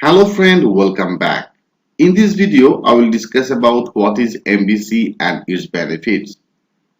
Hello friend, welcome back. In this video, I will discuss about what is MVC and its benefits.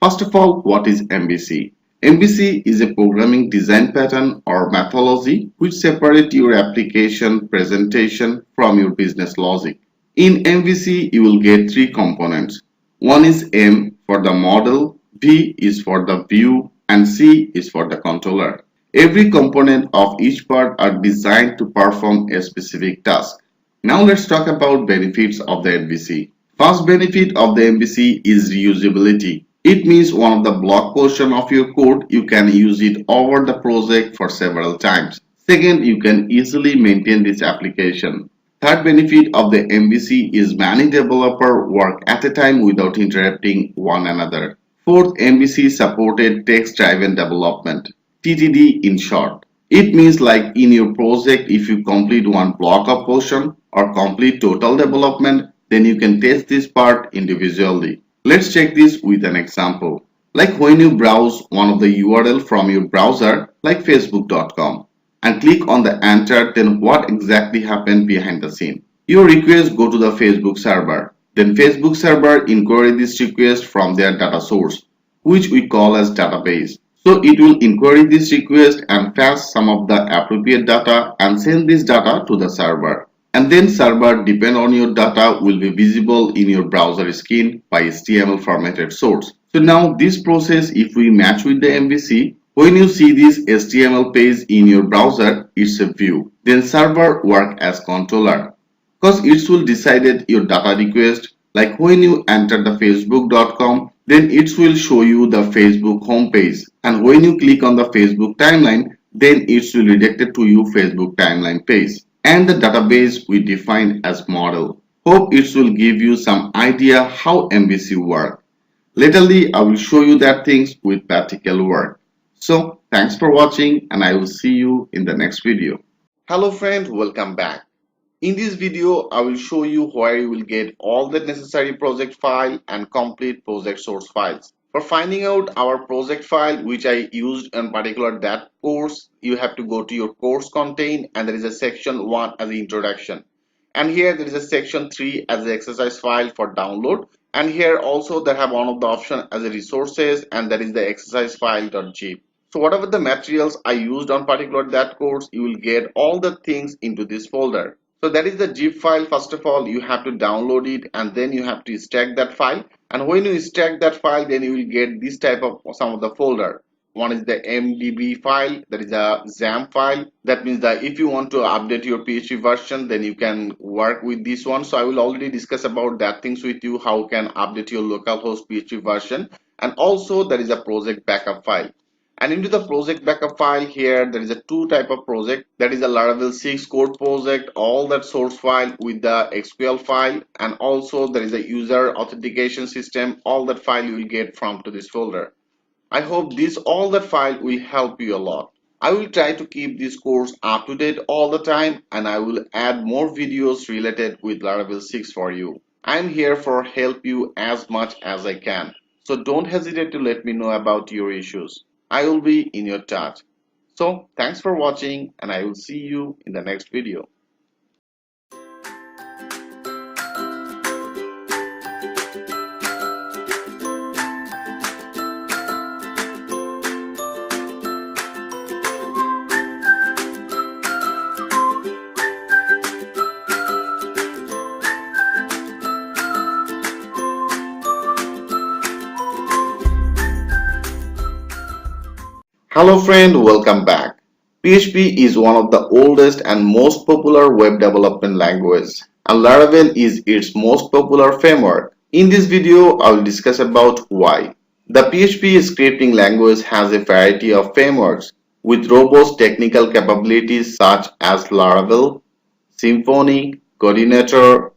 First of all, what is MVC? MVC is a programming design pattern or methodology which separates your application presentation from your business logic. In MVC, you will get three components. One is M for the model, V is for the view, and C is for the controller. Every component of each part are designed to perform a specific task. Now let's talk about benefits of the MVC. First benefit of the MVC is reusability. It means one of the block portion of your code, you can use it over the project for several times. Second, you can easily maintain this application. Third benefit of the MVC is many developers work at a time without interrupting one another. Fourth, MVC supported text-driven development. TDD in short. It means like in your project, if you complete one block of portion or complete total development, then you can test this part individually. Let's check this with an example. Like when you browse one of the URL from your browser like facebook.com and click on the enter, then what exactly happened behind the scene? Your request go to the Facebook server. Then Facebook server inquiry this request from their data source, which we call as database. So it will inquiry this request and fetch some of the appropriate data and send this data to the server. And then server depend on your data will be visible in your browser screen by HTML formatted source. So now this process, if we match with the MVC, when you see this HTML page in your browser, it's a view. Then server work as controller because it will decide your data request. Like when you enter the facebook.com, then it will show you the Facebook homepage, and when you click on the Facebook timeline, then it will redirect it to your Facebook timeline page and the database we define as model. Hope it will give you some idea how MVC work. Laterly, I will show you that things with practical work. So thanks for watching and I will see you in the next video. Hello friend, welcome back. In this video, I will show you where you will get all the necessary project file and complete project source files. For finding out our project file, which I used in particular that course, you have to go to your course content and there is a section 1 as the introduction. And here there is a section 3 as the exercise file for download. And here also they have one of the option as a resources and that is the exercise file.zip. So whatever the materials I used on particular that course, you will get all the things into this folder. So that is the zip file. First of all, you have to download it and then you have to stack that file. And when you stack that file, then you will get this type of some of the folder. One is the MDB file, that is a XAMPP file. That means that if you want to update your PHP version, then you can work with this one. So I will already discuss about that things with you, how you can update your localhost PHP version. And also there is a project backup file. And into the project backup file here, there is a two type of project. That is a Laravel 6 code project, all that source file with the SQL file, and also there is a user authentication system, all that file you will get from to this folder. I hope all that file will help you a lot. I will try to keep this course up to date all the time and I will add more videos related with Laravel 6 for you. I am here for help you as much as I can. So don't hesitate to let me know about your issues. I will be in your touch. So thanks for watching and I will see you in the next video. Hello friend, welcome back. PHP is one of the oldest and most popular web development languages, and Laravel is its most popular framework. In this video, I will discuss about why. The PHP scripting language has a variety of frameworks with robust technical capabilities such as Laravel, Symfony, Coordinator,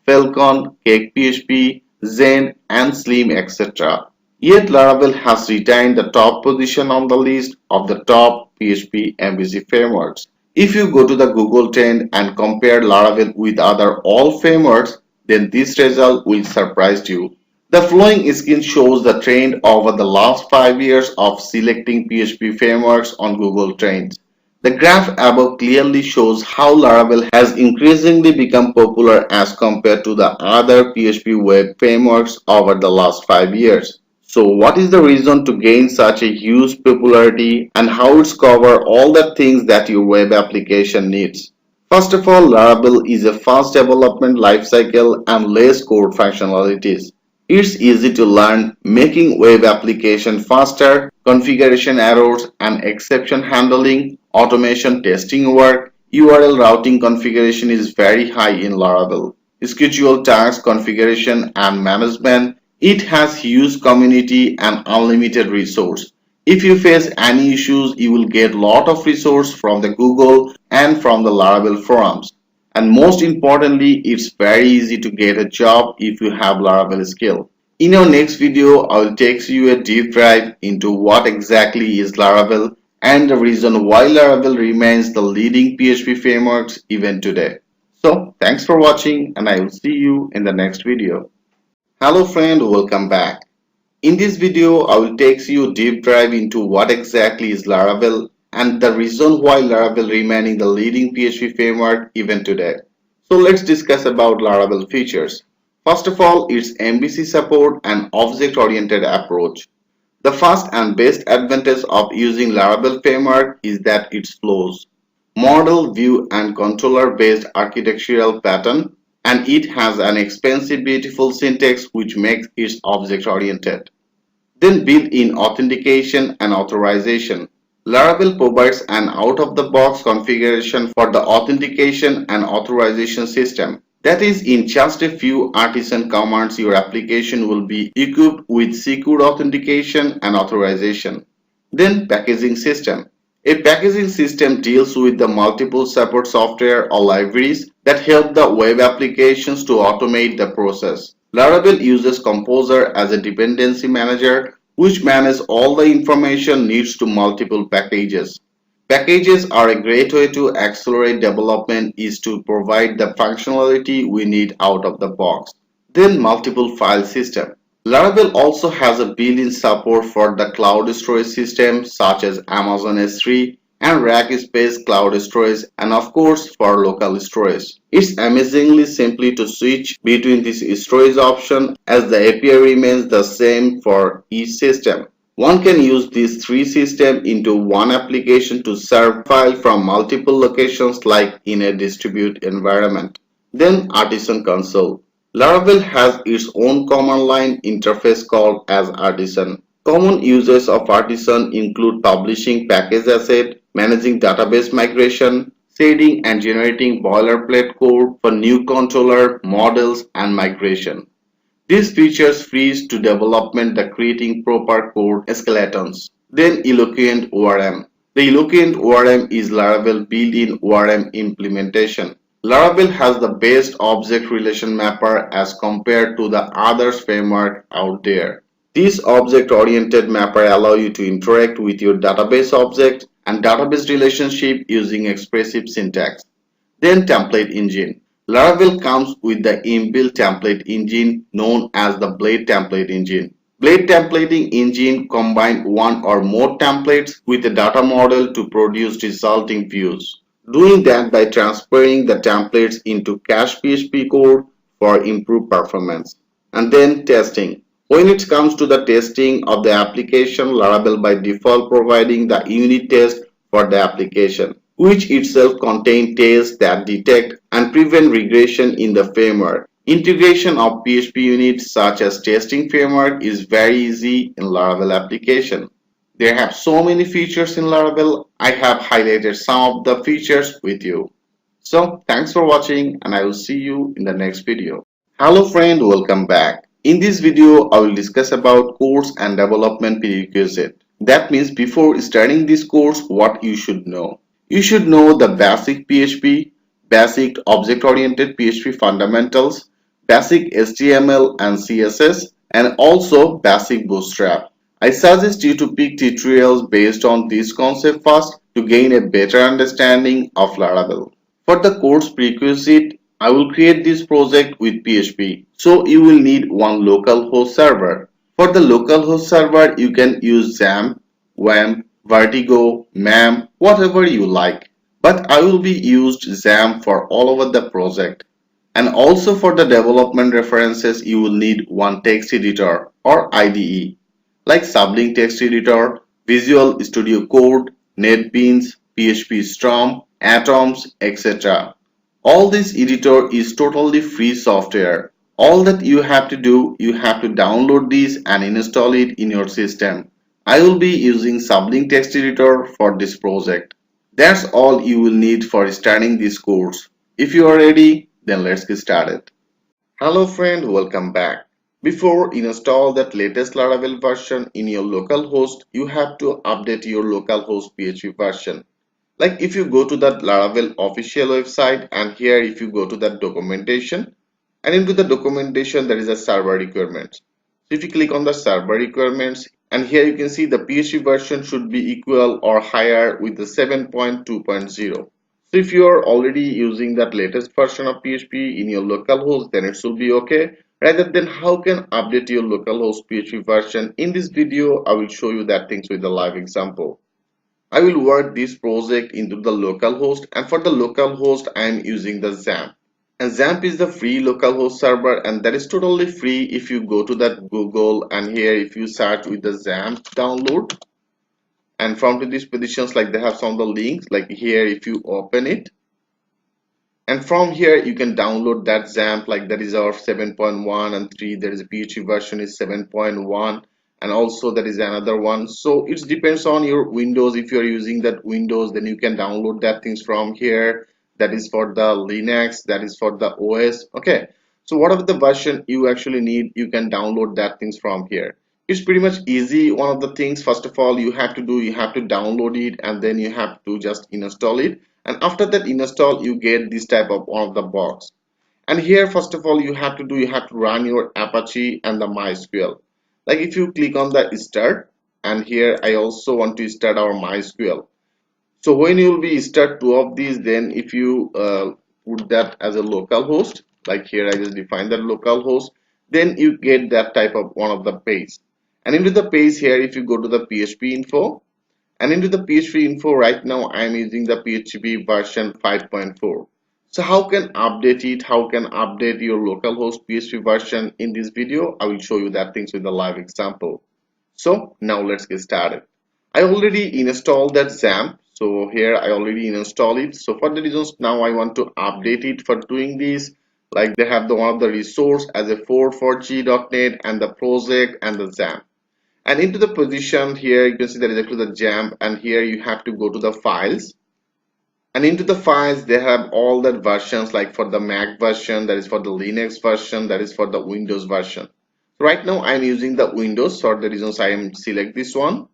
Falcon, CakePHP, Zen, and Slim, etc. Yet Laravel has retained the top position on the list of the top PHP MVC frameworks. If you go to the Google trend and compare Laravel with other all frameworks, then this result will surprise you. The following screen shows the trend over the last 5 years of selecting PHP frameworks on Google Trends. The graph above clearly shows how Laravel has increasingly become popular as compared to the other PHP web frameworks over the last 5 years. So what is the reason to gain such a huge popularity and how it's cover all the things that your web application needs? First of all, Laravel is a fast development lifecycle and less code functionalities. It's easy to learn, making web application faster, configuration errors and exception handling, automation testing work, URL routing configuration is very high in Laravel. Schedule task configuration and management, it has huge community and unlimited resource. If you face any issues, you will get lot of resource from the Google and from the Laravel forums. And most importantly, it's very easy to get a job if you have Laravel skill. In our next video, I will take you a deep dive into what exactly is Laravel and the reason why Laravel remains the leading PHP frameworks even today. So, thanks for watching and I will see you in the next video. Hello friend, welcome back. In this video, I will take you a deep dive into what exactly is Laravel and the reason why Laravel remaining the leading PHP framework even today. So let's discuss about Laravel features. First of all, its MVC support and object-oriented approach. The first and best advantage of using Laravel framework is that it flows. Model, view and controller based architectural pattern, and it has an expensive beautiful syntax which makes it object oriented. Then built-in authentication and authorization. Laravel provides an out-of-the-box configuration for the authentication and authorization system. That is, in just a few artisan commands, your application will be equipped with secure authentication and authorization. Then packaging system. A packaging system deals with the multiple support software or libraries that help the web applications to automate the process. Laravel uses Composer as a dependency manager which manages all the information needs to multiple packages. Packages are a great way to accelerate development is to provide the functionality we need out of the box. Then multiple file system. Laravel also has a built-in support for the cloud storage systems such as Amazon S3 and Rackspace cloud storage and of course for local storage. It's amazingly simply to switch between this storage option as the API remains the same for each system. One can use these three systems into one application to serve files from multiple locations like in a distributed environment. Then Artisan Console. Laravel has its own command line interface called as Artisan. Common uses of Artisan include publishing package asset, managing database migration, shading and generating boilerplate code for new controller, models and migration. These features frees to development the creating proper code escalatons. Then Eloquent ORM. The Eloquent ORM is Laravel built-in ORM implementation. Laravel has the best object relation mapper as compared to the other framework out there. This object-oriented mapper allows you to interact with your database object and database relationship using expressive syntax. Then template engine. Laravel comes with the inbuilt template engine known as the Blade template engine. Blade templating engine combines one or more templates with a data model to produce resulting views. Doing that by transferring the templates into cache PHP code for improved performance. And then testing. When it comes to the testing of the application, Laravel by default providing the unit test for the application, which itself contains tests that detect and prevent regression in the framework. Integration of PHP units such as testing framework is very easy in Laravel application. They have so many features in Laravel. I have highlighted some of the features with you. So thanks for watching and I will see you in the next video. Hello friend, welcome back. In this video, I will discuss about course and development prerequisite. That means before starting this course, what you should know. You should know the basic PHP, basic object-oriented PHP fundamentals, basic HTML and CSS, and also basic Bootstrap. I suggest you to pick tutorials based on this concept first to gain a better understanding of Laravel. For the course prerequisite, I will create this project with PHP. So you will need one local host server. For the local host server, you can use XAMPP, WAMP, Vertigo, MAM, whatever you like. But I will be used XAMPP for all over the project. And also for the development references, you will need one text editor or IDE like Sublime Text Editor, Visual Studio Code, NetBeans, PHP Storm, Atoms, etc. All this editor is totally free software. All that you have to do, you have to download this and install it in your system. I will be using Sublime Text Editor for this project. That's all you will need for starting this course. If you are ready, then let's get started. Hello friend, welcome back. Before install that latest Laravel version in your local host, you have to update your localhost PHP version. Like if you go to that Laravel official website and here if you go to that documentation and into the documentation there is a server requirements. So if you click on the server requirements and here you can see the PHP version should be equal or higher with the 7.2.0. So if you are already using that latest version of PHP in your localhost, then it should be okay. Rather than how can update your localhost PHP version, in this video I will show you that things with a live example. I will work this project into the localhost, and for the localhost I am using the XAMPP. And XAMPP is the free localhost server, and that is totally free if you go to that Google and here if you search with the XAMPP download. And from to these positions, like they have some of the links, like here if you open it, and from here you can download that XAMPP, like that is our 7.1 and 3. There is a PHP version is 7.1 and also there is another one. So it depends on your Windows. If you're using that Windows, then you can download that things from here. That is for the Linux, that is for the OS. Okay, so whatever the version you actually need, you can download that things from here. It's pretty much easy. One of the things, first of all, you have to do, you have to download it and then you have to just install it, and after that install you get this type of one of the box. And here first of all you have to do, you have to run your Apache and the MySQL. Like if you click on the start, and here I also want to start our MySQL. So when you will be start two of these, then if you put that as a local host, like here I just define that local host, then you get that type of one of the page. And into the page here, if you go to the PHP info, and into the PHP info right now I am using the PHP version 5.4. So how can update it, how can update your localhost PHP version? In this video I will show you that things with a live example. So now let's get started. I already installed that XAMPP, so here I already installed it. So for the reasons now I want to update it. For doing this, like they have the one of the resource as a 4.4g.NET and the project and the XAMPP. And into the position here you can see that is actually the XAMPP, and here you have to go to the files, and into the files they have all the versions, like for the Mac version, that is for the Linux version, that is for the Windows version. So right now I'm using the Windows, for the reasons I am select this one.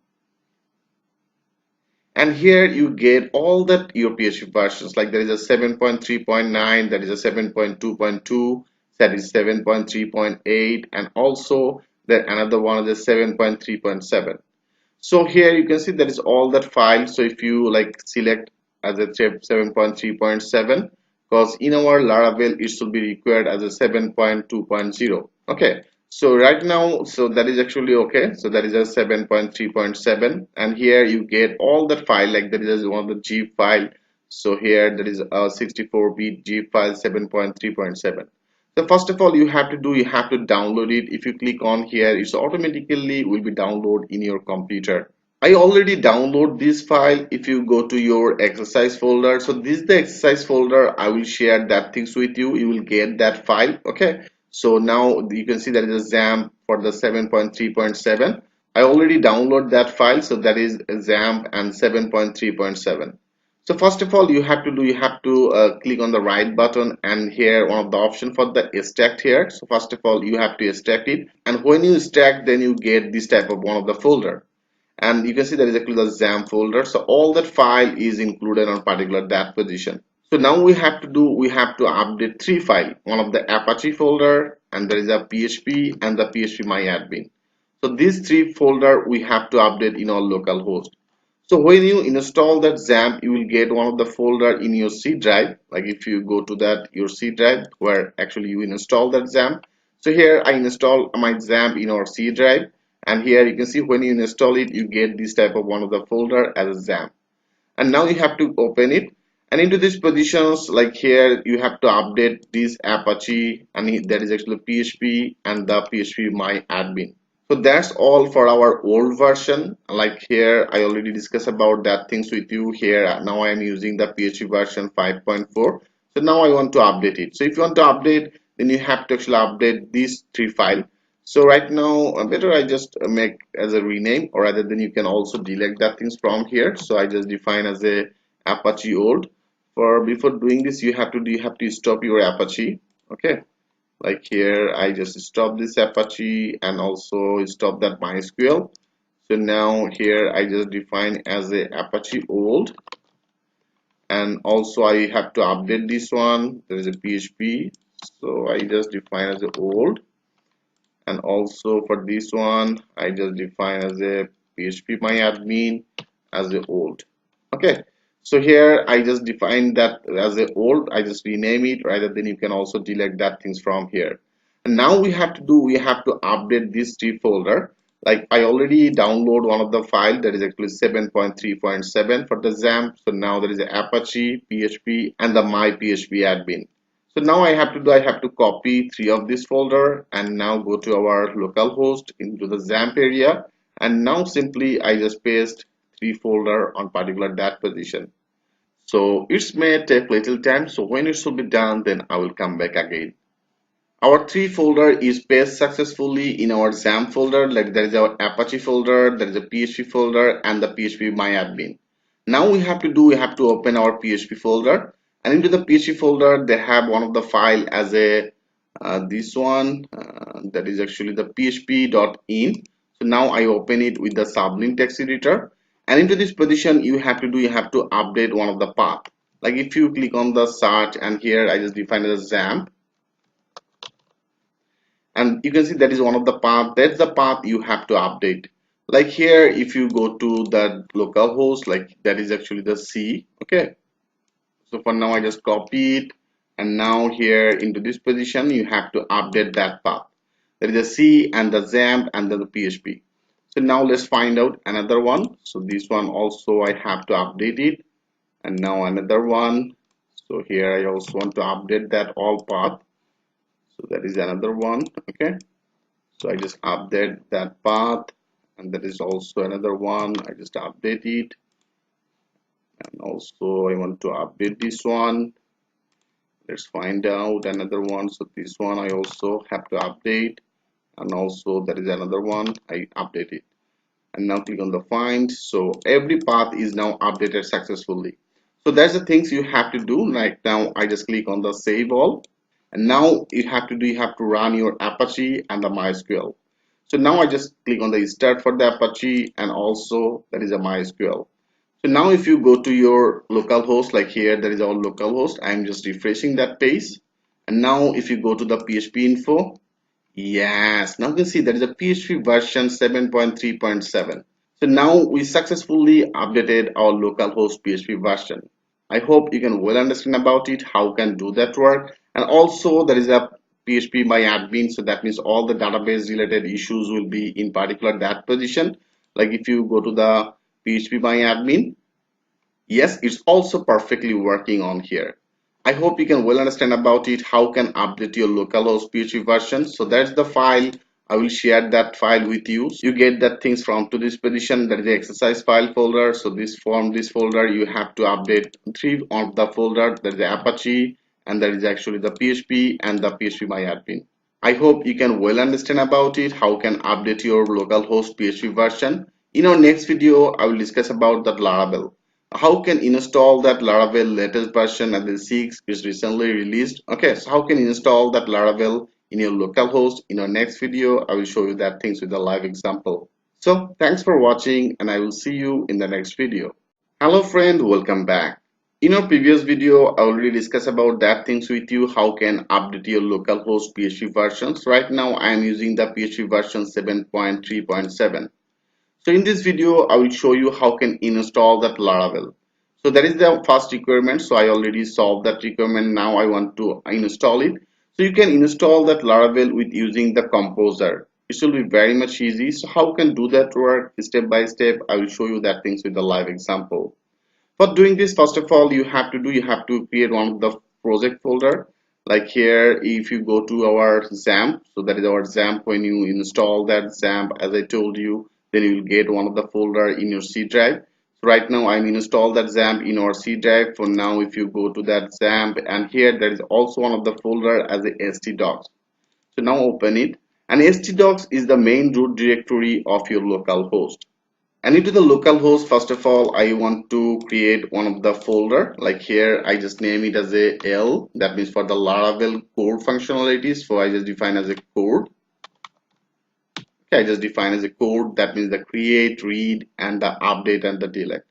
And here you get all that your PHP versions, like there is a 7.3.9, that is a 7.2.2, that is 7.3.8, and also there another one is a 7.3.7. So here you can see that is all that file. So if you like select as a 7.3.7, because in our Laravel it should be required as a 7.2.0. Okay, so right now, so that is actually okay. So that is a 7.3.7, and here you get all that file, like that is one of the zip file. So here there is a 64-bit zip file 7.3.7. So first of all you have to do, you have to download it. If you click on here, it's automatically will be download in your computer. I already download this file. If you go to your exercise folder, so this is the exercise folder. I will share that things with you. You will get that file. Okay, so now you can see that is a XAMPP for the 7.3.7. I already download that file, so that is XAMPP and 7.3.7. So first of all you have to do, you have to click on the right button, and here one of the option for the extract here. So first of all you have to extract it, and when you extract then you get this type of one of the folder, and you can see that is actually the XAMPP folder. So all that file is included on particular that position. So now we have to do, we have to update three files, one of the Apache folder, and there is a PHP and the PHP myadmin. So these three folder we have to update in our local host. So when you install that XAMPP, you will get one of the folder in your C drive. Like if you go to that your C drive where actually you install that XAMPP. So here I install my XAMPP in our C drive, And here you can see when you install it, you get this type of one of the folder as a XAMPP. And now you have to open it, and into these positions like here you have to update this Apache, and that is actually PHP and the PHP my admin. So that's all for our old version. Like here I already discussed about that things with you. Here now I am using the PHP version 5.4. So now I want to update it. So if you want to update, then you have to actually update these three files. So right now better I just make as a rename, or rather than you can also delete that things from here. So I just define as a Apache old. For before doing this, you have to stop your Apache. Okay, like here I just stop this Apache and also stop that MySQL. So now here I just define as a Apache old, and also I have to update this one. There is a PHP, so I just define as a old, and also for this one I just define as a PHP my admin as a old. Okay, so here I just define that as a old. I just rename it, rather than you can also delete that things from here. And now we have to update this three folder. Like I already download one of the file that is actually 7.3.7 for the XAMPP. So now there is a Apache, PHP, and the my PHP admin. So now I have to copy three of this folder and now go to our localhost into the XAMPP area, and now simply I just paste three folder on particular that position. So it may take little time, so when it should be done, then I will come back again. Our three folder is pasted successfully in our XAMPP folder. Like there is our Apache folder, there is a PHP folder, and the PHP myadmin. Now we have to open our PHP folder, and into the PHP folder they have one of the file as a this one that is actually the php.in. So now I open it with the Sublime text editor, and into this position you have to update one of the path. Like if you click on the search, and here I just define it as XAMPP, and you can see that is one of the path. That's the path you have to update. Like here if you go to the localhost, like that is actually the C. Okay, so for now I just copy it, and now here into this position you have to update that path. There is a C and the XAMPP and then the PHP. So now let's find out another one. So this one also I have to update it, and now another one. So here I also want to update that all path. So that is another one. Okay, so I just update that path, and that is also another one. I just update it, and also I want to update this one. Let's find out another one. So this one I also have to update, and also there is another one. I update it, and now click on the find. So every path is now updated successfully. So that's the things you have to do. Right now I just click on the save all, and now you have to run your Apache and the MySQL. So now I just click on the start for the Apache, and also that is a MySQL. So now if you go to your localhost, like here there is our localhost, I'm just refreshing that page. And now if you go to the PHP info, yes, now you can see there is a PHP version 7.3.7. So now we successfully updated our localhost PHP version. I hope you can well understand about it, how can do that work. And also there is a PHP my admin, so that means all the database related issues will be in particular that position. Like if you go to the PHP my admin, yes, it's also perfectly working on here. I hope you can well understand about it, how can update your localhost PHP version. So that's the file. I will share that file with you. You get that things from to this position. That is the exercise file folder. So this folder you have to update three of the folder. That is the Apache, and that is actually the PHP and the PHP myadmin. I hope you can well understand about it, how can update your localhost PHP version. In our next video, I will discuss about that Laravel. How can install that Laravel latest version and the 6 is recently released. Okay, so how can you install that Laravel in your localhost? In our next video, I will show you that things with a live example. So thanks for watching, and I will see you in the next video. Hello friend, welcome back. In our previous video, I already discussed about that things with you, how can update your localhost PHP versions. Right now, I am using the PHP version 7.3.7. So in this video, I will show you how can install that Laravel. So that is the first requirement. So I already solved that requirement. Now I want to install it. So you can install that Laravel with using the Composer. It will be very much easy. So how can do that work step by step? I will show you that things with the live example. For doing this, first of all, you have to create one of the project folder. Like here, if you go to our XAMPP, so that is our XAMPP. When you install that XAMPP, as I told you, then you will get one of the folder in your C drive. So right now I'm installed that XAMPP in our C drive. For now, if you go to that XAMPP, and here there is also one of the folder as a htdocs. So now open it, and htdocs is the main root directory of your local host. And into the local host, first of all, I want to create one of the folder. Like here, I just name it as a L. That means for the Laravel core functionalities. So I just define as a code. Okay, I just define as a code. That means the create, read, and the update and the delete.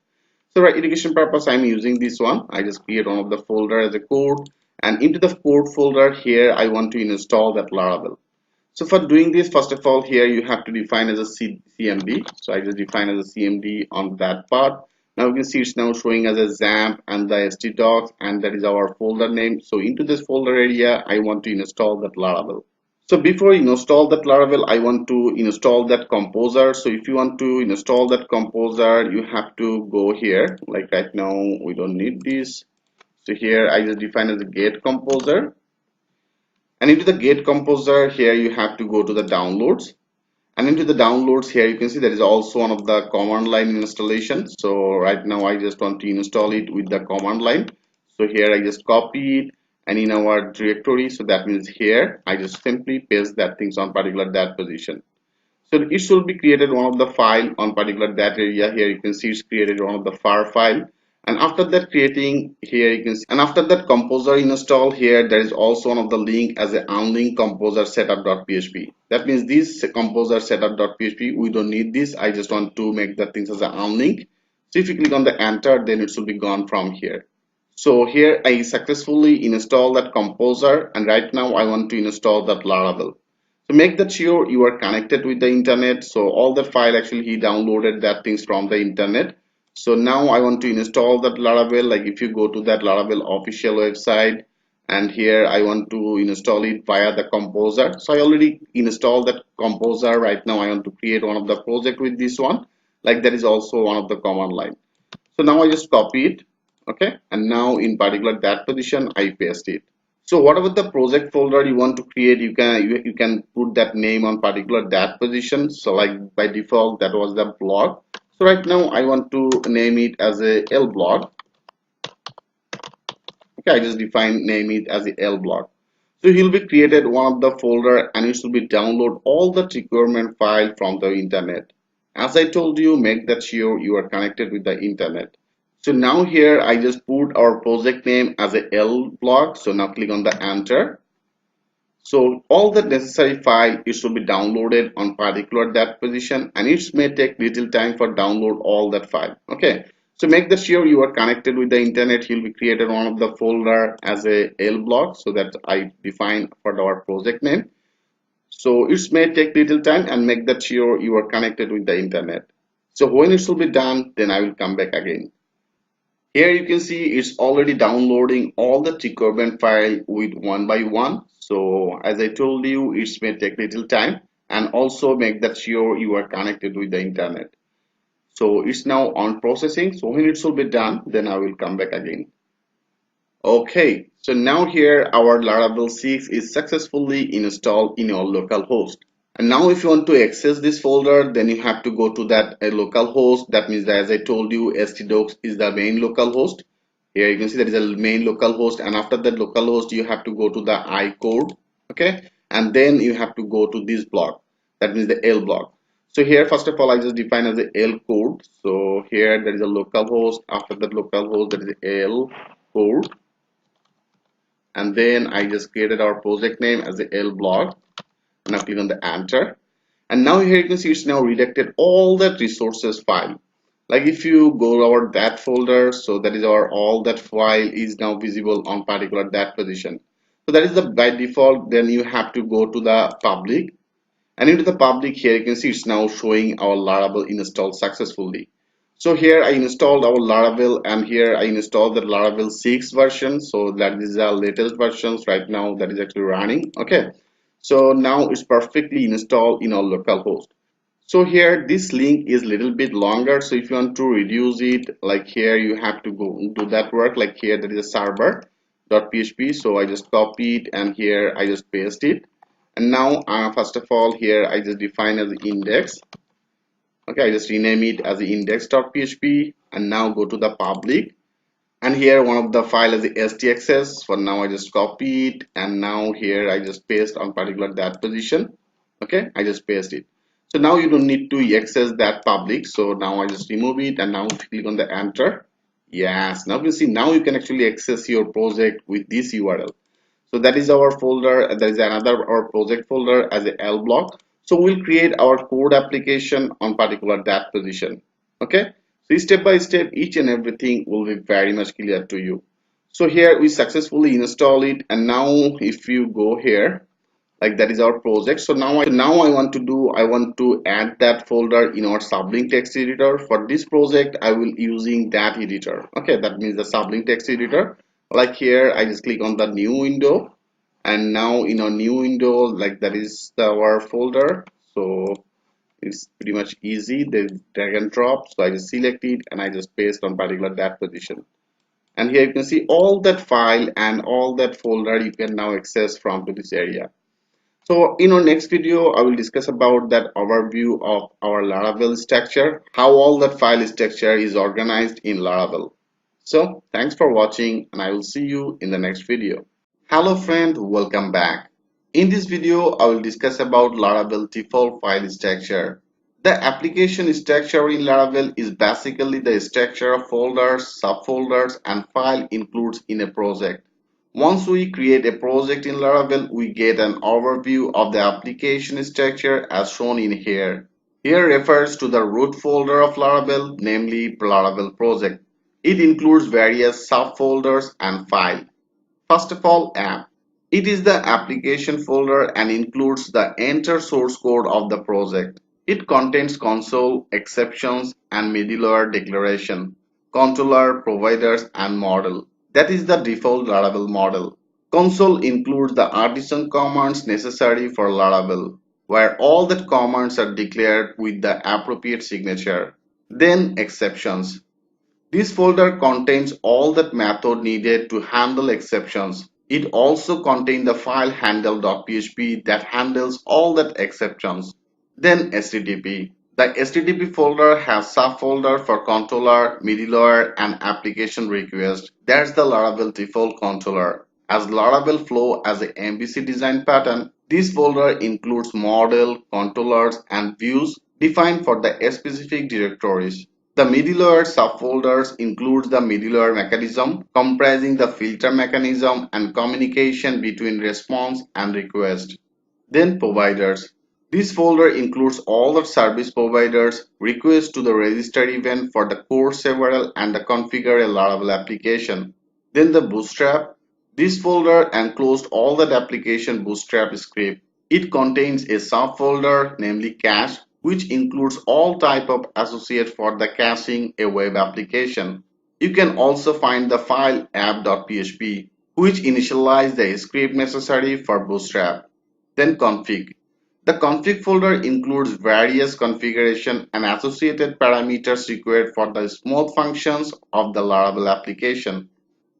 So for education purpose, I'm using this one. I just create one of the folder as a code. And into the code folder here, I want to install that Laravel. So for doing this, first of all, here you have to define as a CMD. So I just define as a CMD on that part. Now you can see it's now showing as a XAMPP and the htdocs, and that is our folder name. So into this folder area, I want to install that Laravel. So before you install that Laravel, I want to install that composer. So if you want to install that composer, you have to go here. Like right now, we don't need this. So here I just define as a get composer. And into the get composer here you have to go to the downloads, and into the downloads here you can see there is also one of the command line installation. So right now I just want to install it with the command line. So here I just copy it, and in our directory, so that means here I just simply paste that things on particular that position. So it should be created one of the file on particular that area. Here you can see it's created one of the far file, and after that creating here you can see, and after that composer install here, there is also one of the link as a unlink composer setup.php. That means this composer setup.php, we don't need this. I just want to make that things as an unlink. So if you click on the enter, then it should be gone from here. So here I successfully install that composer, and right now I want to install that Laravel. So make that sure you are connected with the internet. So all the file actually he downloaded that things from the internet. So now I want to install that Laravel. Like if you go to that Laravel official website, and here I want to install it via the composer. So I already installed that composer. Right now I want to create one of the project with this one. Like that is also one of the command line. So now I just copy it. Okay, and now in particular that position I paste it. So whatever the project folder you want to create, you can put that name on particular that position. So like by default that was the blog. So right now I want to name it as a L blog. Okay, I just define name it as a L blog. So he'll be created one of the folder, and it should be download all the requirement file from the internet. As I told you, make that sure you are connected with the internet. So now here I just put our project name as a L blog. So now click on the enter. So all the necessary file, it should be downloaded on particular that position, and it may take little time for download all that file. Okay, so make that sure you are connected with the internet. You'll be created one of the folder as a L block, so that I define for our project name. So it may take little time, and make that sure you are connected with the internet. So when it will be done, then I will come back again. Here you can see it's already downloading all the requirement file with one by one. So as I told you, it may take little time, and also make that sure you are connected with the internet. So it's now on processing. So when it will be done, then I will come back again. Okay, so now here our Laravel 6 is successfully installed in your local host. And now if you want to access this folder, then you have to go to that local host. That means that, as I told you, htdocs is the main local host. Here you can see there is a main local host, and after that local host you have to go to the I code. Okay, and then you have to go to this block. That means the L block. So here first of all I just define as a L code. So here there is a local host. After that local host there is a L code, and then I just created our project name as a L block. Now click on the enter, and now here you can see it's now redirected all that resources file. Like if you go over that folder, so that is our all that file is now visible on particular that position. So that is the by default. Then you have to go to the public, and into the public here you can see it's now showing our Laravel installed successfully. So here I installed our Laravel, and here I installed the Laravel 6 version. So that is the latest versions right now that is actually running. Okay, So now it's perfectly installed in our localhost. So here this link is little bit longer, so if you want to reduce it, like here you have to go do that work. Like here there is a server.php, so I just copy it and here I just paste it. And now first of all here I just define as the index. Okay, I just rename it as the index.php and now go to the public, and here one of the file is the stxs. For now I just copy it and now here I just paste on particular that position. Okay, I just paste it. So now you don't need to access that public, so now I just remove it and now click on the enter. Yes, now you see, now you can actually access your project with this URL. So that is our folder. There is another our project folder as a L block. So we'll create our code application on particular that position. Okay, so step by step each and everything will be very much clear to you. So here we successfully install it, and now if you go here, like that is our project. So now I want to do, I want to add that folder in our sublink text editor. For this project I will using that editor. Okay, that means the sublink text editor. Like here I just click on the new window, and now in our new window, like that is our folder. So it's pretty much easy, the drag and drop. So I just select it and I just paste on particular that position, and here you can see all that file and all that folder you can now access from to this area. So in our next video, I will discuss about that overview of our Laravel structure, how all that file structure is organized in Laravel. So thanks for watching, and I will see you in the next video. Hello friend, welcome back. In this video, I will discuss about Laravel default file structure. The application structure in Laravel is basically the structure of folders, subfolders, and file includes in a project. Once we create a project in Laravel, we get an overview of the application structure as shown in here. Here refers to the root folder of Laravel, namely Laravel project. It includes various subfolders and files. First of all, app. It is the application folder and includes the entire source code of the project. It contains console, exceptions, and middleware declaration, controller, providers, and model. That is the default Laravel model. Console includes the artisan commands necessary for Laravel, where all the commands are declared with the appropriate signature. Then exceptions. This folder contains all that method needed to handle exceptions. It also contains the file handle.php that handles all that exceptions. Then HTTP. The HTTP folder has subfolder for controller, middleware, and application request. That's the Laravel default controller. As Laravel flow as a MVC design pattern, this folder includes model, controllers, and views defined for the specific directories. The middleware subfolders includes the middleware mechanism comprising the filter mechanism and communication between response and request. Then providers. This folder includes all the service providers requests to the register event for the core server and the configure a Laravel application. Then the bootstrap. This folder enclosed all that application bootstrap script. It contains a subfolder, namely cache, which includes all type of associate for the caching a web application. You can also find the file app.php, which initialize the script necessary for bootstrap. Then config. The config folder includes various configuration and associated parameters required for the small functions of the Laravel application.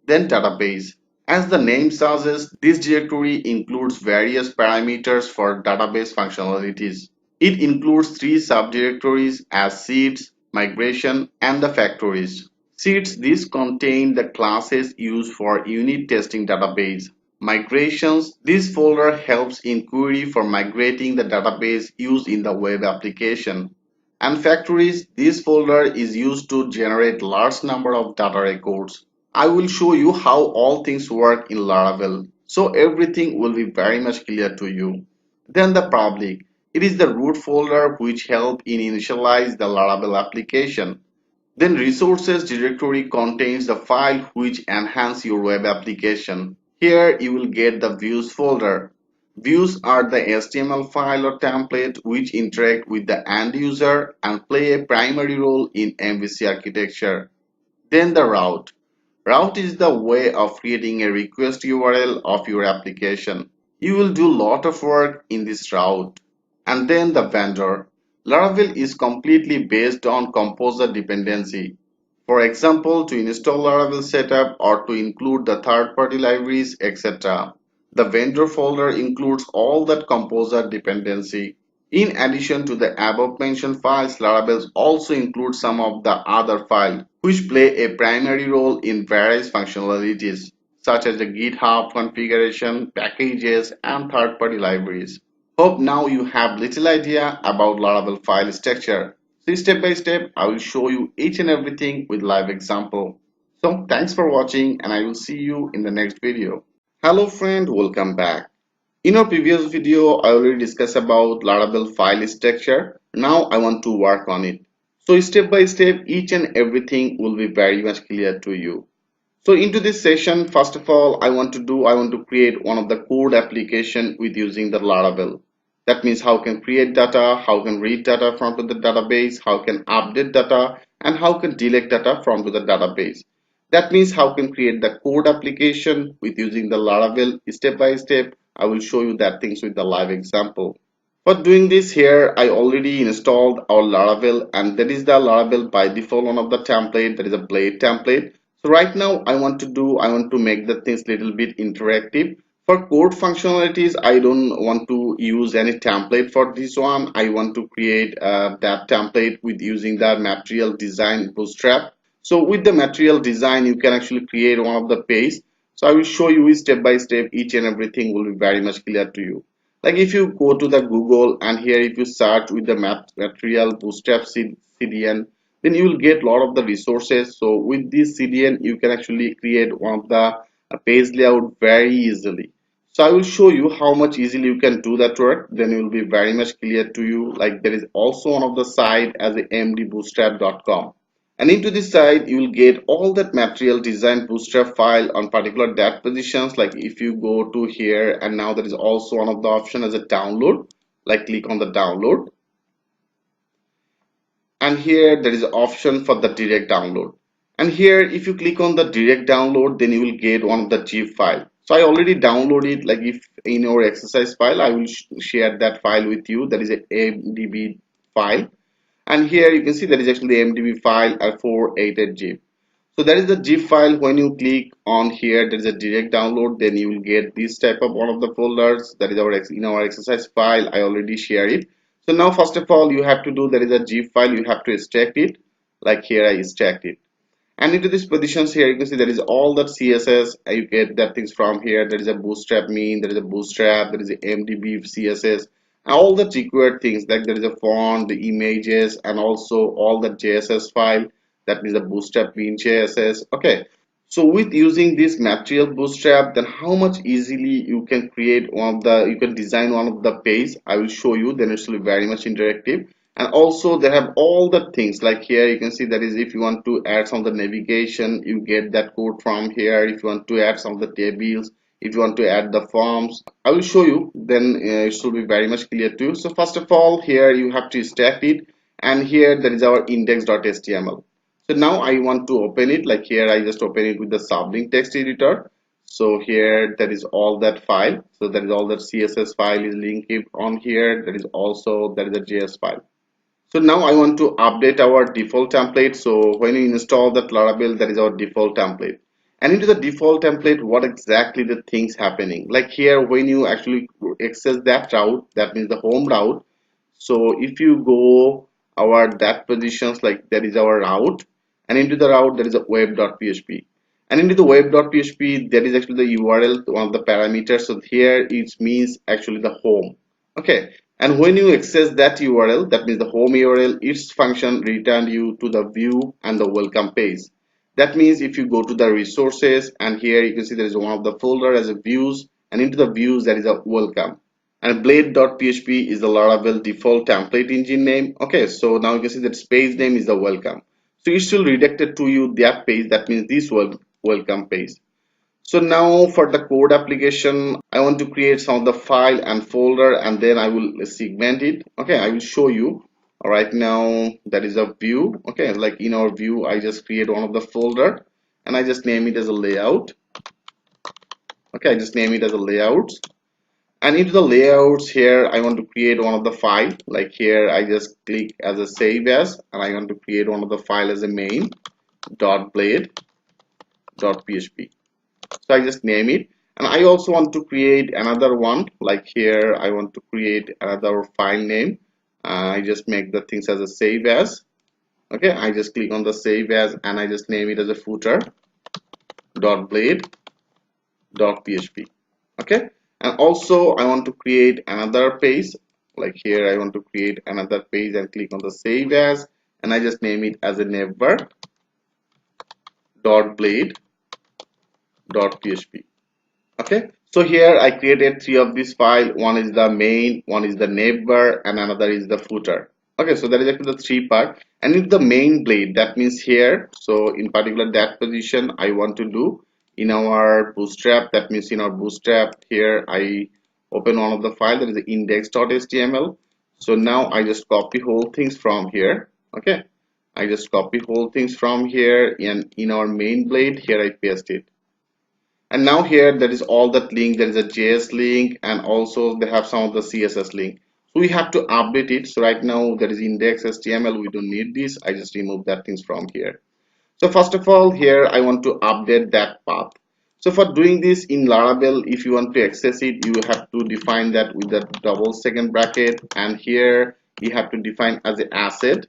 Then database. As the name suggests, this directory includes various parameters for database functionalities. It includes three subdirectories as seeds, migration, and the factories. Seeds, these contain the classes used for unit testing database. Migrations, this folder helps in query for migrating the database used in the web application. And factories, this folder is used to generate large number of data records. I will show you how all things work in Laravel, so everything will be very much clear to you. Then the public. It is the root folder which help in initialize the Laravel application. Then resources directory contains the file which enhance your web application. Here you will get the views folder. Views are the HTML file or template which interact with the end user and play a primary role in MVC architecture. Then the route. Route is the way of creating a request URL of your application. You will do a lot of work in this route. And then the vendor. Laravel is completely based on composer dependency. For example, to install Laravel setup or to include the third-party libraries, etc. The vendor folder includes all that composer dependency. In addition to the above mentioned files, Laravel also includes some of the other files which play a primary role in various functionalities such as the GitHub configuration, packages, and third-party libraries. Hope now you have little idea about Laravel file structure. So step by step, I will show you each and everything with live example. So thanks for watching and I will see you in the next video. Hello friend, welcome back. In our previous video, I already discussed about Laravel file structure. Now I want to work on it. So step by step, each and everything will be very much clear to you. So into this session, first of all, I want to create one of the code application with using the Laravel. That means how can create data, how can read data from to the database, how can update data, and how can delete data from to the database. That means how can create the code application with using the Laravel step by step. I will show you that things with the live example. For doing this here, I already installed our Laravel and that is the Laravel by default one of the template, that is a blade template. So right now I want to make the things little bit interactive. For code functionalities, I don't want to use any template for this one. I want to create that template with using the material design bootstrap. So with the material design, you can actually create one of the page. So I will show you step by step, each and everything will be very much clear to you. Like if you go to the Google and here if you search with the material bootstrap CDN, then you will get a lot of the resources. So with this CDN, you can actually create one of the page layout very easily. So I will show you how much easily you can do that work. Then it will be very much clear to you. Like there is also one of the site as a mdbootstrap.com. And into this site, you will get all that material design bootstrap file on particular that positions. Like if you go to here and now there is also one of the option as a download, like click on the download. And here there is an option for the direct download. And here if you click on the direct download, then you will get one of the zip file. So I already downloaded, like if in your exercise file, I will share that file with you. That is a MDB file. And here you can see that is actually the MDB file at 488 zip. So that is the zip file. When you click on here, there is a direct download, then you will get this type of one of the folders. That is our in our exercise file. I already share it. So now first of all you have to do, there is a zip file, you have to extract it. Like here I extract it. And into these positions here, you can see there is all that CSS. You get that things from here. There is a bootstrap mean, there is a bootstrap, there is a MDB CSS, and all the required things, like there is a font, the images, and also all the JSS file. That is the bootstrap mean JSS. Okay. So with using this material bootstrap, then how much easily you can create one of the, you can design one of the page. I will show you, then it's will be very much interactive. And also they have all the things, like here you can see that is if you want to add some of the navigation, you get that code from here. If you want to add some of the tables, if you want to add the forms, I will show you, then it should be very much clear to you. So first of all, here you have to extract it, and here there is our index.html. So now I want to open it, like here I just open it with the sublink text editor. So here there is all that file. So there is all that CSS file is linked on here. There is also there is a JS file. So now I want to update our default template. So when you install that Laravel, that is our default template. And into the default template, what exactly the things happening? Like here, when you actually access that route, that means the home route. So if you go our that positions, like that is our route, and into the route there is a web.php. And into the web.php, there is actually the URL, one of the parameters. So here it means actually the home. Okay. And when you access that URL, that means the home URL, its function return you to the view and the welcome page. That means if you go to the resources, and here you can see there is one of the folder as a views, and into the views there is a welcome. And blade.php is the Laravel default template engine name. Okay, so now you can see that page name is the welcome. So it still redirected to you that page, that means this welcome page. So now for the code application, I want to create some of the file and folder, and then I will segment it. Okay, I will show you. Right now that is a view. Okay, like in our view, I just create one of the folder and I just name it as a layout. Okay, I just name it as a layout. And into the layouts here, I want to create one of the file. Like here, I just click as a save as, and I want to create one of the file as a main dot blade dot php. So I just name it, and I also want to create another one. Like here, I want to create another file name. I just make the things as a save as. Okay, I just click on the save as, and I just name it as a footer dot blade dot php. Okay, and also I want to create another page. Like here, I want to create another page and click on the save as, and I just name it as a neighbor dot blade dot php. Okay, so here I created three of this file. One is the main, one is the neighbor, and another is the footer. Okay, so that is actually the three part. And in the main blade, that means here, so in particular that position I want to do in our bootstrap. That means in our bootstrap here I open one of the file, that is the index.html. So now I just copy whole things from here. Okay, I just copy whole things from here, and in our main blade here I paste it. And now here there is all that link. There is a JS link, and also they have some of the CSS link. So we have to update it. So right now there is index HTML. We don't need this. I just remove that things from here. So first of all, here I want to update that path. So for doing this in Laravel, if you want to access it, you have to define that with a double second bracket, and here you have to define as an asset.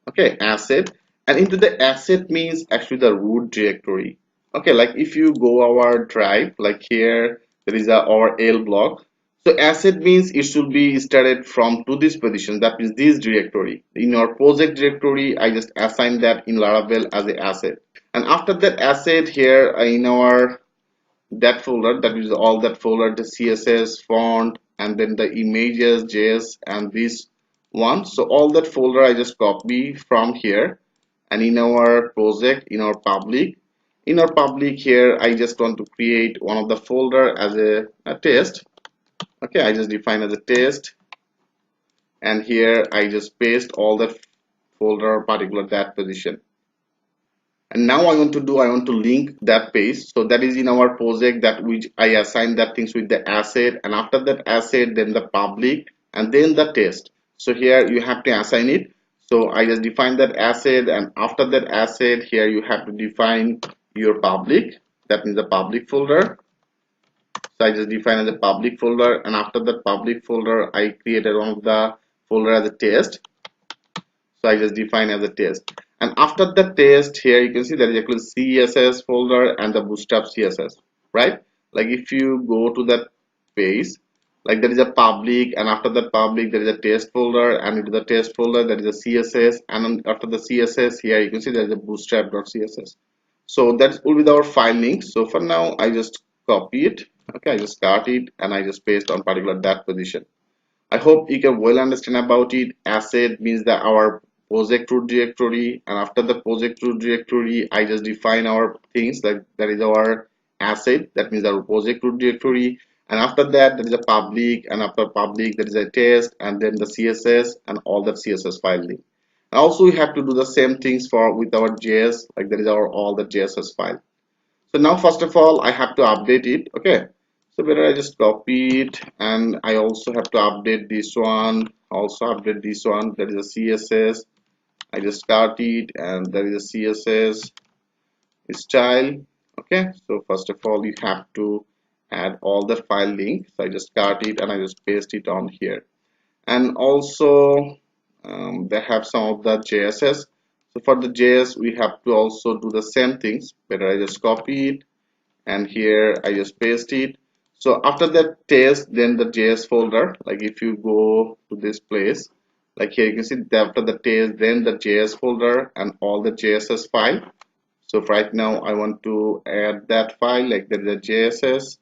Okay, asset, and into the asset means actually the root directory. Okay, like if you go our drive, like here there is our L block. So asset means it should be started from to this position, that means this directory. In our project directory, I just assign that in Laravel as an asset, and after that asset here in our that folder, that is all that folder, the CSS font, and then the images JS and this one. So all that folder I just copy from here, and in our project, in our public here I just want to create one of the folder as a test. Okay, I just define as a test, and here I just paste all the folder particular that position. And now I want to link that page. So that is in our project, that which I assign that things with the asset, and after that asset then the public, and then the test. So here you have to assign it. So I just define that asset, and after that asset here you have to define your public, that means the public folder. So I just define as a public folder, and after that public folder I created one of the folder as a test. So I just define as a test, and after the test here you can see there is actually CSS folder and the bootstrap CSS, right? Like if you go to that page, like there is a public, and after that public there is a test folder, and into the test folder there is a CSS, and after the CSS here you can see there is a bootstrap.css. So that will be our file link. So for now I just copy it. Okay, I just start it, and I just paste on particular that position. I hope you can well understand about it. Asset means that our project root directory, and after the project root directory I just define our things, like that is our asset, that means our project root directory, and after that there is a public, and after public there is a test, and then the CSS and all that CSS file link. And also we have to do the same things for with our JS, like that is our all the JSS file. So now first of all I have to update it. Okay, so better I just copy it, and I also have to update this one, also update this one, that is a CSS. I just start it, and there is a CSS style. Okay, so first of all you have to add all the file links. So I just start it, and I just paste it on here. And also they have some of the JSS. So for the JS we have to also do the same things. Better I just copy it, and here I just paste it. So after that test, then the JS folder, like if you go to this place, like here you can see that after the test, then the JS folder and all the JSS file. So right now I want to add that file, like there is a JSS.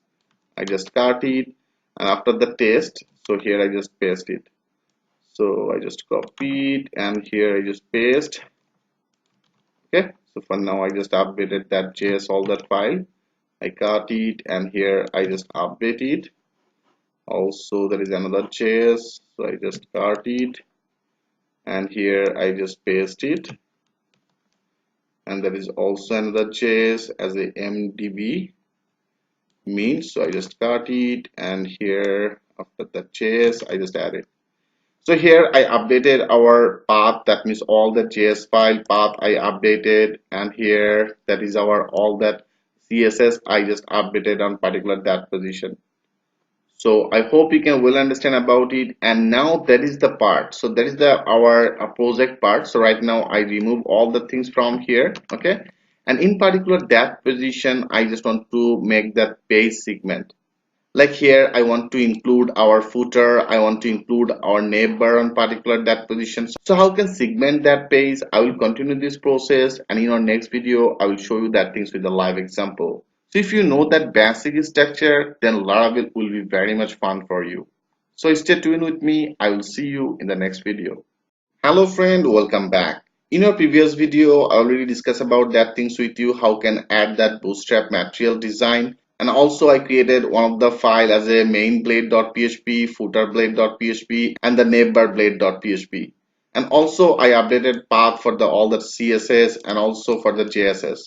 I just start it, and after the test, so here I just paste it. So I just copy it, and here I just paste. Okay, so for now I just updated that JS all that file. I cut it, and here I just update it. Also there is another JS, so I just cut it, and here I just paste it. And there is also another JS as a MDB. means. So I just cut it, and here after the JS I just add it. So here I updated our path, that means all the JS file path I updated, and here that is our all that CSS I just updated on particular that position. So I hope you can well understand about it. And now that is the part, so that is the our project part. So right now I remove all the things from here, okay, and in particular that position I just want to make that page segment. Like here I want to include our footer, I want to include our neighbor on particular that position. So how can segment that page? I will continue this process, and in our next video I will show you that things with a live example. So if you know that basic structure, then Laravel will be very much fun for you. So stay tuned with me. I will see you in the next video. Hello friend, welcome back. In our previous video, I already discussed about that things with you, how can add that bootstrap material design. And also I created one of the file as a main blade.php, footer blade.php, and the neighbor blade.php. And also I updated path for the all the CSS and also for the JSS.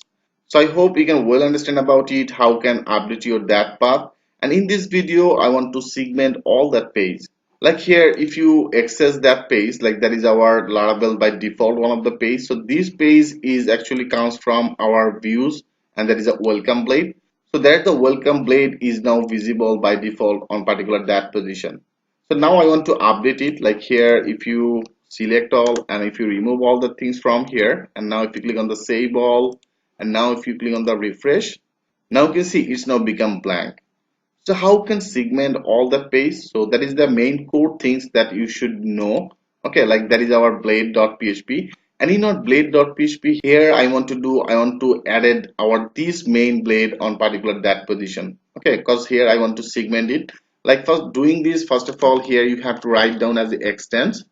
So I hope you can well understand about it, how can update your that path. And in this video, I want to segment all that page. Like here, if you access that page, like that is our Laravel by default one of the page. So this page is actually comes from our views, and that is a welcome blade. So that the welcome blade is now visible by default on particular that position. So now I want to update it. Like here, if you select all and if you remove all the things from here, and now if you click on the save all, and now if you click on the refresh, now you can see it's now become blank. So how can segment all the page? So that is the main core things that you should know. Okay, like that is our blade.php. And in our blade.php here I want to added our this main blade on particular that position. Okay, because here I want to segment it. Like first doing this, first of all, here you have to write down as the extends.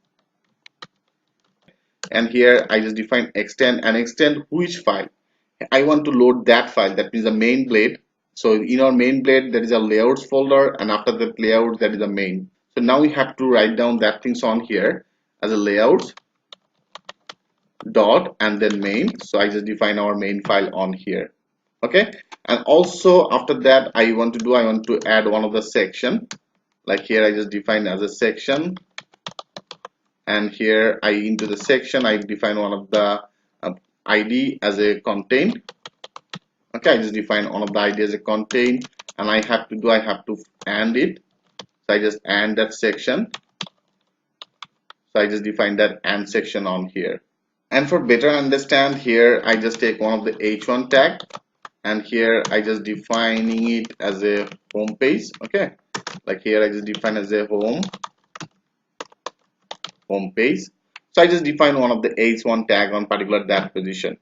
And here I just define extend and extend which file. I want to load that file, that means the main blade. So in our main blade there is a layouts folder, and after that layout that is the main. So now we have to write down that things on here as a layouts dot and then main. So I just define our main file on here. Okay, and also after that I want to add one of the section. Like here I just define as a section, and here I into the section I define one of the ID as a content. Okay, I just define one of the ID as a content, and I have to and it. So I just and that section. So I just define that and section on here. And for better understand, here I just take one of the h1 tag, and here I just defining it as a home page. Okay, like here I just define as a home page. So I just define one of the h1 tag on particular that position.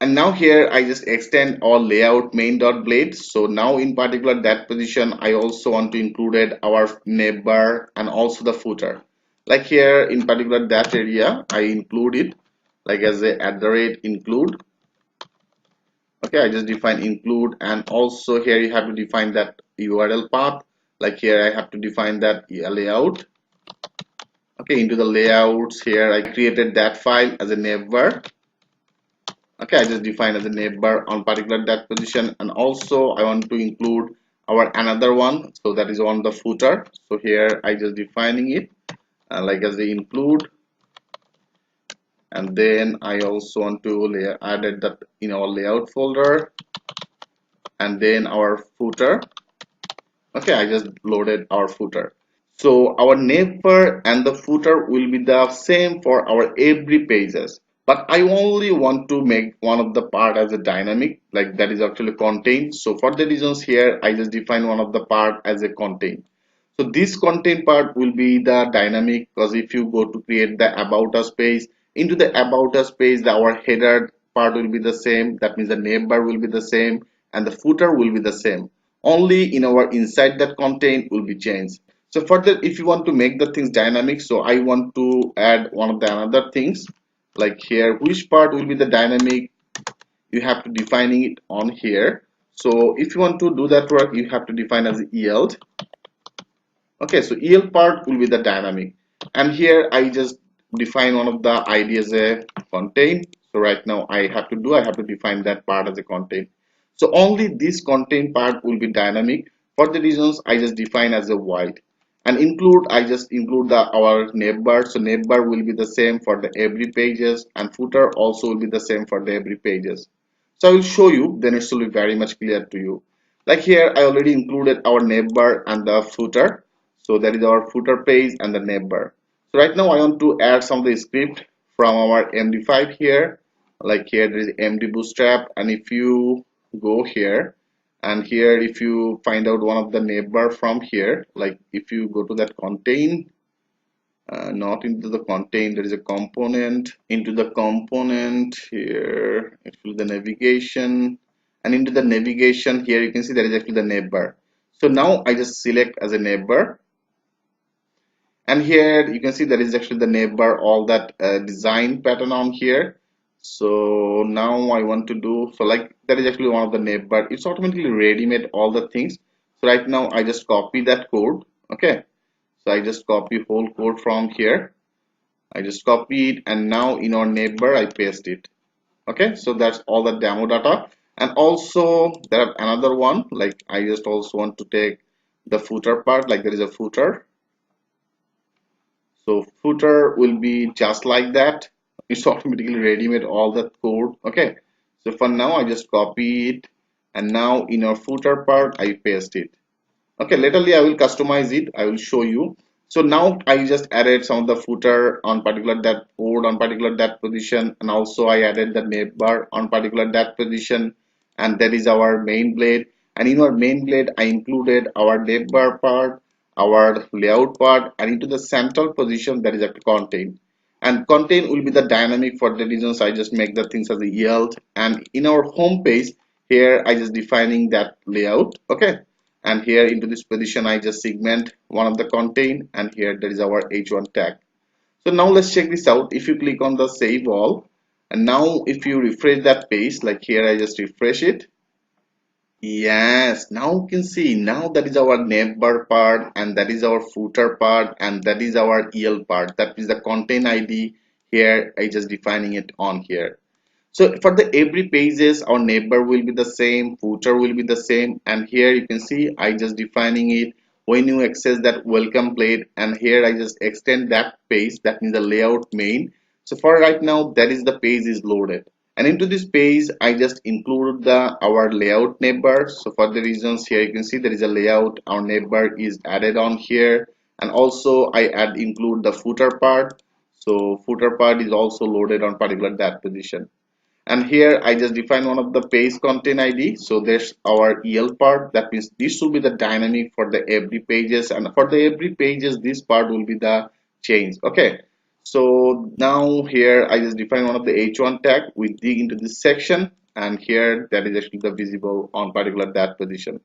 And now here I just extend all layout main.blade. So now in particular that position I also want to include our neighbor and also the footer. Like here in particular that area I include it like as a @include. Okay, I just define include, and also here you have to define that URL path. Like here I have to define that layout. Okay, into the layouts here I created that file as a neighbor. Okay, I just define as a neighbor on particular that position, and also I want to include our another one, so that is on the footer. So here I just defining it like as the include, and then I also want to added that in our layout folder, and then our footer. Okay, I just loaded our footer. So our neighbor and the footer will be the same for our every pages. But I only want to make one of the part as a dynamic, like that is actually content. So for the reasons here, I just define one of the part as a content. So this content part will be the dynamic, because if you go to create the about us page, into the about us page, our header part will be the same. That means the neighbor will be the same and the footer will be the same. Only in our inside that content will be changed. So further, if you want to make the things dynamic, so I want to add one of the another things, like here which part will be the dynamic, you have to defining it on here. So if you want to do that work, you have to define as yield. Okay, so yield part will be the dynamic, and here I just define one of the ID as a content. So right now I have to define that part as a content. So only this content part will be dynamic. For the reasons I just define as a white. And include, I just include the our navbar. So navbar will be the same for the every pages, and footer also will be the same for the every pages. So I will show you, then it will be very much clear to you. Like here I already included our navbar and the footer. So that is our footer page and the navbar. So right now I want to add some of the script from our MD5 here. Like here there is MD bootstrap, and if you go here, and here if you find out one of the navbar from here, like if you go to that contain, not into the contain, there is a component, into the component here, actually the navigation, and into the navigation here you can see there is actually the navbar. So now I just select as a navbar, and here you can see there is actually the navbar, all that design pattern on here. So now I want to do, so like that is actually one of the navbar, it's automatically ready made all the things. So right now I just copy that code. Okay, so I just copy whole code from here, I just copy it, and now in our navbar I paste it. Okay, so that's all the demo data. And also there are another one, like I just also want to take the footer part, like there is a footer. So footer will be just like that, it's automatically ready made all the code. Okay, so for now I just copy it, and now in our footer part I paste it. Okay, laterly I will customize it, I will show you. So now I just added some of the footer on particular that code on particular that position, and also I added the navbar on particular that position, and that is our main blade. And in our main blade I included our navbar part, our layout part, and into the central position that is at content. And content will be the dynamic, for the reasons I just make the things as a yield. And in our home page here I just defining that layout. Okay, and here into this position I just segment one of the content, and here there is our h1 tag. So now let's check this out. If you click on the save all, and now if you refresh that page, like here I just refresh it. Yes, now you can see, now that is our navbar part, and that is our footer part, and that is our el part, that is the content id. Here I just defining it on here. So for the every pages, our neighbor will be the same, footer will be the same, and here you can see I just defining it when you access that welcome plate, and here I just extend that page, that means the layout main. So for right now that is the page is loaded, and into this page I just include the our layout neighbor. So for the reasons here you can see there is a layout, our neighbor is added on here, and also I add include the footer part. So footer part is also loaded on particular that position. And here I just define one of the page content ID. So there's our EL part, that means this will be the dynamic for the every pages, and for the every pages this part will be the change. Okay, so now here I just define one of the h1 tag, we dig into this section, and here that is actually the visible on particular that position.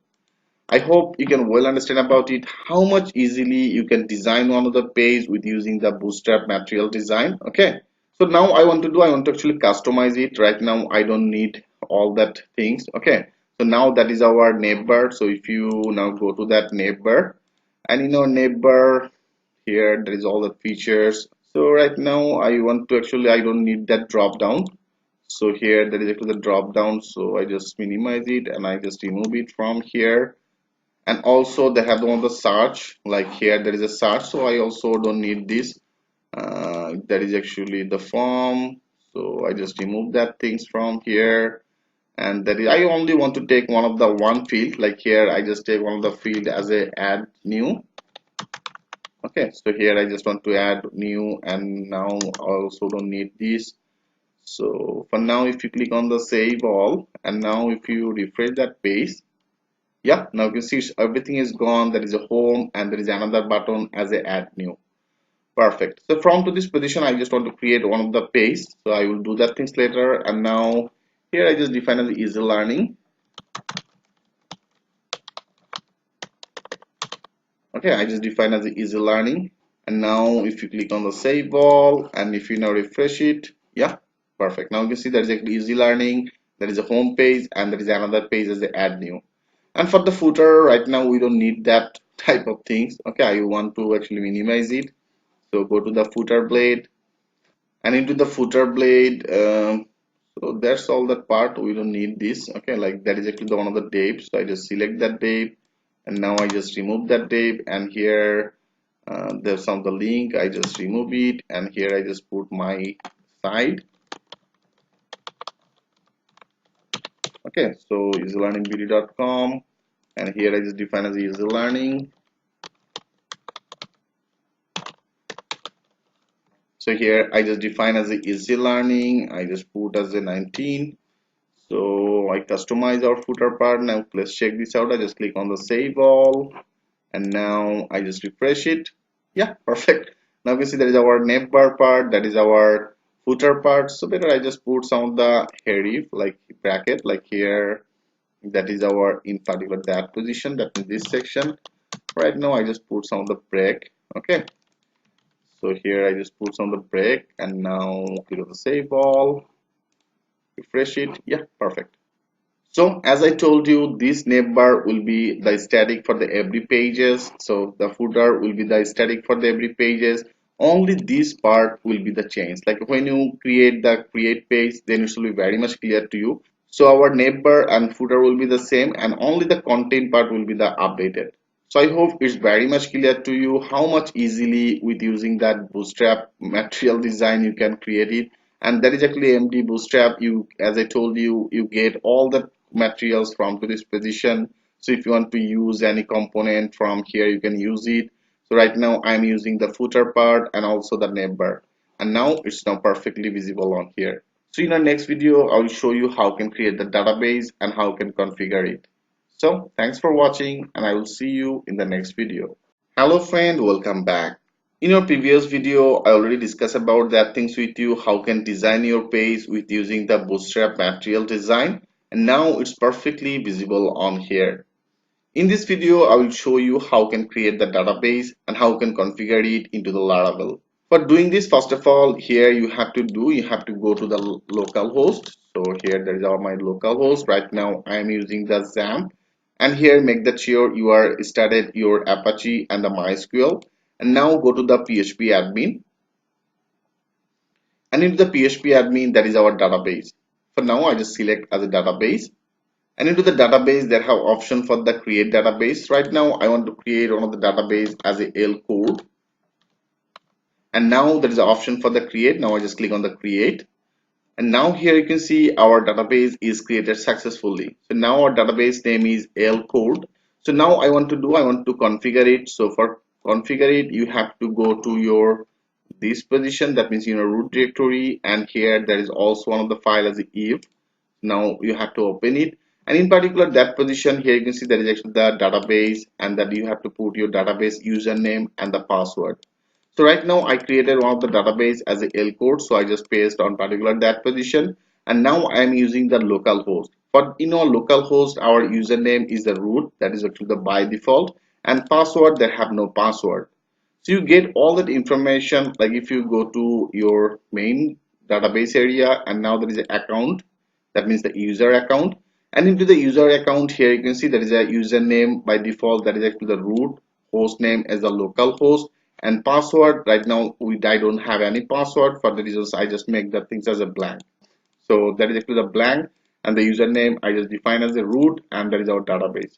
I hope you can well understand about it, how much easily you can design one of the page with using the bootstrap material design. Okay, so now I want to do, I want to actually customize it. Right now I don't need all that things. Okay, so now that is our neighbor. So if you now go to that neighbor, and in our neighbor here there is all the features. So right now I want to actually, I don't need that drop down. So here there is actually the drop down, so I just minimize it and I just remove it from here. And also they have one of the search, like here there is a search, so I also don't need this. That is actually the form, so I just remove that things from here. And that is, I only want to take one of the one field, like here I just take one of the field as a add new. Okay, so here I just want to add new, and now I also don't need this. So for now if you click on the save all, and now if you refresh that page, yeah, now you can see everything is gone. There is a home, and there is another button as a add new. Perfect. So from to this position I just want to create one of the page, so I will do that things later. And now here I just define as easy learning. Okay, I just define as easy learning. And now if you click on the save all, and if you now refresh it, yeah, perfect. Now you can see there is actually easy learning, there is a home page, and there is another page as a add new. And for the footer, right now we don't need that type of things. Okay, I want to actually minimize it. So go to the footer blade, and into the footer blade, So that's all that part. We don't need this. Okay, like that is actually the one of the div. So I just select that div, and now I just remove that div, and here there's some of the link. I just remove it, and here I just put my site. Okay, so easylearningbd.com, and here I just define as easy learning. So here I just define as a easy learning. I just put as a 19. So I customize our footer part. Now let's check this out. I just click on the save all, and now I just refresh it. Yeah, perfect. Now you can see that is our navbar part, that is our footer part. So better I just put some of the href like bracket, like here, that is our in particular that position, that is this section. Right now I just put some of the break. Okay, so here I just put some of the break, and now click on the save all, refresh it. Yeah, perfect. So as I told you, this navbar will be the static for the every pages. So the footer will be the static for the every pages. Only this part will be the change. Like when you create the create page, then it will be very much clear to you. So our navbar and footer will be the same, and only the content part will be the updated. So I hope it's very much clear to you how much easily with using that bootstrap material design you can create it. And that is actually MD bootstrap. You, as I told you, you get all the materials from to this position. So if you want to use any component from here, you can use it. So right now I'm using the footer part and also the navbar, and now it's now perfectly visible on here. So in our next video I will show you how can create the database and how can configure it. So thanks for watching, and I will see you in the next video. Hello friend, welcome back. In your previous video, I already discussed about that things with you, how can design your page with using the Bootstrap material design, and now it's perfectly visible on here. In this video, I will show you how can create the database and how can configure it into the Laravel. For doing this, first of all, here you have to go to the local host. So here there is my local host. Right now I am using the XAMPP, and here make that sure you are started your Apache and the MySQL, and now go to the PHP admin, and into the PHP admin, that is our database. For now I just select as a database, and into the database there have option for the create database. Right now I want to create one of the database as a L code, and now there is an option for the create. Now I just click on the create, and now here you can see our database is created successfully. So now our database name is L code. So now I want to configure it. So for configure it, you have to go to your this position, that means root directory, and here there is also one of the file as if. Now you have to open it, and in particular that position here you can see there is actually the database, and that you have to put your database username and the password. So right now I created one of the database as a L code, so I just paste on particular that position, and now I am using the local host. For local host, our username is the root, that is actually the by default, and password, they have no password. So you get all that information, like if you go to your main database area, and now there is an account, that means the user account, and into the user account here you can see there is a username by default, that is actually the root, host name as the local host, and password. Right now I don't have any password. For the reasons I just make the things as a blank, so that is actually the blank, and the username I just define as a root, and that is our database.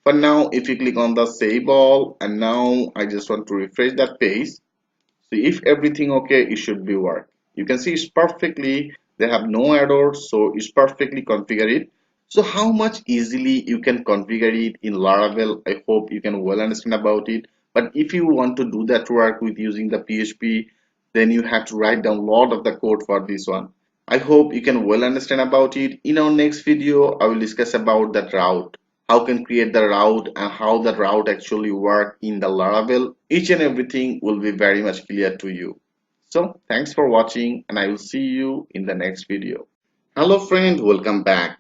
For now, if you click on the save all, and now I just want to refresh that page. So if everything okay, it should be work. You can see it's perfectly, they have no errors, so it's perfectly configured. So how much easily you can configure it in Laravel, I hope you can well understand about it. But if you want to do that work with using the PHP, then you have to write down a lot of the code for this one. I hope you can well understand about it. In our next video, I will discuss about that route. How can create the route and how the route actually work in the Laravel. Each and everything will be very much clear to you. So thanks for watching, and I will see you in the next video. Hello friend, welcome back.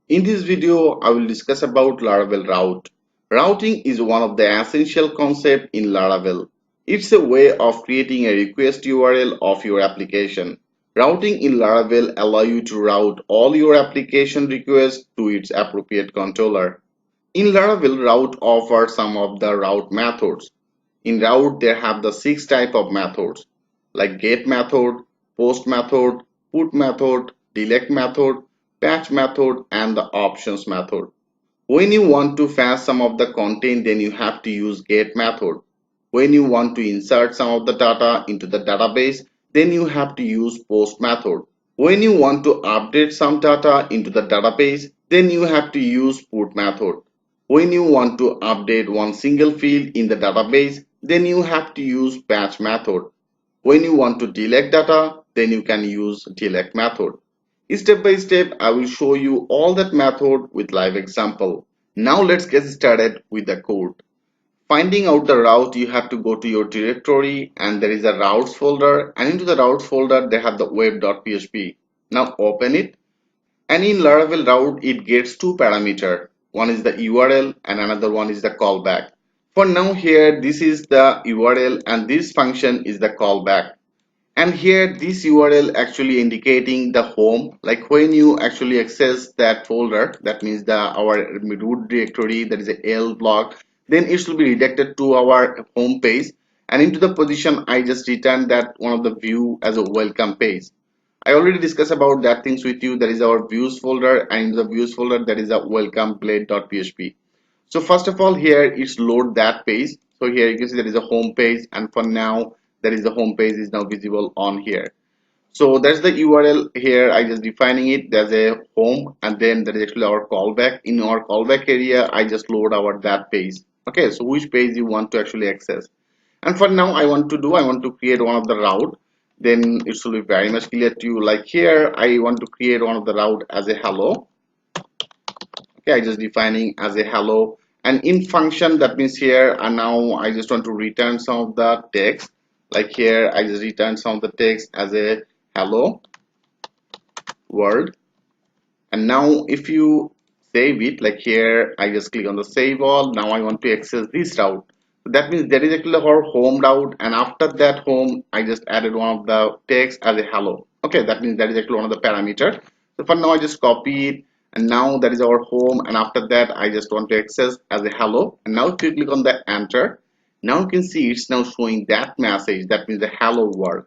In this video, I will discuss about Laravel route. Routing is one of the essential concepts in Laravel. It's a way of creating a request URL of your application. Routing in Laravel allows you to route all your application requests to its appropriate controller. In Laravel, route offers some of the route methods. In route, there have the 6 type of methods like get method, post method, put method, delete method, patch method, and the options method. When you want to fetch some of the content, then you have to use get method. When you want to insert some of the data into the database, then you have to use post method. When you want to update some data into the database, then you have to use put method. When you want to update one single field in the database, then you have to use patch method. When you want to delete data, then you can use delete method. Step by step, I will show you all that method with live example. Now let's get started with the code. Finding out the route, you have to go to your directory and there is a routes folder, and into the routes folder they have the web.php. Now open it, and in Laravel route it gets two parameters. One is the URL and another one is the callback. For now here this is the URL and this function is the callback. And here this URL actually indicating the home, like when you actually access that folder, that means the our root directory, that is a L block, then it should be redirected to our home page, and into the position I just returned that one of the view as a welcome page. I already discussed about that things with you. That is our views folder, and in the views folder that is a welcome blade.php. So first of all here it's load that page. So here you can see there is a home page, and for now there is the home page is now visible on here. So that's the URL here. I just defining it. There's a home, and then there is actually our callback. In our callback area I just load our that page. Okay, so which page you want to actually access. And for now I want to create one of the route. Then it should be very much clear to you. Like here I want to create one of the route as a hello. Okay, I just defining as a hello, and in function that means here, and now I just want to return some of the text. Like here I just return some of the text as a hello world. And now if you save it, like here I just click on the save all. Now I want to access this route. So that means there is actually our home route, and after that home I just added one of the text as a hello. Okay, that means that is actually one of the parameter. So for now I just copy it, and now that is our home, and after that I just want to access as a hello. And now if you click on the enter, now you can see it's now showing that message, that means the hello world.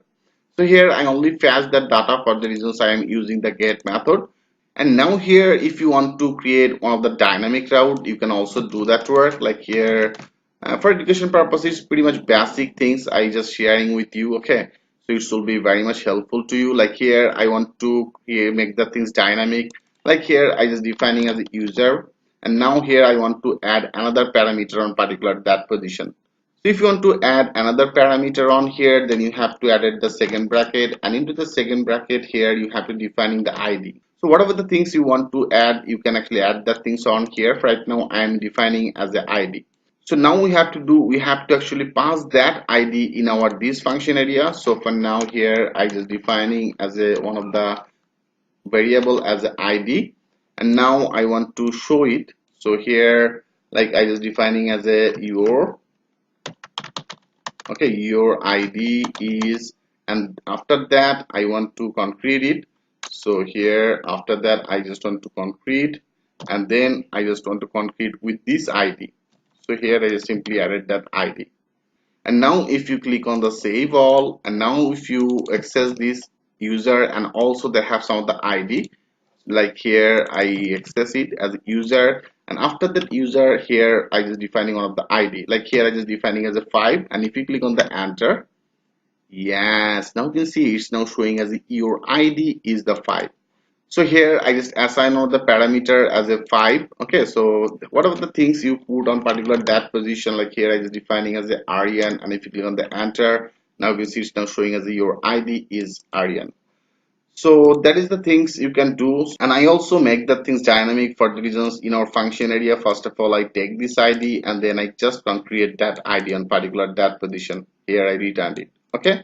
So here I only fetch that data for the reasons I am using the get method. And now here if you want to create one of the dynamic route, you can also do that work. Like here for education purposes, pretty much basic things I just sharing with you. Okay, so it should be very much helpful to you. Like here I want to make the things dynamic. Like here I just defining as a user, and now here I want to add another parameter on particular that position. So if you want to add another parameter on here, then you have to add it the second bracket, and into the second bracket here you have to defining the ID. So whatever the things you want to add, you can actually add the things on here. Right now I am defining as the ID. So now we have to actually pass that ID in our this function area. So for now here I just defining as a one of the variable as a ID, and now I want to show it. So here like I just defining as a your, okay, your ID is, and after that I want to concrete it. So here after that I just want to concrete, and then I just want to concrete with this ID. So here I just simply added that ID. And now if you click on the save all, and now if you access this user, and also they have some of the ID, like here I access it as a user, and after that user here I just defining one of the ID. Like here I just defining as a 5, and if you click on the enter, yes, now you can see it's now showing as your ID is the 5. So here I just assign all the parameter as a 5. Okay, so whatever the things you put on particular that position, like here I just defining as a Aryan, and if you click on the enter, now you can see it's now showing as your ID is Aryan. So that is the things you can do, and I also make the things dynamic for the reasons in our function area. First of all I take this ID, and then I just create that ID on particular that position. Here I returned it. Okay,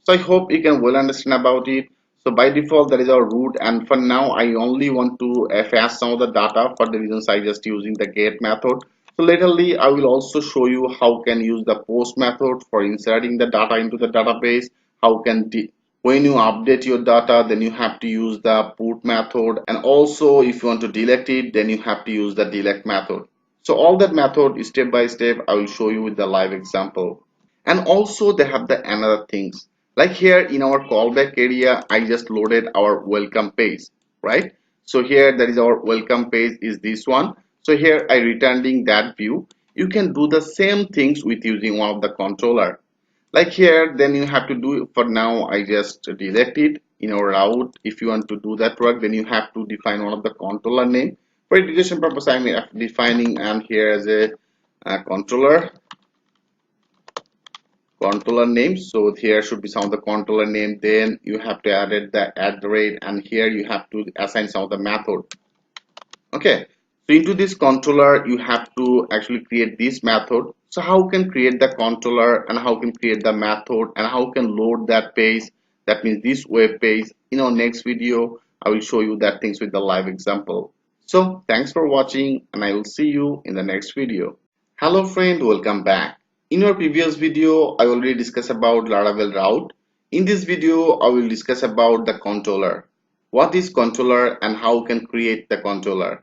so I hope you can well understand about it. So by default that is our root, and for now I only want to fetch some of the data for the reasons I just using the get method. So laterly I will also show you how can use the post method for inserting the data into the database. How can when you update your data, then you have to use the put method, and also if you want to delete it, then you have to use the delete method. So all that method step by step I will show you with the live example. And also they have the another things, Like here in our callback area, I just loaded our welcome page, right? So here that is our welcome page is this one. So here I returning that view. You can do the same things with using one of the controller. Like here, then you have to do, for now I just delete it in our route. If you want to do that work, then you have to define one of the controller name. For education purpose, I'm defining and here as a controller name. So here should be some of the controller name. Then you have to add it the at the rate, and here you have to assign some of the method. Okay, so into this controller you have to actually create this method. So how can create the controller, and how can create the method, and how can load that page, that means this web page. In our next video I will show you that things with the live example. So thanks for watching, and I will see you in the next video. Hello friend, welcome back. In our previous video, I already discussed about Laravel route. In this video, I will discuss about the controller. What is controller and how can create the controller?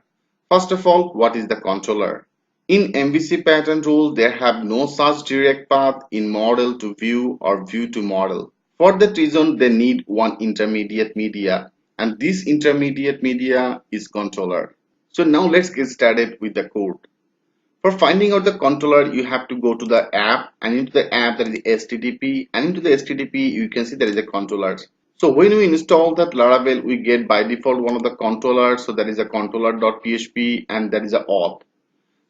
First of all, what is the controller? In MVC pattern rule, there have no such direct path in model to view or view to model. For that reason, they need one intermediate media, and this intermediate media is controller. So now let's get started with the code. For finding out the controller, you have to go to the app, and into the app there is HTTP, and into the HTTP you can see there is a controller. So when we install that Laravel, we get by default one of the controllers. So that is a controller.php, and that is a auth.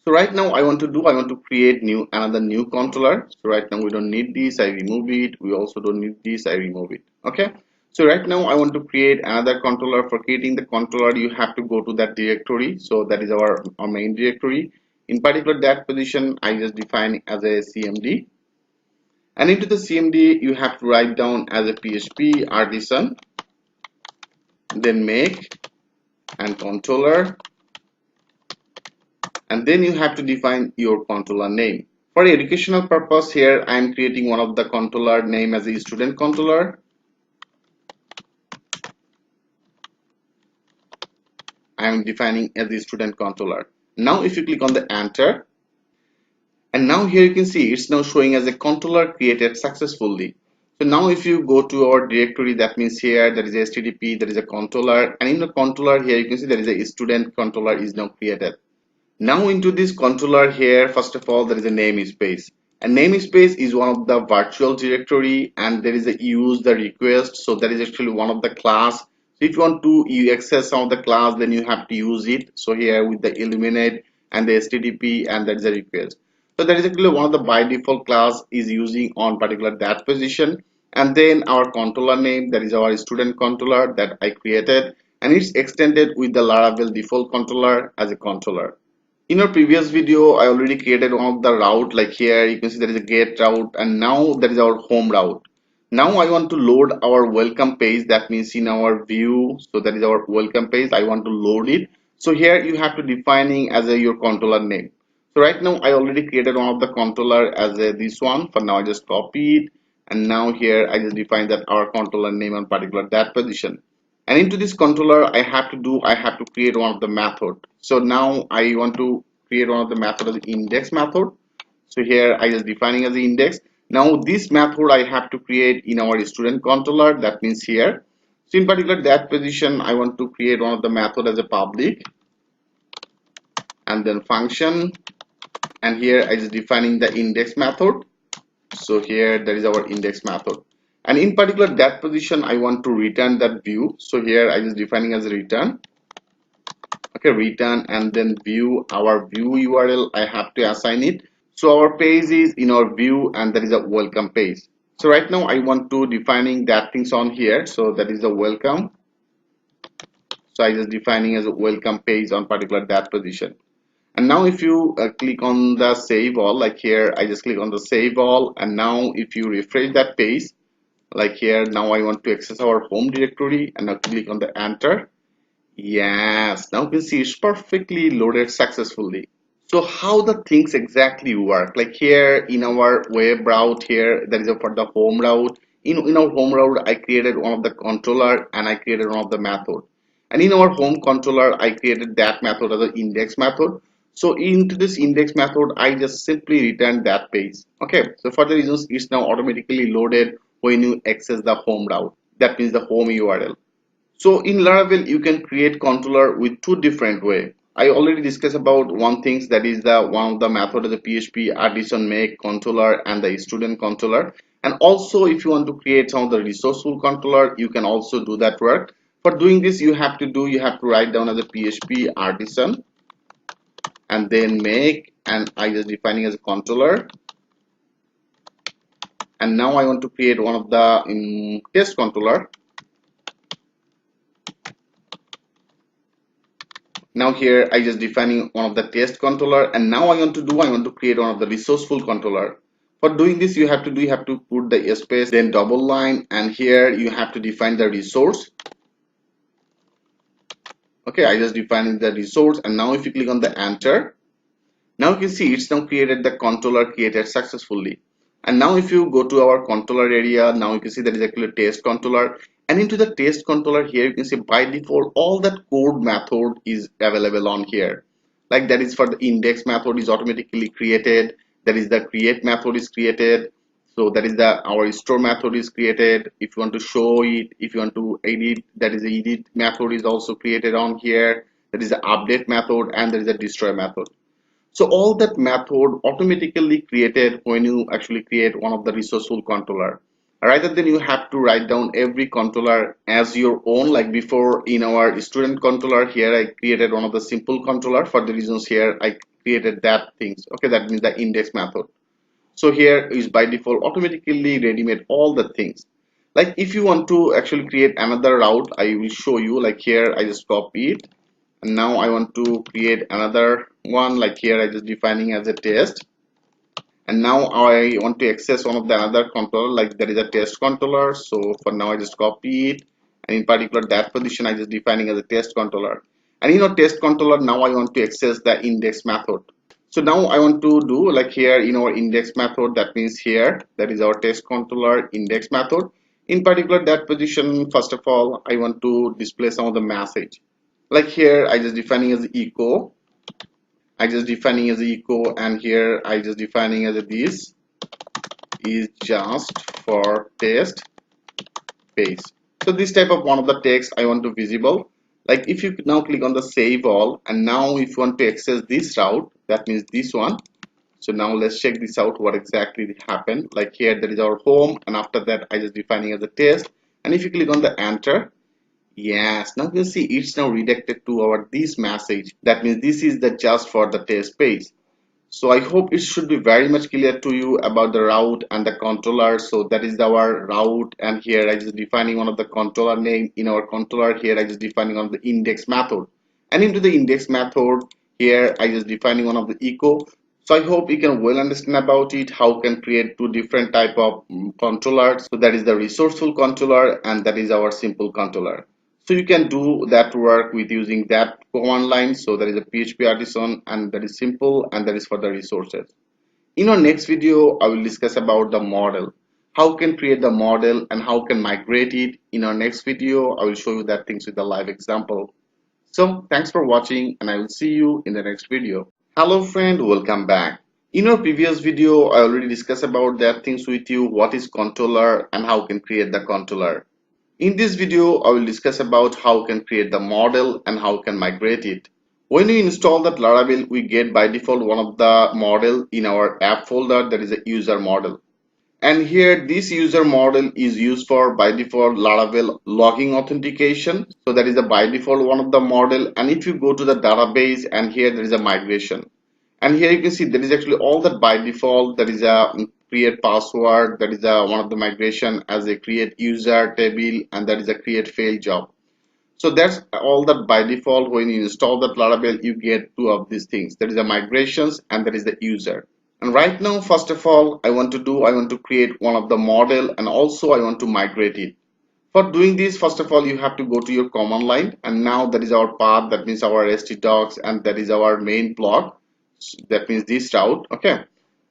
So right now I want to create another new controller. So right now we don't need this, I remove it. We also don't need this, I remove it. Okay. So right now I want to create another controller. For creating the controller, you have to go to that directory. So that is our main directory. In particular, that position I just define as a CMD. And into the CMD, you have to write down as a PHP artisan, then make and controller, and then you have to define your controller name. For educational purpose, here I am creating one of the controller name as a student controller. I am defining as a student controller. Now if you click on the enter, and now here you can see it's now showing as a controller created successfully. So now if you go to our directory, that means here there is a HTTP, there is a controller, and in the controller here you can see there is a student controller is now created. Now into this controller here, first of all, there is a namespace. A namespace is one of the virtual directory, and there is a use the request. So that is actually one of the class. So if you want to access some of the class, then you have to use it. So here with the eliminate and the HTTP, and that is a request. So that is actually one of the by default class is using on particular that position. And then our controller name, that is our student controller that I created, and it's extended with the Laravel default controller as a controller. In our previous video, I already created one of the route. Like here you can see there is a get route, and now that is our home route. Now I want to load our welcome page, that means in our view. So that is our welcome page, I want to load it. So here you have to defining as your controller name. So right now I already created one of the controller as this one. For now I just copy it, and now here I just define that our controller name on particular that position. And into this controller I have to create one of the method. So now I want to create one of the method as the index method. So here I just defining as the index. Now this method I have to create in our student controller, that means here. So in particular that position I want to create one of the method as a public, and then function, and here I just defining the index method. So here that is our index method, and in particular that position I want to return that view. So here I just defining as a return. Okay, return, and then view, our view URL I have to assign it. So our page is in our view, and that is a welcome page. So right now I want to defining that things on here. So that is a welcome. So I just defining as a welcome page on particular that position. And now if you click on the save all, like here I just click on the save all, and now if you refresh that page, like here, now I want to access our home directory, and now click on the enter. Yes, now you can see it's perfectly loaded successfully. So how the things exactly work? Like here in our web route here, that is for the home route. In our home route, I created one of the controller, and I created one of the method. And in our home controller, I created that method as an index method. So into this index method, I just simply return that page. Okay, so for the reasons it's now automatically loaded when you access the home route, that means the home URL. So in Laravel, you can create controller with two different way. I already discussed about one things, that is the one of the method of the PHP artisan make controller and the student controller. And also if you want to create some of the resourceful controller, you can also do that work. For doing this, you have to write down as a PHP artisan and then make, and I just defining as a controller. And now I want to create one of the test controller. Now here I just defining one of the test controller, and now I want to create one of the resourceful controller. For doing this, you have to put the space, then double line, and here you have to define the resource. Okay, I just defining the resource, and now if you click on the enter, now you can see it's now created the controller created successfully. And now if you go to our controller area, now you can see that is actually a test controller. And into the test controller here, you can see by default all that code method is available on here. Like that is for the index method is automatically created. That is the create method is created. So that is the our store method is created. If you want to show it, if you want to edit, that is the edit method is also created on here. That is the update method, and there is a destroy method. So all that method automatically created when you actually create one of the resourceful controller. Rather than you have to write down every controller as your own, like before in our student controller, here I created one of the simple controller. For the reasons here I created that things. Okay, that means the index method. So here is by default automatically ready-made all the things. Like if you want to actually create another route, I will show you. Like here I just copy it, and now I want to create another one. Like here I just defining as a test, and now I want to access one of the another controller, like there is a test controller. So for now I just copy it, and in particular that position I just defining as a test controller. And test controller, now I want to access the index method. So now I want to do like here in our index method, that means here that is our test controller index method. In particular that position, first of all I want to display some of the message. Like here I just defining as echo, and here I just defining as this is just for test page. So this type of one of the text I want to visible. Like if you now click on the save all, and now if you want to access this route, that means this one. So now let's check this out, what exactly happened. Like here there is our home, and after that I just defining as a test, and if you click on the enter, yes, now you see it's now redirected to our this message. That means this is the just for the test page. So I hope it should be very much clear to you about the route and the controller. So that is our route, and here I just defining one of the controller name. In our controller here I just defining one of the index method, and into the index method here I just defining one of the echo. So I hope you can well understand about it, how can create two different type of controllers. So that is the resourceful controller, and that is our simple controller. So you can do that work with using that command line. So that is a PHP artisan, and that is simple, and that is for the resources. In our next video, I will discuss about the model. How can create the model and how can migrate it. In our next video, I will show you that things with a live example. So thanks for watching, and I will see you in the next video. Hello friend, welcome back. In our previous video, I already discussed about that things with you, what is controller and how can create the controller. In this video, I will discuss about how can create the model and how can migrate it. When we install that Laravel, we get by default one of the model in our app folder, that is a user model. And here this user model is used for by default Laravel logging authentication. So that is the by default one of the model. And if you go to the database, and here there is a migration. And here you can see there is actually all that by default. There is a create password, that is a one of the migration as a create user table, and that is a create fail job. So that's all that by default. When you install that Laravel, you get two of these things. There is a migrations, and there is the user. And right now, first of all, I want to create one of the model, and also I want to migrate it. For doing this, first of all, you have to go to your command line, and now that is our path, that means our htdocs, and that is our main block. That means this route. Okay.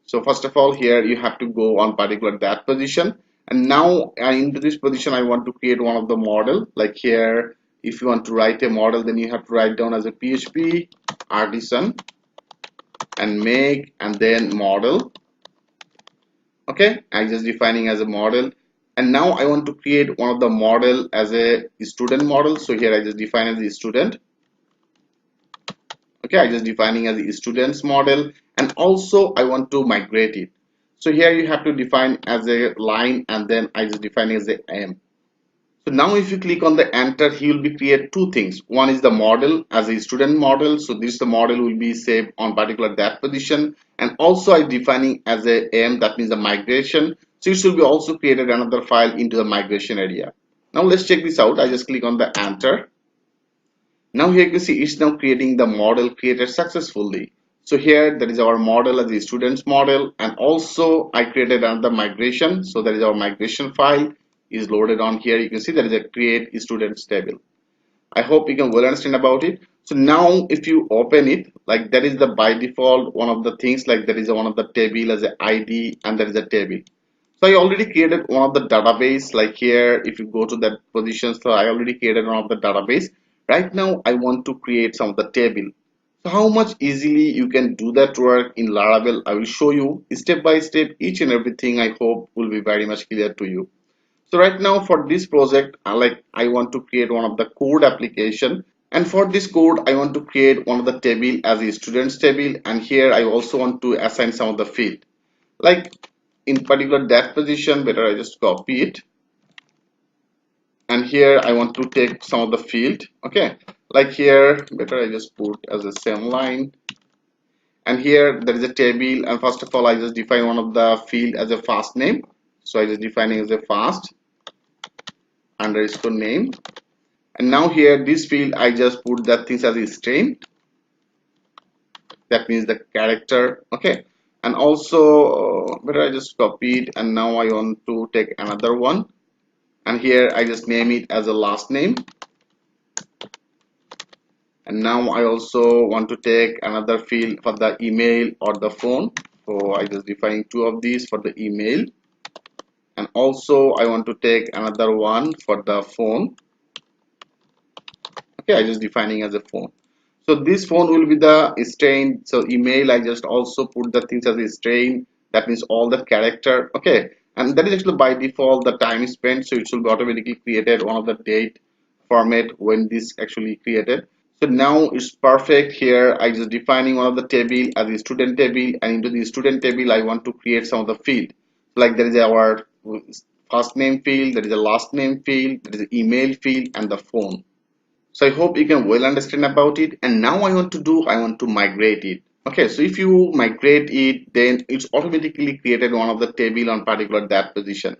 So first of all, here you have to go on particular that position, and now into this position I want to create one of the model. Like here, if you want to write a model, then you have to write down as a PHP artisan and make, and then model. Okay, I'm just defining as a model. And now I want to create one of the model as a student model. So here I just define as a student. Okay, I just defining as a students model, and also I want to migrate it. So here you have to define as a line, and then I just define as a m. So now if you click on the enter, he will be create two things. One is the model as a student model. So this the model will be saved on particular that position. And also I defining as a m, that means the migration. So it should be also created another file into the migration area. Now let's check this out. I just click on the enter. Now here you can see it's now creating the model created successfully. So here that is our model as the students model, and also I created another migration. So that is our migration file is loaded on here. You can see there is a create students table. I hope you can well understand about it. So now if you open it, like that is the by default one of the things, like there is a one of the table as a ID, and there is a table. So I already created one of the database, like here if you go to that position. So I already created one of the database. Right now I want to create some of the table. So how much easily you can do that work in Laravel, I will show you step by step each and everything. I hope will be very much clear to you. So right now for this project, I want to create one of the code application, and for this code I want to create one of the table as a students table, and here I also want to assign some of the field. Like in particular that position, better I just copy it, and here I want to take some of the field. Okay, like here better I just put as a same line, and here there is a table, and first of all I just define one of the field as a fast name. So I just defining as a fast underscore name. And now here this field I just put that things as a string, that means the character. Okay, and also better I just copy it, and now I want to take another one, and here I just name it as a last name. And now I also want to take another field for the email or the phone. So I just define two of these for the email, and also I want to take another one for the phone. Okay, I just defining as a phone. So this phone will be the string. So email I just also put the things as a string, that means all the character. Okay, and that is actually by default the time spent, so it should be automatically created one of the date format when this actually created. So now it's perfect. Here I just defining one of the table as a student table, and into the student table I want to create some of the field. Like there is our first name field, there is a last name field, there is an email field, and the phone. So I hope you can well understand about it. And now I want to migrate it. Okay, so if you migrate it, then it's automatically created one of the table on particular that position.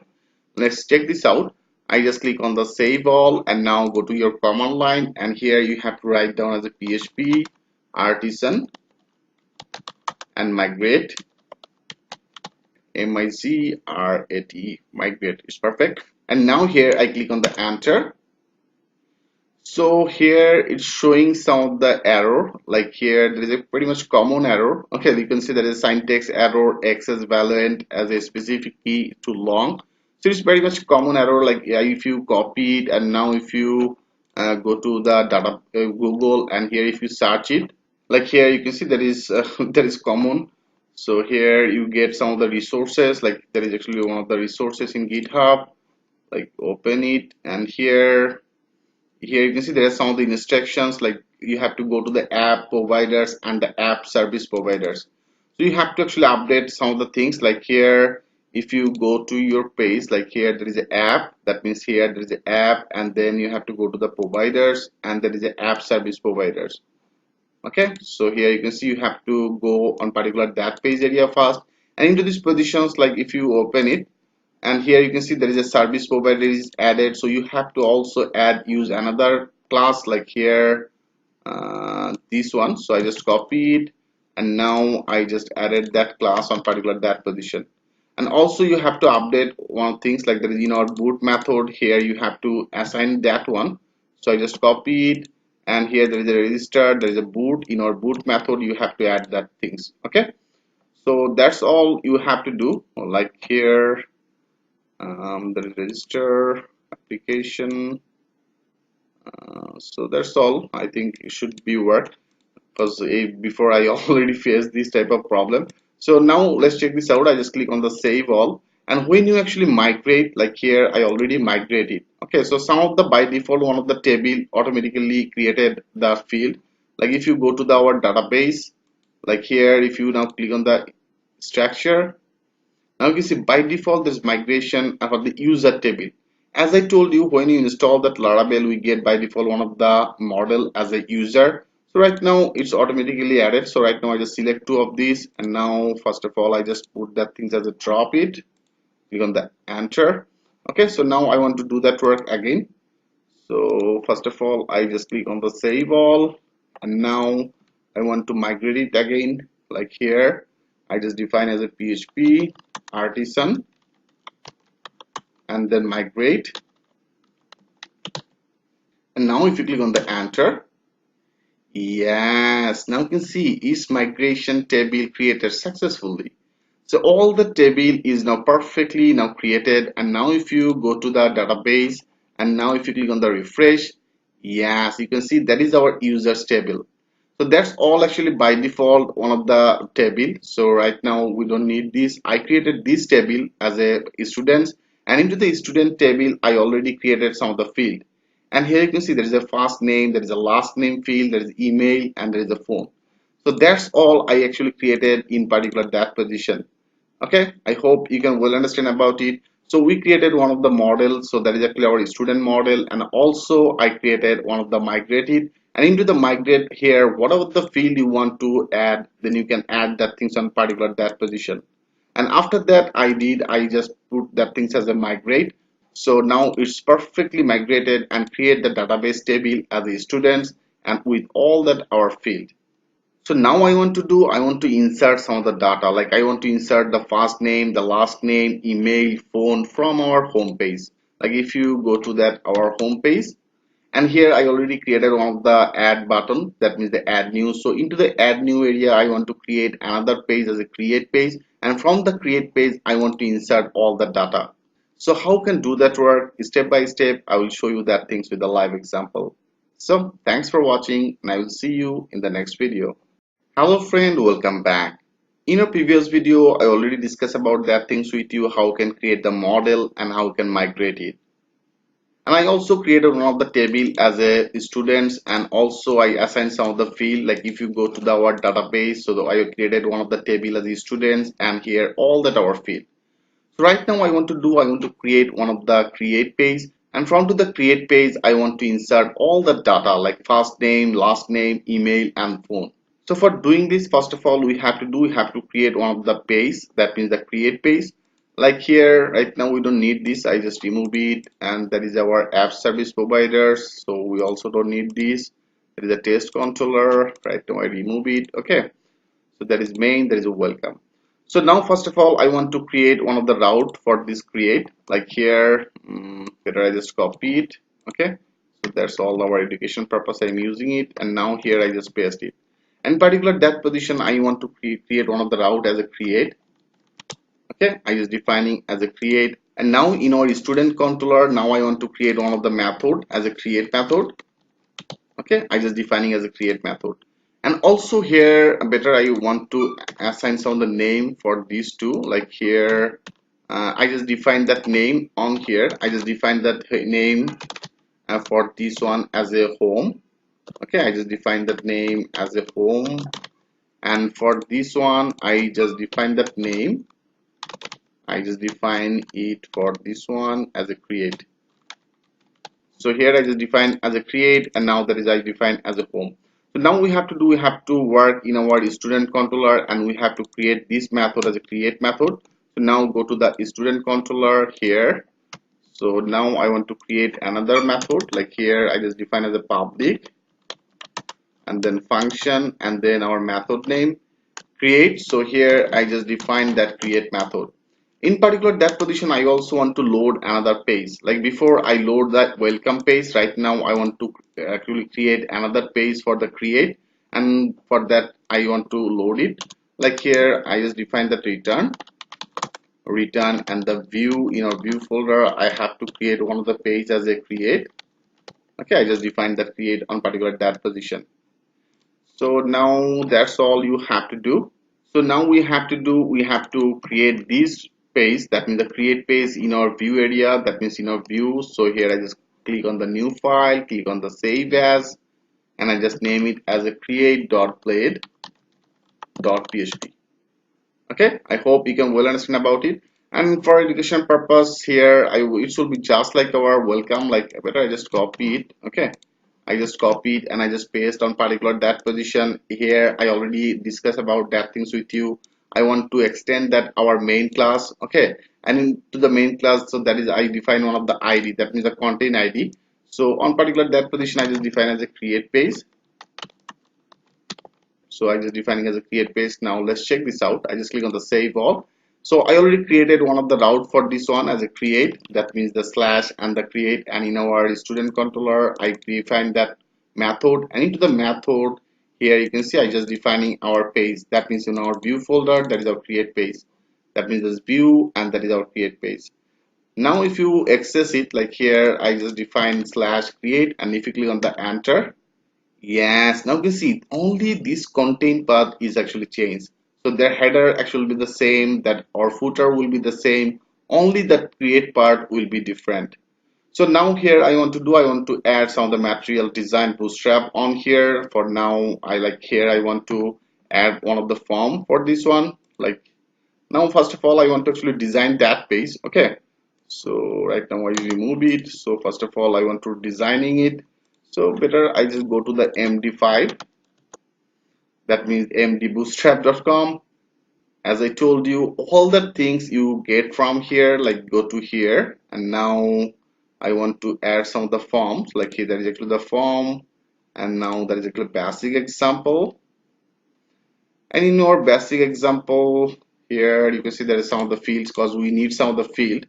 Let's check this out. I just click on the save all, and now go to your command line, and here you have to write down as a PHP artisan and migrate, migrate is perfect. And now here I click on the enter. So here it's showing some of the error, like here there is a pretty much common error. Okay, you can see there is syntax error, access valent as a specific key too long. So it's very much common error, like yeah, if you copy it, and now if you go to the data Google, and here if you search it, like here you can see there is there is common. So here you get some of the resources, like there is actually one of the resources in GitHub, like open it, and here you can see there are some of the instructions, like you have to go to the app providers and the app service providers. So you have to actually update some of the things, like here if you go to your page, like here there is an app, that means here there is an app, and then you have to go to the providers, and there is an app service providers. Okay, so here you can see you have to go on particular that page area first, and into these positions, like if you open it, and here you can see there is a service provider is added, so you have to also add use another class, like here this one. So I just copy it, and now I just added that class on particular that position. And also you have to update one things, like there is in our boot method, here you have to assign that one. So I just copy it, and here there is a register, there is a boot. In our boot method you have to add that things. Okay, so that's all you have to do. Like here the register application, so that's all. I think it should be work, because before I already faced this type of problem. So now let's check this out. I just click on the save all, And when you actually migrate, like here I already migrated. Okay, so some of the by default one of the table automatically created the field. Like if you go to our database, like here if you now click on the structure, now you can see by default there's migration for the user table. As I told you, when you install that Laravel, we get by default one of the model as a user. So right now it's automatically added. So right now I just select two of these, and now first of all I just put that things as a drop it, click on the enter. Okay, so now I want to do that work again. So first of all I just click on the save all, and now I want to migrate it again. Like here I just define as a PHP artisan and then migrate. And now if you click on the enter, yes, now you can see is migration table created successfully. So all the table is now perfectly now created. And now if you go to the database, and now if you click on the refresh, yes, you can see that is our users table. So that's all actually by default one of the table. So right now we don't need this. I created this table as a student, and into the student table I already created some of the field. And here you can see there is a first name, there is a last name field, there is email, and there is a phone. So that's all I actually created in particular that position. Okay, I hope you can well understand about it. So we created one of the models, so that is actually our student model, and also I created one of the migrated, and into the migrate here whatever the field you want to add, then you can add that things on particular that position. And after that I just put that things as a migrate. So now it's perfectly migrated and create the database table as a students and with all that our field. So now I want to insert some of the data, like I want to insert the first name, the last name, email, phone from our home page. Like if you go to that our home page, and here I already created one of the add button, that means the add new. So into the add new area I want to create another page as a create page, and from the create page I want to insert all the data. So how can do that work step by step? I will show you that things with a live example. So thanks for watching, and I will see you in the next video. Hello friend, welcome back. In a previous video, I already discussed about that things with you, how can create the model and how can migrate it. And I also created one of the table as a students, and also I assigned some of the field, like if you go to the our database, so I created one of the table as a students, and here all that our field. So right now I want to create one of the create page, and from to the create page I want to insert all the data like first name, last name, email and phone. So for doing this, first of all we have to create one of the page, that means the create page. Like here right now we don't need this, I just remove it, and that is our app service providers, so we also don't need this. There is a test controller, right now I remove it. Okay, so that is main, there is a welcome. So now first of all I want to create one of the route for this create, like here better I just copy it. Okay, so that's all our education purpose I'm using it, and now here I just paste it. In particular that position I want to create one of the route as a create. Okay, I just defining as a create, and now in our student controller now I want to create one of the method as a create method. Okay, I just defining as a create method. And also here better I want to assign some of the name for these two, like here I just define that name on here, I just define that name for this one as a home. Okay, I just define that name as a home, and for this one I just define that name, I just define it for this one as a create. So here I just define as a create, and now that is I define as a home. So now we have to work in our student controller, and we have to create this method as a create method. So now go to the student controller here. So now I want to create another method, like here I just define as a public, and then function, and then our method name create. So here I just define that create method. In particular that position I also want to load another page, like before I load that welcome page, right now I want to actually create another page for the create, and for that I want to load it. Like here I just define that return, and the view, in our view folder I have to create one of the page as a create. Okay, I just define that create on particular that position. So now that's all you have to do. So now we have to create this page, that means the create page in our view area, that means in our view. So here I just click on the new file, click on the save as, and I just name it as a create.blade.php. Okay, I hope you can well understand about it. And for education purpose here, it should be just like our welcome, like better I just copy it. Okay, I just copy it and I just paste on particular that position. Here I already discussed about that things with you. I want to extend that our main class. Okay, and into the main class, so that is I define one of the ID, that means the content ID. So on particular that position I just define as a create page. So I just defining as a create page. Now let's check this out. I just click on the save all. So I already created one of the route for this one as a create, that means the slash and the create, and in our student controller I define that method, and into the method here you can see I just defining our page, that means in our view folder that is our create page, that means this view and that is our create page. Now if you access it, like here I just define slash create, and if you click on the enter, yes, now you see only this content path is actually changed. So their header actually will be the same, that our footer will be the same, only the create part will be different. So now here I want to add some of the material design bootstrap on here. For now, I like here I want to add one of the form for this one. Like now, first of all, I want to actually design that page. Okay. So right now I remove it. So first of all, I want to designing it. So better I just go to the MD5. That means mdbootstrap.com. As I told you, all the things you get from here, like go to here, and now I want to add some of the forms. Like here, there is actually the form, and now there is actually basic example. And in our basic example, here you can see there is some of the fields because we need some of the field.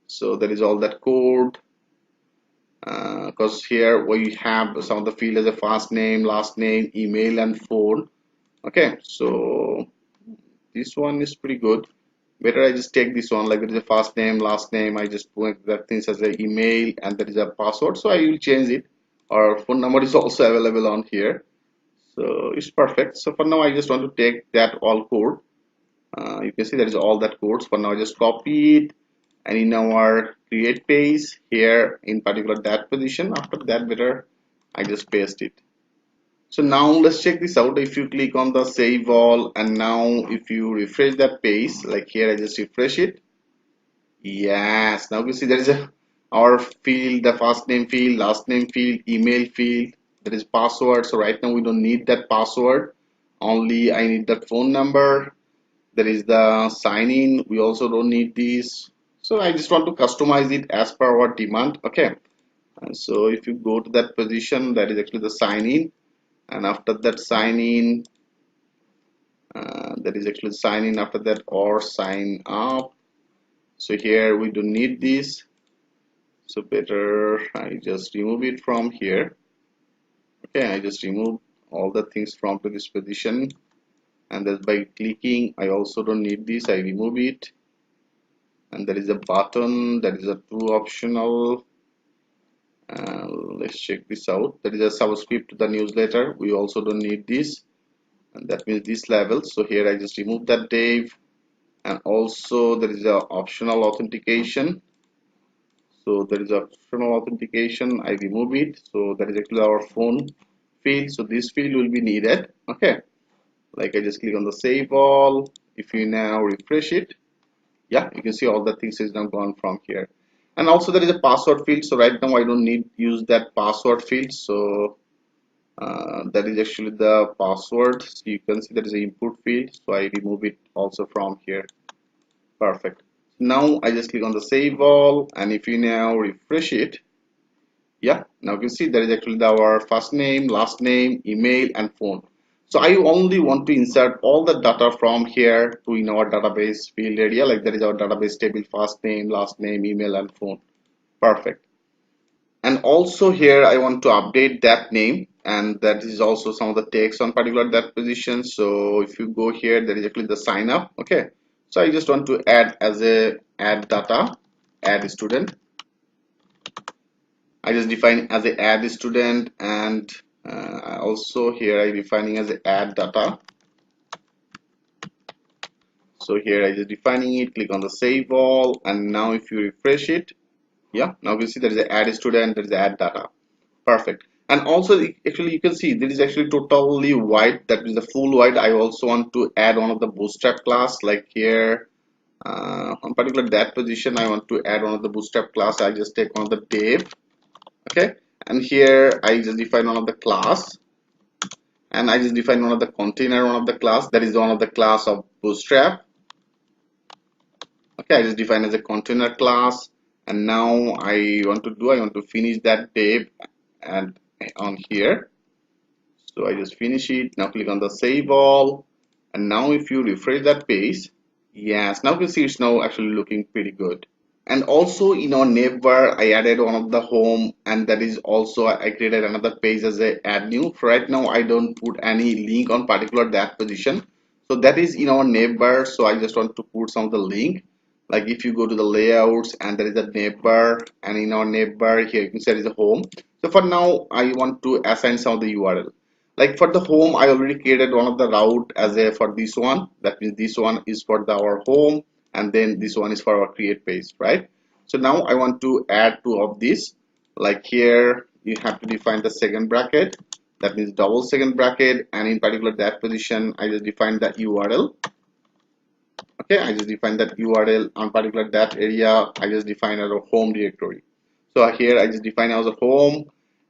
So that is all that code. Because here we have some of the field as a first name, last name, email, and phone. Okay, so this one is pretty good. Better I just take this one, like there is a first name, last name. I just put that things as an email, and there is a password. So I will change it. Our phone number is also available on here. So it's perfect. So for now, I just want to take that all code. You can see there is all that codes. For now, just copy it, and in our create page here in particular that position, after that better I just paste it. So now let's check this out. If you click on the save all, and now if you refresh that page, like here I just refresh it, yes, now you see there is a our field, the first name field, last name field, email field, there is password. So right now we don't need that password, only I need that phone number. There is the sign in, we also don't need this. So I just want to customize it as per our demand. Okay, and so if you go to that position, that is actually the sign in, and after that sign in, that is actually sign in, after that or sign up. So here we don't need this, so better I just remove it from here. Okay, I just remove all the things from to this position, and that's by clicking. I also don't need this, I remove it. And there is a button, that is a true optional. Let's check this out. There is a subscript to the newsletter, we also don't need this, and that means this level. So here I just remove that div, and also there is a optional authentication. So there is a optional authentication, I remove it. So that is actually our phone field, so this field will be needed. Okay, like I just click on the save all. If you now refresh it, yeah, you can see all the things is now gone from here. And also there is a password field, so right now I don't need use that password field. So that is actually the password. So you can see there is an input field, so I remove it also from here. Perfect. Now I just click on the save all, and if you now refresh it, yeah, now you can see there is actually our first name, last name, email, and phone. So I only want to insert all the data from here to in our database field area, like there is our database table, first name, last name, email, and phone. Perfect. And also here I want to update that name, and that is also some of the text on particular that position. So if you go here, there is actually the sign up. Okay, so I just want to add as a add data, add student. I just define as a add student, and also here I defining as a add data. So here I just defining it, click on the save all, and now if you refresh it, yeah, now you see there is a add student, there is a add data. Perfect. And also actually you can see there is actually totally white, that is the full white. I also want to add one of the bootstrap class, like here on particular that position I want to add one of the bootstrap class. I just take one of the div, okay, and here I just define one of the class, and I just define one of the container, one of the class, that is one of the class of bootstrap. Okay, I just define as a container class, and now I want to finish that div and on here. So I just finish it. Now click on the save all, and now if you refresh that page, yes, now you can see it's now actually looking pretty good. And also in our navbar I added one of the home, and that is also I created another page as a add new. For right now I don't put any link on particular that position, so that is in our navbar. So I just want to put some of the link, like if you go to the layouts and there is a navbar, and in our navbar here you can see there is a home. So for now I want to assign some of the URL. Like for the home I already created one of the route as a for this one, that means this one is for our home, and then this one is for our create page, right? So now I want to add two of these. Like here you have to define the second bracket, that means double second bracket, and in particular that position I just define the URL. Okay, I just define that URL on particular that area. I just define as a home directory. So here I just define as a home,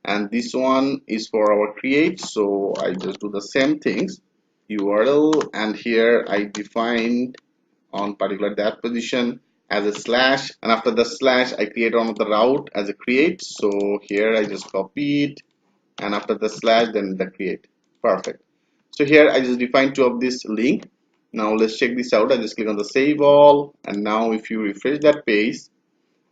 and this one is for our create. So I just do the same things, URL, and here I define on particular that position as a slash, and after the slash I create one of the route as a create. So here I just copy it, and after the slash then the create. Perfect. So here I just define two of this link. Now let's check this out. I just click on the save all, and now if you refresh that page,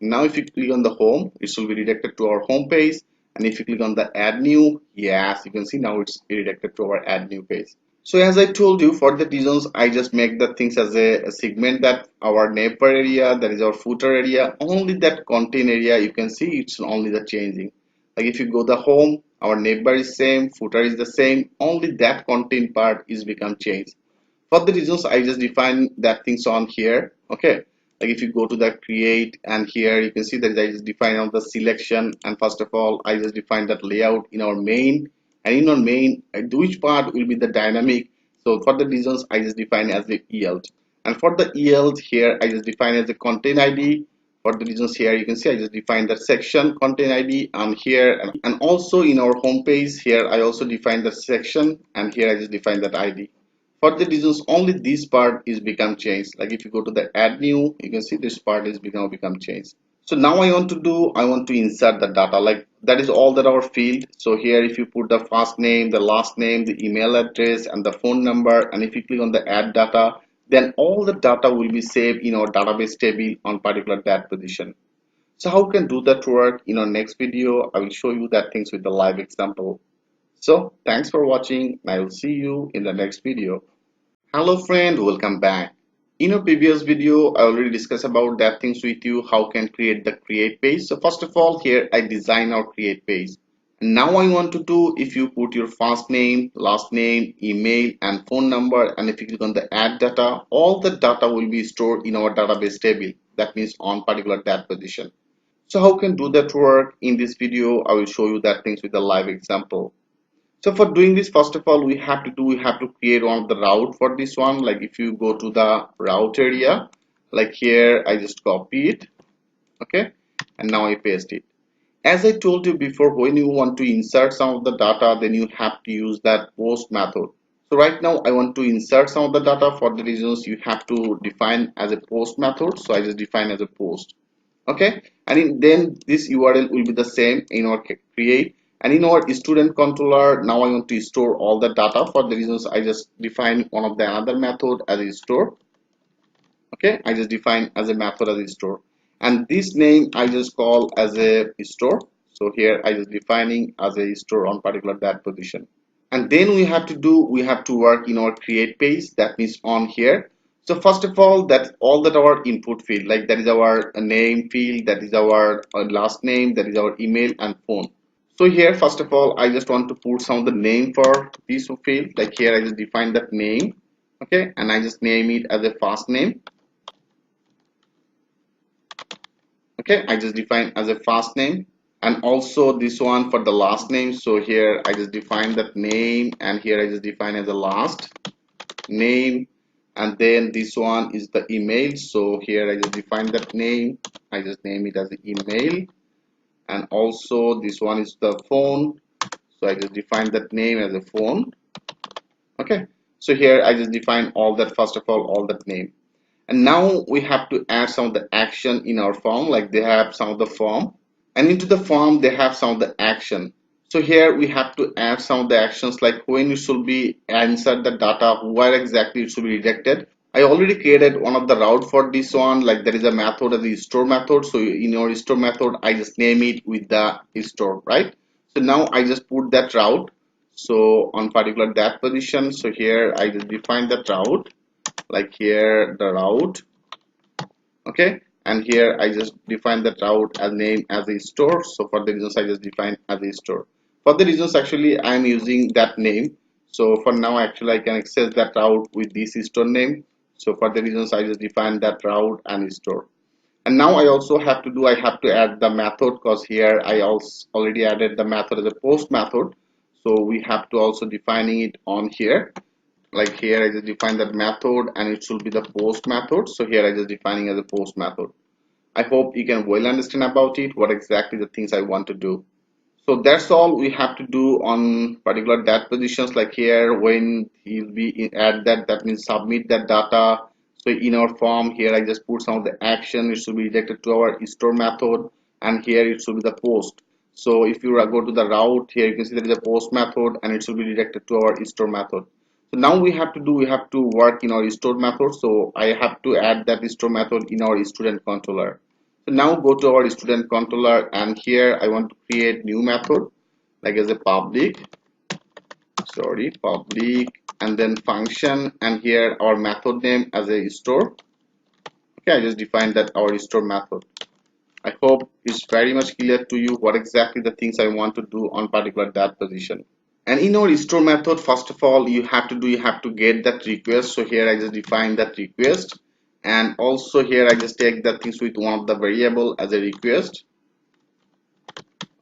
now if you click on the home, it will be redirected to our home page, and if you click on the add new, yes, you can see now it's redirected to our add new page. So as I told you, for the reasons I just make the things as a segment, that our neighbor area, that is our footer area, only that content area you can see it's only the changing. Like if you go the home, our neighbor is same, footer is the same, only that content part is become changed. For the reasons I just define that things on here, okay. Like if you go to the create, and here you can see that I just define on the selection, and first of all I just define that layout in our main, and in our main which part will be the dynamic. So for the reasons I just define as the yield, and for the yield here I just define as the content ID. For the reasons here you can see I just define that section content ID on here, and also in our home page here I also define the section, and here I just define that ID. For the reasons only this part is become changed. Like if you go to the add new, you can see this part is become changed. So now I want to insert the data, like that is all that our field. So here if you put the first name, the last name, the email address, and the phone number, and if you click on the add data, then all the data will be saved in our database table on particular that position. So how can do that work? In our next video I will show you that things with the live example. So thanks for watching, and I will see you in the next video. Hello friend, welcome back. In a previous video, I already discussed about that things with you, how can create the create page. So first of all, here I design our create page. And now I want to do, if you put your first name, last name, email, and phone number, and if you click on the add data, all the data will be stored in our database table. That means on particular that position. So how can do that work? In this video, I will show you that things with a live example. So for doing this, first of all, we have to create one of the route for this one. Like if you go to the route area, like here, I just copy it, okay, and now I paste it. As I told you before, when you want to insert some of the data, then you have to use that post method. So right now I want to insert some of the data. For the reasons you have to define as a post method, so I just define as a post, okay, and then this URL will be the same in our create, and in our student controller now I want to store all the data. For the reasons I just define one of the another method as a store, okay, I just define as a method as a store, and this name I just call as a store. So here I just defining as a store on particular that position, and then we have to work in our create page, that means on here. So first of all, that all that our input field, like that is our name field, that is our last name, that is our email and phone. So here first of all I just want to put some of the name for this field. Like here I just define that name, Okay, and I just name it as a first name. Okay, I just define as a first name, and also this one for the last name. So here I just define that name, and here I just define as a last name, and then this one is the email. So here I just define that name, I just name it as email, and also this one is the phone. So I just define that name as a phone. Okay, so here I just define all that, first of all that name. And now we have to add some of the action in our form, like they have some of the form, and into the form they have some of the action. So here we have to add some of the actions, like when you should be insert the data, where exactly it should be redirected. I already created one of the route for this one, like there is a method as the store method. So in your store method I just name it with the store, right? So now I just put that route, so on particular that position. So here I just define that route, like here the route. Okay, and here I just define that route as name as a store. So for the reasons I just define as a store. For the reasons actually I'm using that name. So for now actually I can access that route with this store name. So for the reasons I just define that route and store. And now I also have to do, I have to add the method, because here I also already added the method as a post method. So we have to also defining it on here, like here I just define that method, and it should be the post method. So here I just defining as a post method. I hope you can well understand about it, what exactly the things I want to do. So that's all we have to do on particular that positions, like here when we add that, that means submit that data. So in our form here I just put some of the action, it should be directed to our store method, and here it should be the post. So if you go to the route, here you can see there is a post method and it should be directed to our store method. So now we have to do, we have to work in our store method. So I have to add that store method in our student controller. So now go to our student controller, and here I want to create new method, like as a public, and then function, and here our method name as a store. Okay, I just defined that our store method. I hope it's very much clear to you what exactly the things I want to do on particular that position. And in our store method, first of all, you have to do, you have to get that request. So here I just define that request, and also here I just take that things with one of the variable as a request.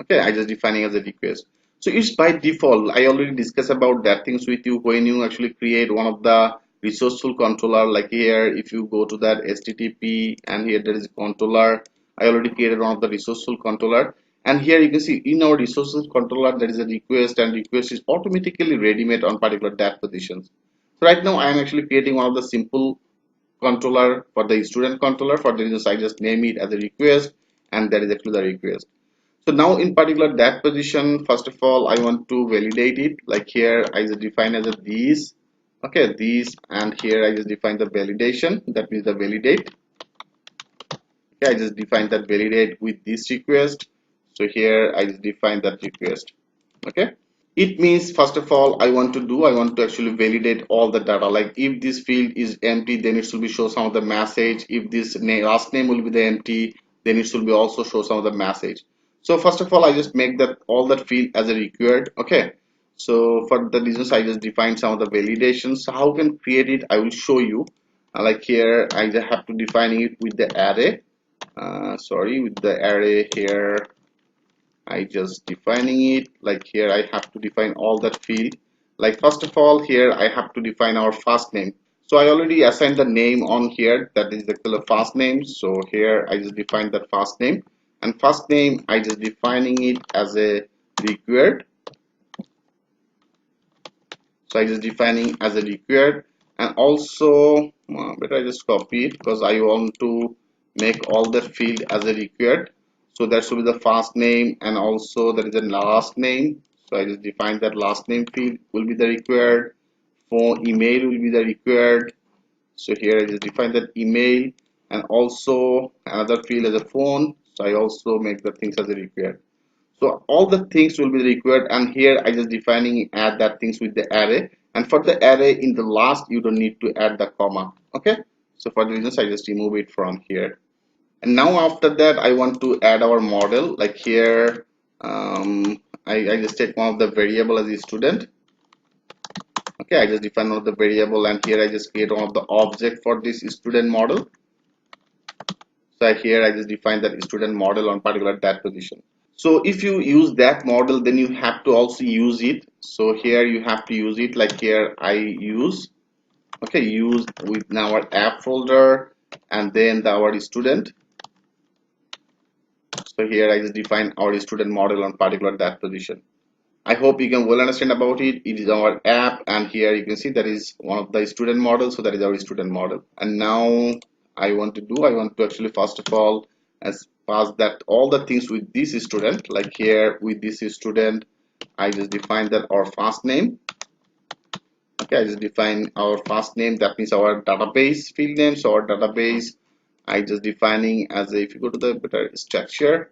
Okay, I just defining as a request. So it's by default, I already discussed about that things with you when you actually create one of the resourceful controller. Like here if you go to that http, and here there is a controller, I already created one of the resourceful controller, and here you can see in our resources controller there is a request, and request is automatically ready made on particular that positions. So right now I am actually creating one of the simple controller for the student controller. For the reasons I just name it as a request, and that is actually the request. So now in particular that position, first of all I want to validate it, like here I just define as a these. Okay, these, and here I just define the validation, that means the validate. Okay, I just define that validate with this request. So here I just define that request. Okay, it means first of all I want to do, I want to actually validate all the data, like if this field is empty then it should be show some of the message. If this last name will be the empty, then it should be also show some of the message. So first of all I just make that all that field as a required. Okay, so for the reasons I just define some of the validations. So how can create it, I will show you. Like here I just have to define it with the array, with the array here I just defining it, like here I have to define all that field. Like first of all here I have to define our first name. So I already assigned the name on here, that is the first name. So here I just define that first name, and first name I just defining it as a required. So I just defining as a required, and also better I just copy it because I want to make all that field as a required. So that should be the first name, and also there is a last name. So I just define that last name field will be the required. Phone email will be the required. So here I just define that email, and also another field as a phone. So I also make the things as a required. So all the things will be required, and here I just defining add that things with the array, and for the array in the last you don't need to add the comma. Okay, so for the reasons I just remove it from here. And now after that I want to add our model, like here I just take one of the variable as a student. Okay, I just define one of the variable, and here I just create one of the object for this student model. So here I just define that student model on particular that position. So if you use that model, then you have to also use it. So here you have to use it, like here I use, okay, use with our app folder, and then our student. So here I just define our student model on particular that position. I hope you can well understand about it. It is our app, and here you can see that is one of the student models. So that is our student model. And now I want to actually first of all as pass that all the things with this student, like here with this student, I just define that our first name. Okay, I just define our first name, that means our database field name. So our database, I just defining as a, if you go to the better structure,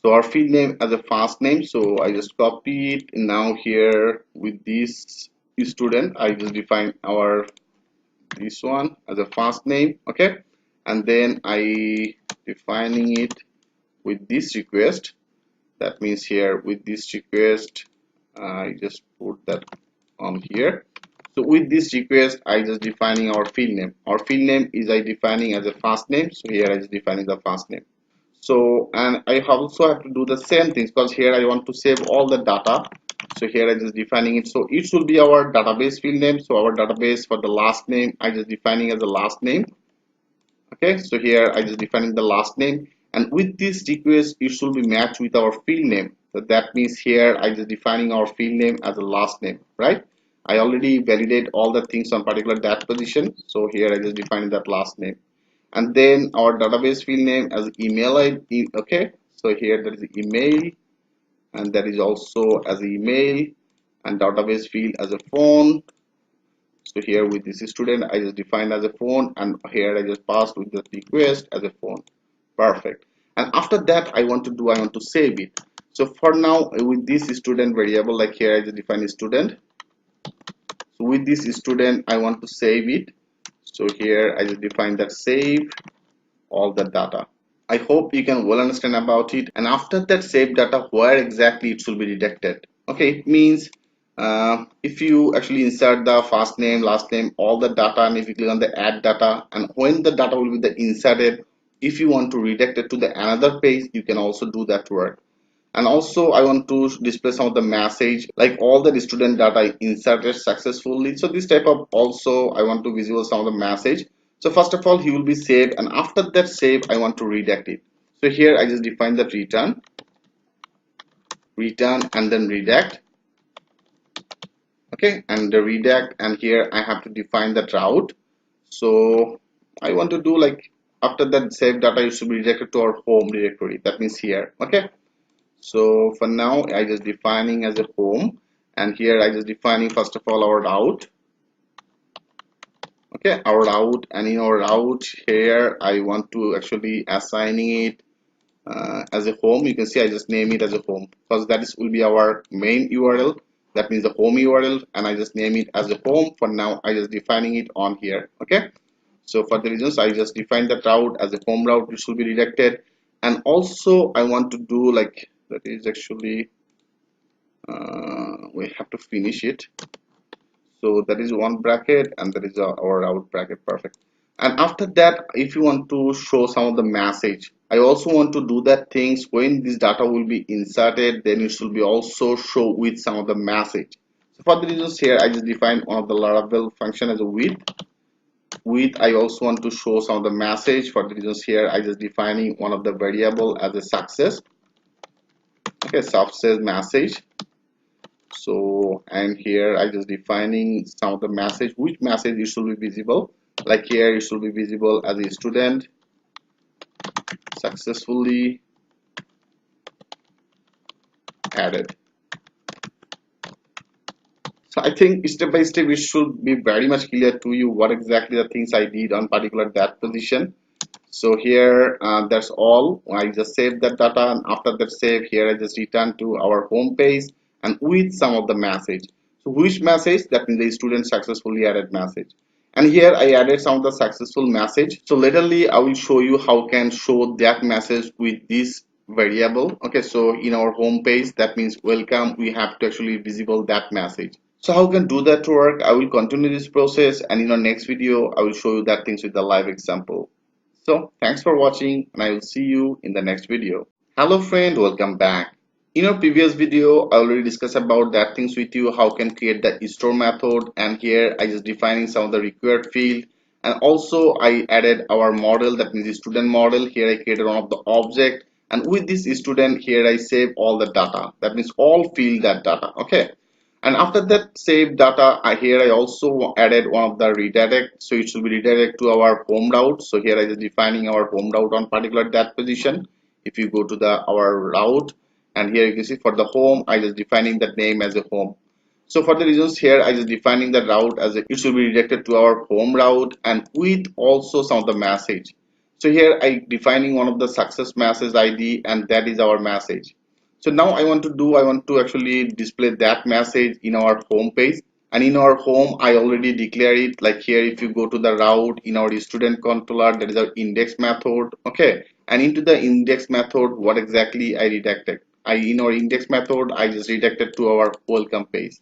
so our field name as a first name, so I just copy it. Now here with this student, I just define our this one as a first name, okay, and then I defining it with this request. That means here with this request, I just put that on here. So with this request, I just defining our field name. Our field name is I defining as a first name. So here I just defining the first name. So, and I also have to do the same things because here I want to save all the data. So here I just defining it. So it should be our database field name. So our database for the last name, I just defining as the last name. Okay, so here I just defining the last name, and with this request it should be matched with our field name. So that means here I just defining our field name as a last name, right? I already validate all the things on particular that position. So here I just defining that last name, and then our database field name as email ID. Okay, so here there is email, and that is also as email, and database field as a phone. So here with this student, I just defined as a phone, and here I just passed with the request as a phone. Perfect. And after that, I want to save it. So for now, with this student variable, like here I just define a student. So with this student, I want to save it. So here I just define that save all the data. I hope you can well understand about it. And after that save data, where exactly it should be redirected. Okay, it means if you actually insert the first name, last name, all the data, and if you click on the add data, and when the data will be inserted, if you want to redirect it to the another page, you can also do that work. And also I want to display some of the message, like all the student data inserted successfully. So this type of also I want to visual some of the message. So first of all, he will be saved, and after that save, I want to redact it. So here I just define that return and then redact. Okay, and the redact, and here I have to define that route. So I want to do like after that save data, it should be redirected to our home directory. That means here. Okay, so for now I just defining as a home, and here I just defining first of all our route. Okay, our route, and in our route here I want to actually assigning it as a home. You can see I just name it as a home because that is will be our main URL. That means the home URL, and I just name it as a home. For now I just defining it on here. Okay, so for the reasons I just define that route as a home route, it should be redirected. And also I want to do like that is actually we have to finish it. So that is one bracket, and that is our out bracket. Perfect. And after that, if you want to show some of the message, I also want to do that things when this data will be inserted, then it should be also show with some of the message. So for the reasons here, I just define one of the Laravel function as a with I also want to show some of the message. For the reasons here, I just defining one of the variable as a success. Okay, success message. So, and here I just defining some of the message, which message it should be visible. Like here it should be visible as a student successfully added. So I think step by step it should be very much clear to you what exactly the things I did on particular that position. So here that's all. I just save that data, and after that save, here I just return to our home page and with some of the message. So which message? That means the student successfully added message. And here I added some of the successful message. So laterly I will show you how can show that message with this variable. Okay, so in our home page, that means welcome, we have to actually visible that message. So how can do that work? I will continue this process, and in our next video I will show you that things with the live example. So thanks for watching, and I will see you in the next video. Hello friend, welcome back. In our previous video I already discussed about that things with you, how can create the store method, and here I just defining some of the required field, and also I added our model, that means the student model. Here I created one of the object, and with this student here I save all the data, that means all field that data. Okay, and after that save data, here I also added one of the redirect, so it should be redirect to our home route. So here I just defining our home route on particular that position. If you go to the our route, and here you can see for the home I just defining that name as a home. So for the reasons here I just defining the route as a, it should be redirected to our home route, and with also some of the message. So here I defining one of the success message ID, and that is our message. So now I want to actually display that message in our home page, and in our home I already declare it. Like here if you go to the route in our student controller, that is our index method. Okay, and into the index method what exactly I redirected, I in our index method I just redirected to our welcome page.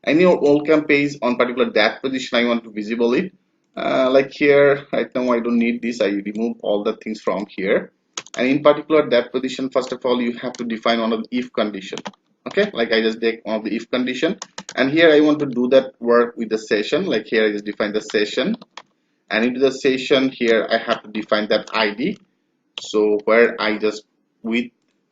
And your welcome page on particular that position I want to visible it. Like here right now I don't need this, I remove all the things from here. And in particular that position, first of all you have to define one of the if condition. Okay, like I just take one of the if condition, and here I want to do that work with the session. Like here I just define the session, and into the session here I have to define that ID. So where I just with,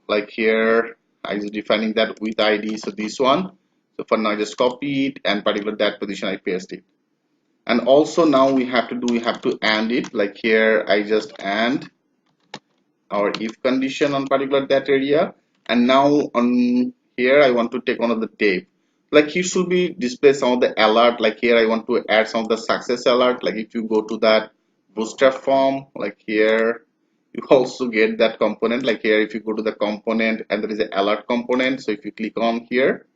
like here I just defining that with ID, so this one. So for now I just copy it, and particular that position I paste it. And also now we have to do, we have to AND it. Like here I just AND our if condition on particular that area, and now on here I want to take one of the tape. Like he should be display some of the alert. Like here I want to add some of the success alert. Like if you go to that bootstrap form, like here you also get that component. Like here if you go to the component, and there is an alert component, so if you click on here,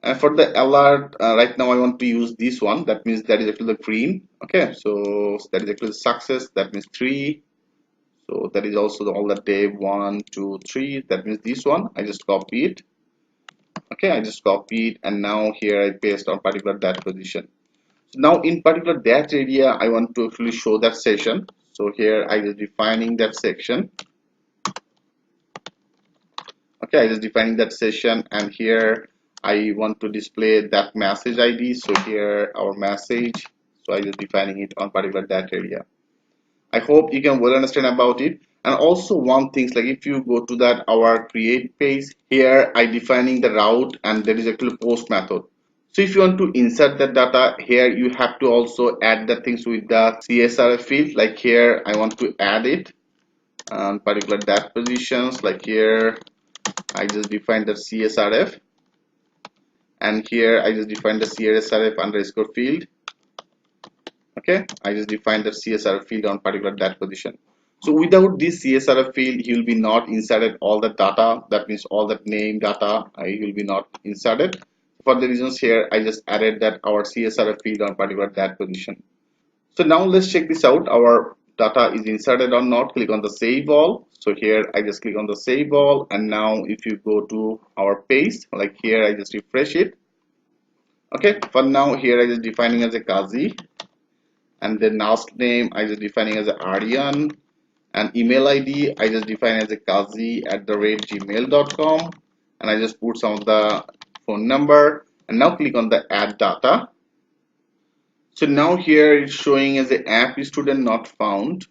and for the alert right now I want to use this one, that means that is actually the green. Okay, so that is actually success, that means 3. So that is also all the day 1 2 3, that means this one I just copy it. Okay, I just copy it, and now here I paste on particular that position. So now in particular that area I want to actually show that session. So here I just defining that section. Okay, I just defining that session, and here I want to display that message ID. So here our message, so I just defining it on particular that area. I hope you can well understand about it. And also one thing, like if you go to that our create page, here I defining the route, and there is actually post method. So if you want to insert the data here, you have to also add the things with the CSRF field. Like here I want to add it on particular that positions. Like here I just define the CSRF, and here I just define the CSRF underscore field. Okay, I just define the CSRF field on particular that position. So without this CSRF field, he will be not inserted all the data. That means all that name data, I will be not inserted. For the reasons here, I just added that our CSRF field on particular that position. So now let's check this out. Our data is inserted or not. Click on the save all. So here I just click on the save all, and now if you go to our page, like here I just refresh it. Okay, for now here I just defining as a Kazi, and then last name I just defining as a Aryan, and email ID I just define as a kazi@gmail.com, and I just put some of the phone number, and now click on the add data. So now here it's showing as a app student not found.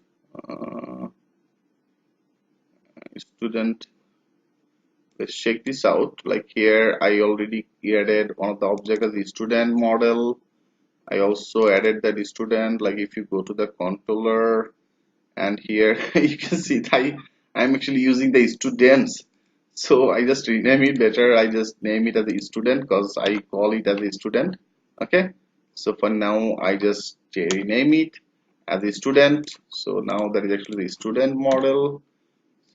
Student, let's check this out. Like here I already added one of the object as the student model. I also added that student. Like if you go to the controller, and here you can see that I'm actually using the students, so I just rename it better. I just name it as a student because I call it as a student. Okay, so for now I just rename it as a student. So now that is actually the student model,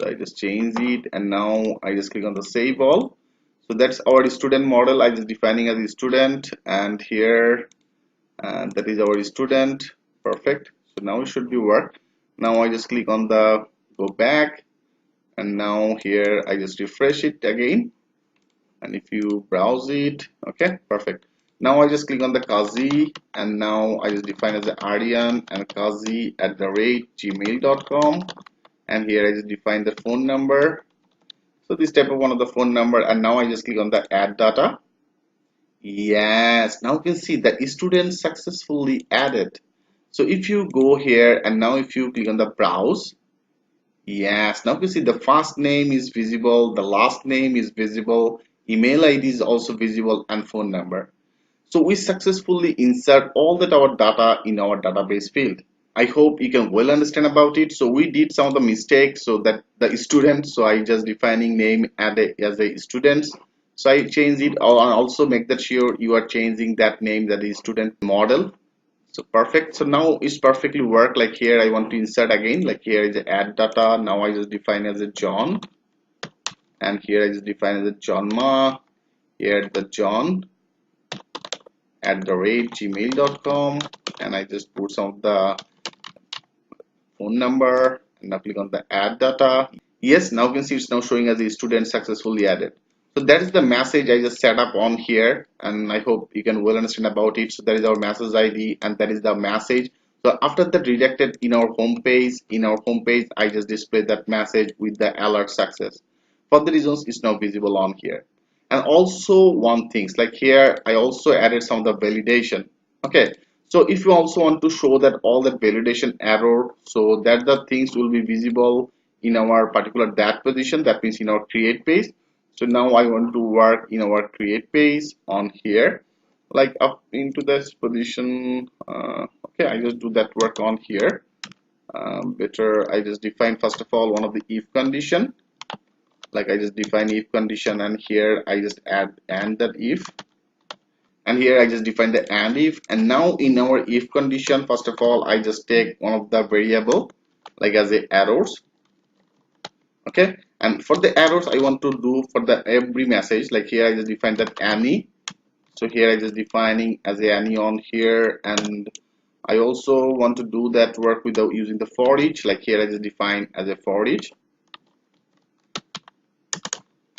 so I just change it, and now I just click on the save all. So that's our student model. I just defining as a student, and here that is our student. Perfect, so now it should be work. Now I just click on the go back, and now here I just refresh it again, and if you browse it, okay, perfect. Now I just click on the Kazi, and now I just define as the Aryan and kazi@gmail.com, and here I just define the phone number. So this type of one of the phone number, and now I just click on the add data. Yes, now you can see that student successfully added. So if you go here and now if you click on the browse, yes, now you can see the first name is visible, the last name is visible, email ID is also visible, and phone number. So we successfully insert all that our data in our database field. I hope you can well understand about it. So we did some of the mistakes, so that the student, so I just defining name as a student. So I change it, or also make that sure you are changing that name, that is student model. So perfect. So now it's perfectly work. Like here I want to insert again, like here is the add data. Now I just define as a John, and here I just define as a John Ma. Here the John @gmail.com, and I just put some of the phone number, and now click on the add data. Yes, now you can see it's now showing as a student successfully added. So that is the message I just set up on here, and I hope you can well understand about it. So that is our message ID, and that is the message. So after that redirected in our home page, I just display that message with the alert success. For the reasons it's now visible on here. And also one things like here I also added some of the validation. Okay, so if you also want to show that all the validation error, so that the things will be visible in our particular that position, that means in our create page. So now I want to work in our create page on here, like up into this position. Okay, I just do that work on here. Better I just define first of all one of the if condition, like I just define if condition, and here I just add and that if, and here I just define the and if. And now in our if condition, first of all I just take one of the variable like as a errors. Okay, and for the errors I want to do for the every message, like here I just define that any. So here I just defining as a any on here, and I also want to do that work without using the for each, like here I just define as a for each.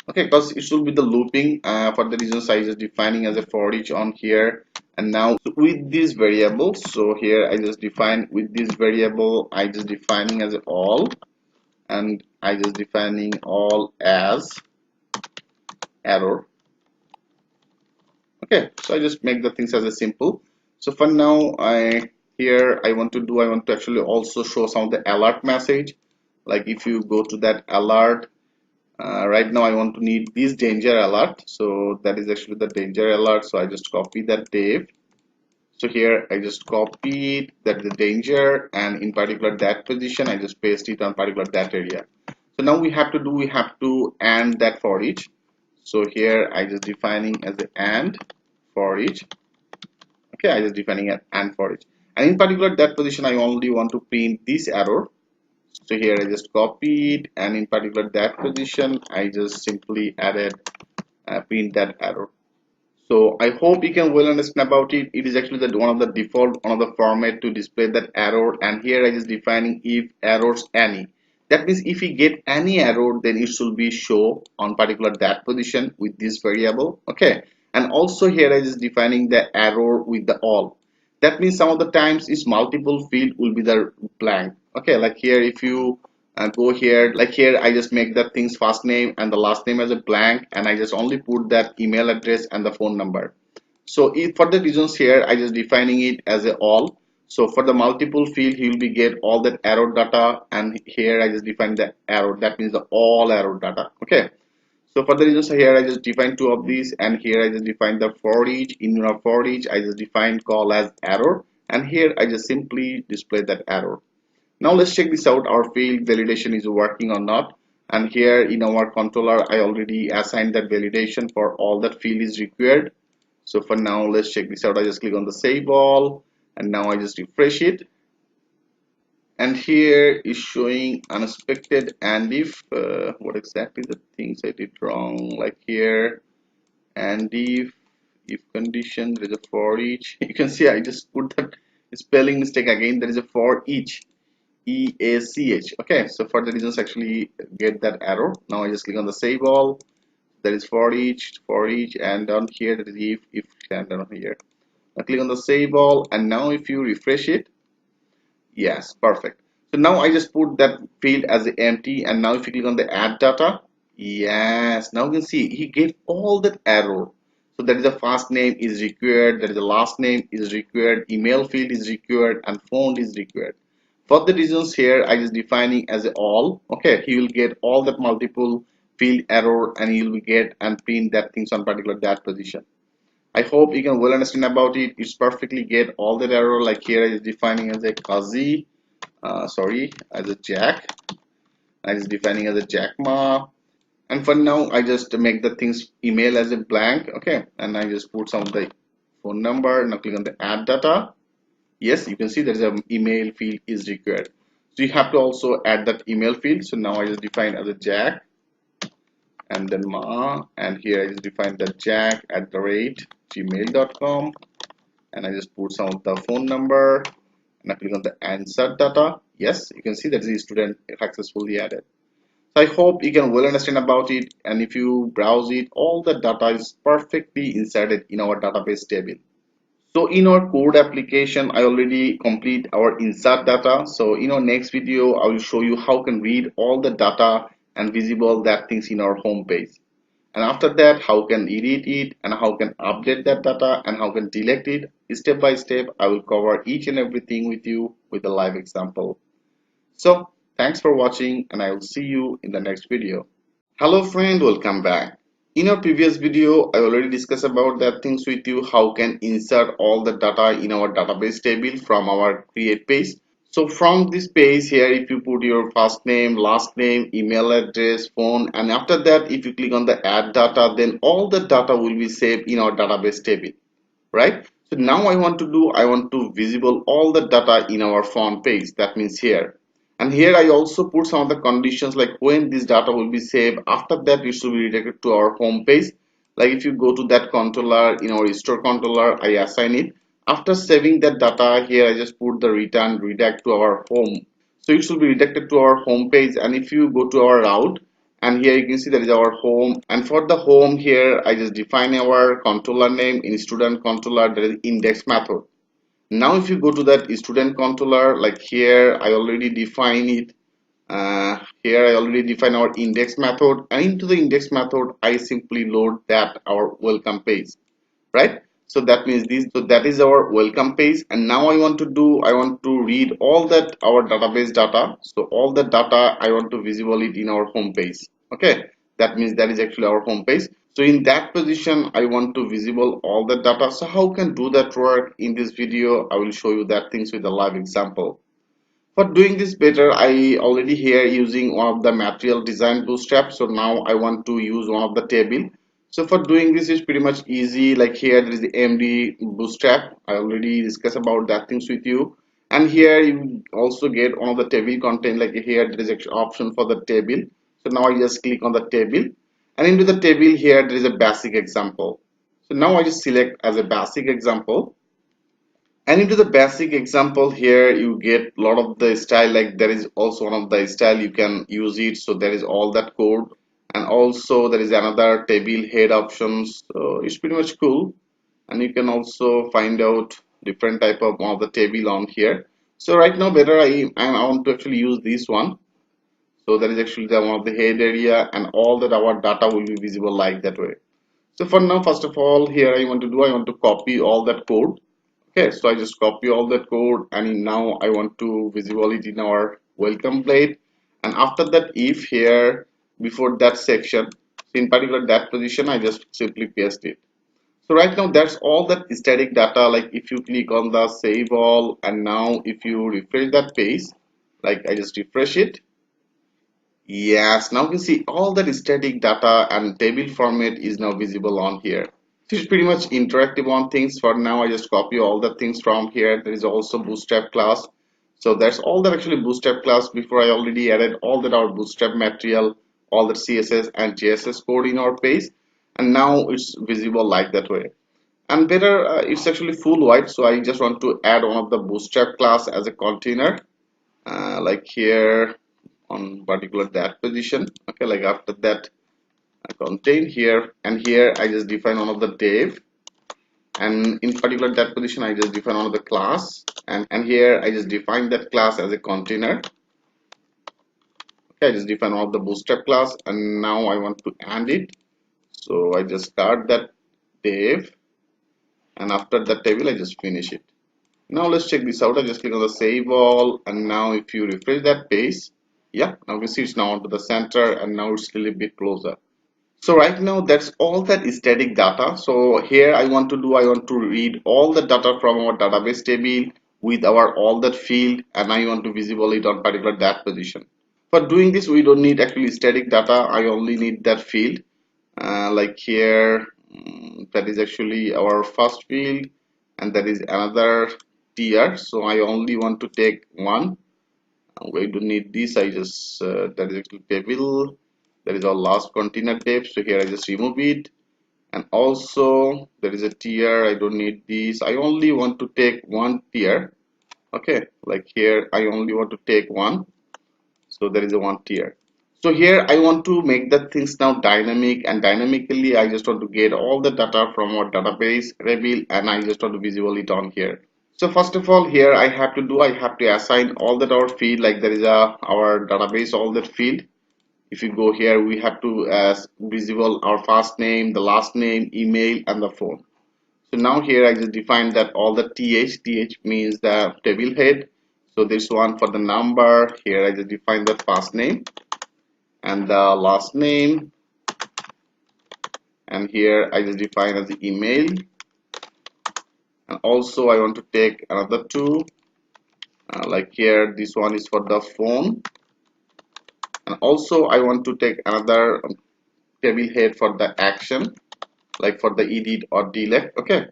Okay, because it should be the looping, for the reasons I just defining as a for each on here. And now with this variable, so here I just define with this variable I just defining as all, and I just defining all as error. Okay, so I just make the things as a simple. So for now I want to actually also show some of the alert message. Like if you go to that alert, right now I want to need this danger alert, so that is actually the danger alert. So I just copy that div. So here I just copied that the danger, and in particular that position I just paste it on particular that area. So now we have to and that for each. So here I just defining as the and for each. Okay, I just defining an and for each, and in particular that position I only want to print this error. So here I just copied, and in particular that position I just simply added print that error. So I hope you can well understand about it. It is actually the one of the default one of the format to display that error, and here I just defining if errors any. That means if we get any error, then it should be show on particular that position with this variable. Okay, and also here I just defining the error with the all. That means some of the times is multiple field will be the blank. Okay, like here if you go here, like here I just make that things first name and the last name as a blank, and I just only put that email address and the phone number. So if for the reasons here I just defining it as a all. So for the multiple field he will be get all that error data, and here I just define the error, that means the all error data. Okay, so for the reasons here I just define two of these, and here I just define the for each. In your for each I just define call as error, and here I just simply display that error. Now let's check this out, our field validation is working or not. And here in our controller I already assigned that validation for all that field is required. So for now let's check this out. I just click on the save all, and now I just refresh it, and here is showing unexpected and if what exactly the things I did wrong, like here and if condition, there is a for each. You can see I just put that spelling mistake again. There is a for each, EACH. Okay, so for the reasons actually get that error. Now I just click on the save all, that is for each, and down here that is if, and down here. Now click on the save all, and now if you refresh it, yes, perfect. So now I just put that field as empty, and now if you click on the add data, yes, now you can see he gave all that error. So that is the first name is required, that is the last name is required, email field is required, and phone is required. For the reasons here, I just defining as a all. Okay, he will get all that multiple field error, and he will get and print that things on particular that position. I hope you can well understand about it. It's perfectly get all that error. Like here I is defining as a Kazi, sorry, as a Jack. I is defining as a Jack Ma. And for now, I just make the things email as a blank. Okay, and I just put some of the phone number. Now click on the add data. Yes, you can see there is an email field is required. So you have to also add that email field. So now I just define as a Jack and then Ma, and here I just define the Jack at the rate gmail.com, and I just put some of the phone number, and I click on the answer data. Yes, you can see that the student successfully added. So I hope you can well understand about it, and if you browse it, all the data is perfectly inserted in our database table. So in our code application, I already complete our insert data. So in our next video, I will show you how can read all the data and visible that things in our home page. And after that, how can edit it, and how can update that data, and how can delete it. Step by step, I will cover each and everything with you with a live example. So thanks for watching, and I will see you in the next video. Hello friend, welcome back. In our previous video, I already discussed about that things with you, how can insert all the data in our database table from our create page. So from this page here, if you put your first name, last name, email address, phone, and after that, if you click on the add data, then all the data will be saved in our database table, right? So now I want to visible all the data in our front page. That means here. And here I also put some of the conditions like when this data will be saved. After that, it should be redirected to our home page. Like if you go to that controller in our store controller, I assign it. After saving that data here, I just put the return redirect to our home. So it should be redirected to our home page. And if you go to our route, and here you can see that is our home, and for the home here I just define our controller name in student controller, that is index method. Now if you go to that student controller, like here I already define it, here I already define our index method, and into the index method I simply load that our welcome page, right? So that means this, so that is our welcome page. And now I want to read all that our database data. So all the data I want to visible it in our home page. Okay, that means that is actually our home page. So in that position I want to visible all the data. So how can do that work? In this video I will show you that things with a live example. For doing this better, I already here using one of the material design bootstrap. So now I want to use one of the table. So for doing this is pretty much easy. Like here there is the MD bootstrap. I already discussed about that things with you. And here you also get one of the table content. Like here there is an option for the table. So now I just click on the table, and into the table here there is a basic example. So now I just select as a basic example. And into the basic example here you get a lot of the style, like there is also one of the style you can use it. So there is all that code, and also there is another table head options. So it's pretty much cool, and you can also find out different type of one of the table on here. So right now better I want to actually use this one. So that is actually the one of the head area, and all that our data will be visible like that way. So for now, first of all, here I want to copy all that code. Okay, so I just copy all that code, and now I want to visible it in our welcome plate. And after that, if here before that section, in particular that position, I just simply paste it. So right now that's all that static data. Like if you click on the save all, and now if you refresh that page, like I just refresh it. Yes, now you can see all that static data and table format is now visible on here. This is pretty much interactive on things. For now I just copy all the things from here. There is also bootstrap class. So that's all that actually bootstrap class. Before I already added all that our bootstrap material, all the CSS and JSS code in our page, and now it's visible like that way. And better, it's actually full white, so I just want to add one of the bootstrap class as a container, like here on particular that position. Okay, like after that contain here, and here I just define one of the div, and in particular that position I just define one of the class, and here I just define that class as a container. Okay, I just define one of the bootstrap class, and now I want to end it, so I just start that div, and after that table I just finish it. Now let's check this out. I just click on the save all, and now if you refresh that page, yeah, now you can see it's now onto the center, and now it's a little bit closer. So right now that's all that static data. So here I want to read all the data from our database table with our all that field, and I want to visible it on particular that position. For doing this we don't need actually static data. I only need that field, like here, that is actually our first field, and that is another tier, so I only want to take one. We don't need this. I just that is actually table, that is our last container type, so here I just remove it. And also there is a tier, I don't need this. I only want to take one tier. Okay, like here I only want to take one, so there is a one tier. So here I want to make the things now dynamic, and dynamically I just want to get all the data from our database Laravel, and I just want to visible it on here. So first of all, here I have to assign all that our field, like there is a our database all that field. If you go here, we have to visible our first name, the last name, email, and the phone. So now here I just define that all the th means the table head. So this one for the number, here I just define the first name and the last name, and here I just define as the email, and also I want to take another two, like here this one is for the phone, and also I want to take another table head for the action, like for the edit or delete. Okay,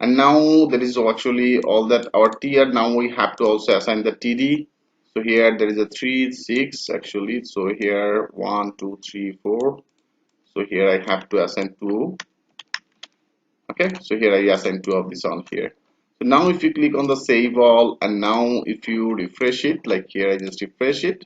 and now there is actually all that our tier. Now we have to also assign the td. So here there is a 3 6 actually, so here 1 2 3 4, so here I have to assign 2. Okay, so here I assign 2 of this on here. So now if you click on the save all, and now if you refresh it, like here I just refresh it,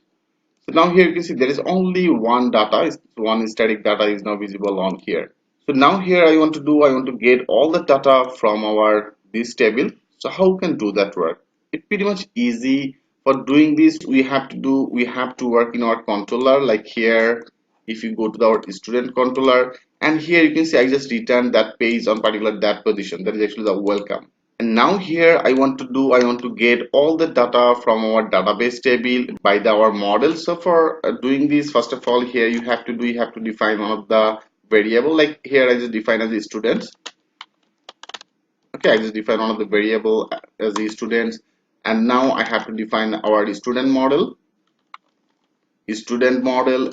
so now here you can see there is only one data, one static data is now visible on here. So now here I want to get all the data from our this table. So how can do that work? It's pretty much easy. For doing this, we have to work in our controller, like here. If you go to our student controller, and here you can see I just returned that page on particular that position. That is actually the welcome. And now here I want to get all the data from our database table by our model. So for doing this, first of all, here you have to define one of the variable, like here I just define as the students. Okay, I just define one of the variable as the students, and now I have to define our student model,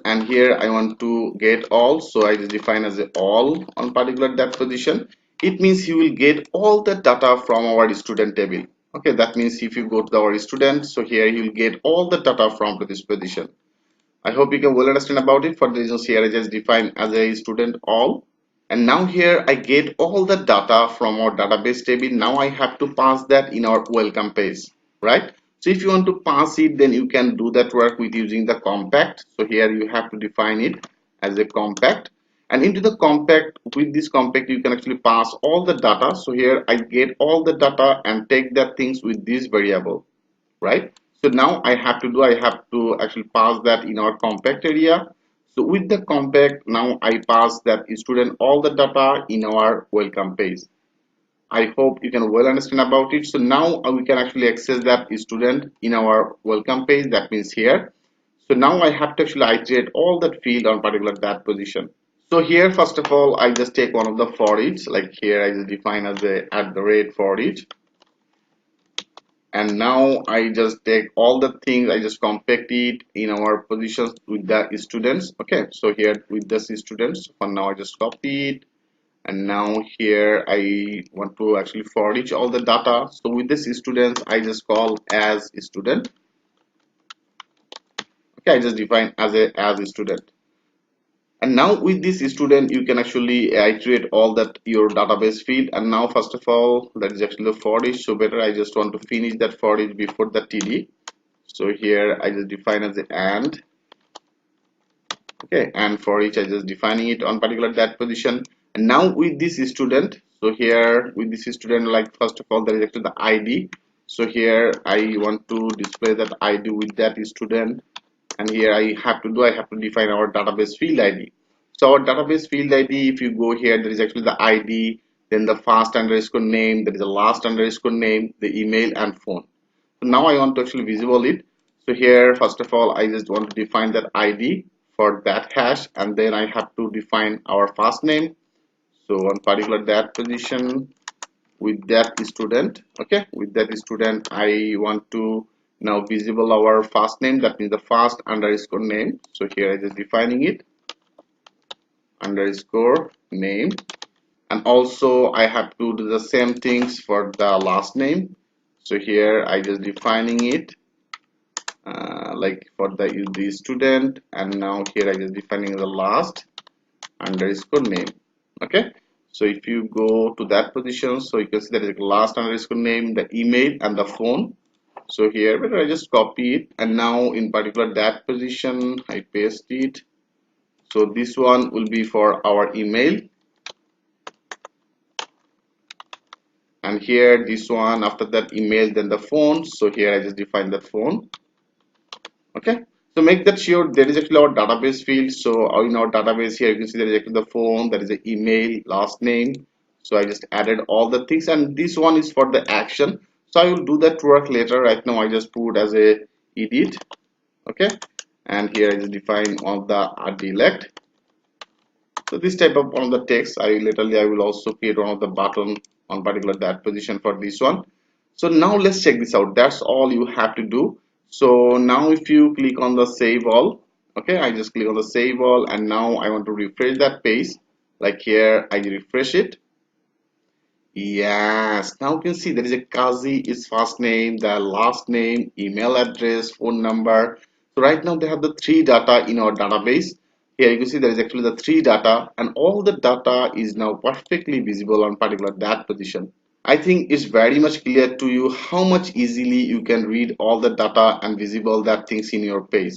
and here I want to get all, so I just define as a all on particular that position. It means you will get all the data from our student table. Okay, that means if you go to our student, so here you will get all the data from this position. I hope you can well understand about it. For the reasons here I just define as a student all, and now here I get all the data from our database table. Now I have to pass that in our welcome page, right? So if you want to pass it, then you can do that work with using the compact. So here you have to define it as a compact, and into the compact, with this compact you can actually pass all the data. So here I get all the data and take that things with this variable, right? So now I have to actually pass that in our compact area. So with the compact, now I pass that student all the data in our welcome page. I hope you can well understand about it. So now we can actually access that student in our welcome page. That means here. So now I have to actually iterate all that field on particular that position. So here, first of all, I just take one of the for each, like here I just define as a @ for each. And now I just take all the things, I just compact it in our positions with the students. Okay, so here with the students, for now I just copy it, and now here I want to actually for each all the data. So with this students I just call as student. Okay, I just define as a student. And now with this student you can actually iterate all that your database field. And now first of all, that is actually the for each, so better I just want to finish that for each before the td. So here I just define as the and. Okay, and for each I just defining it on particular that position. And now with this student, so here with this student, like first of all there is actually the ID. So here I want to display that ID with that student, and here I have to define our database field ID. So our database field ID, if you go here, there is actually the ID, then the first underscore name, there is a last underscore name, the email and phone. So now I want to actually visual it. So here first of all I just want to define that ID for that hash, and then I have to define our first name. So on particular that position with that student, okay, with that student I want to now visible our first name, that means the first underscore name. So here I just defining it underscore name, and also I have to do the same things for the last name. So here I just defining it like for the student, and now here I just defining the last underscore name. Okay, so if you go to that position, so you can see that is the last underscore name, the email and the phone. So here but I just copy it, and now in particular that position I paste it. So this one will be for our email, and here this one after that email, then the phone. So here I just define the phone. Okay, so make that sure there is actually our database field. So in our database here you can see there is actually the phone, there is an email, last name. So I just added all the things, and this one is for the action. So I will do that work later. Right now I just put as a edit. Okay, and here I just define on the delete. So this type of one of the text I will also create one of the button on particular that position for this one. So now let's check this out. That's all you have to do. So now if you click on the save all, okay, I just click on the save all, and now I want to refresh that page. Like here I refresh it. Yes, now you can see there is a Kazi is first name, the last name, email address, phone number. So right now they have the three data in our database. Here you can see there is actually the three data, and all the data is now perfectly visible on particular that position. I think it's very much clear to you how much easily you can read all the data and visible that things in your page.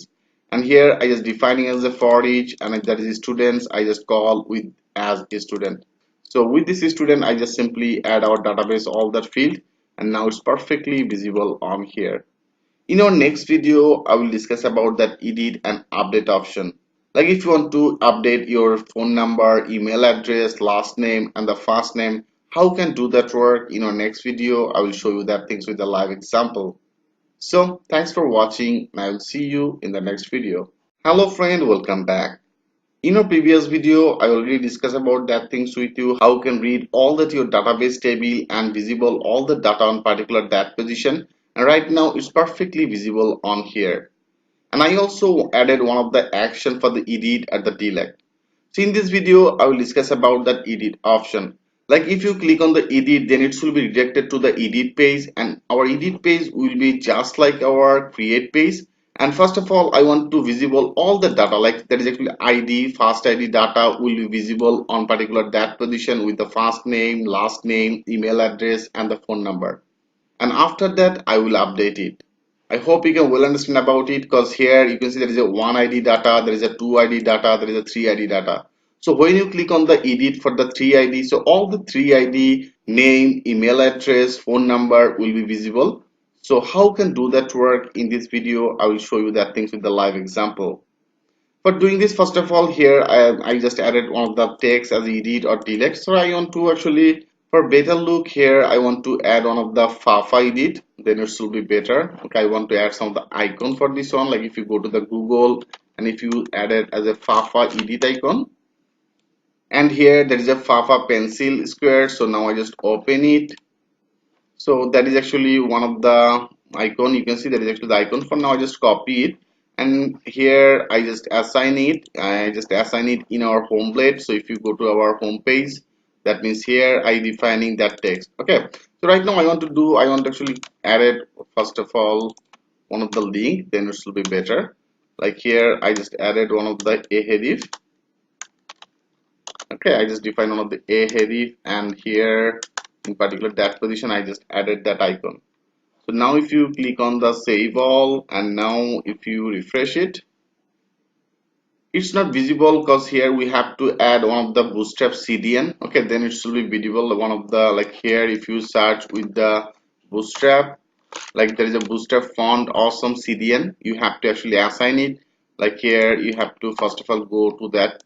And here I just defining as a for each, and if that is students I just call with as a student. So with this student I just simply add our database all that field, and now it's perfectly visible on here. In our next video I will discuss about that edit and update option. Like if you want to update your phone number, email address, last name and the first name, how can do that work? In our next video I will show you that things with a live example. So thanks for watching, and I will see you in the next video. Hello friend, welcome back. In our previous video, I already discussed about that things with you, how you can read all that your database table and visible all the data on particular that position. And right now it's perfectly visible on here. And I also added one of the action for the edit at the delete. So in this video, I will discuss about that edit option. Like if you click on the edit, then it will be redirected to the edit page, and our edit page will be just like our create page. And first of all, I want to visible all the data, like there is actually ID, first ID data will be visible on particular that position with the first name, last name, email address and the phone number. And after that I will update it. I hope you can well understand about it, because here you can see there is a one ID data, there is a two ID data, there is a three ID data. So when you click on the edit for the three ID, so all the three ID name, email address, phone number will be visible. So how can do that work? In this video I will show you that things with the live example. For doing this, first of all, here I just added one of the text as edit or delete. So I want to actually, for better look here, I want to add one of the Fafa edit. Then it should be better. Okay, I want to add some of the icon for this one. Like if you go to the Google and if you add it as a Fafa edit icon, and here there is a Fafa pencil square. So now I just open it. So that is actually one of the icon. You can see that is actually the icon. For now I just copy it, and here I just assign it in our home blade. So if you go to our home page, that means here I defining that text. Okay, so right now I want to actually add it first of all one of the link, then it will be better. Like here I just added one of the a headif. Okay, I just define one of the a headif, and here in particular that position I just added that icon. So now if you click on the save all, and now if you refresh it, It's not visible because here we have to add one of the bootstrap CDN. Okay, then it should be visible. One of the, like here, if you search with the bootstrap, like there is a bootstrap font awesome CDN, you have to actually assign it. Like here you have to first of all go to that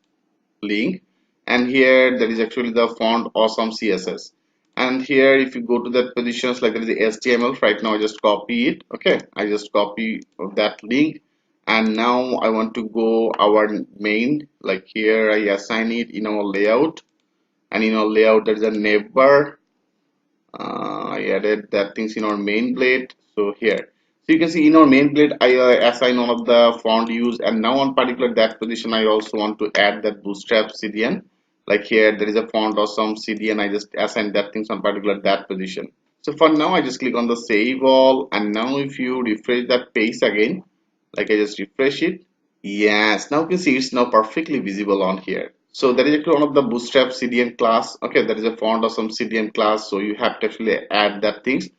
link, and here there is actually the font awesome CSS, and here if you go to that positions, like there is the HTML. Right now I just copy it. Okay, I just copy that link, and now I want to go our main. Like here I assign it in our layout, and in our layout there is a neighbor. I added that things in our main blade. So here, so you can see in our main blade I assign one of the font use, and now on particular that position I also want to add that bootstrap CDN. Like here there is a font or some CDN, I just assign that things on particular that position. So for now I just click on the save all, and now if you refresh that page again, like I just refresh it, yes, now you can see it's now perfectly visible on here. So that is actually one of the bootstrap CDN class. Okay, there is a font or some CDN class, so you have to actually add that things.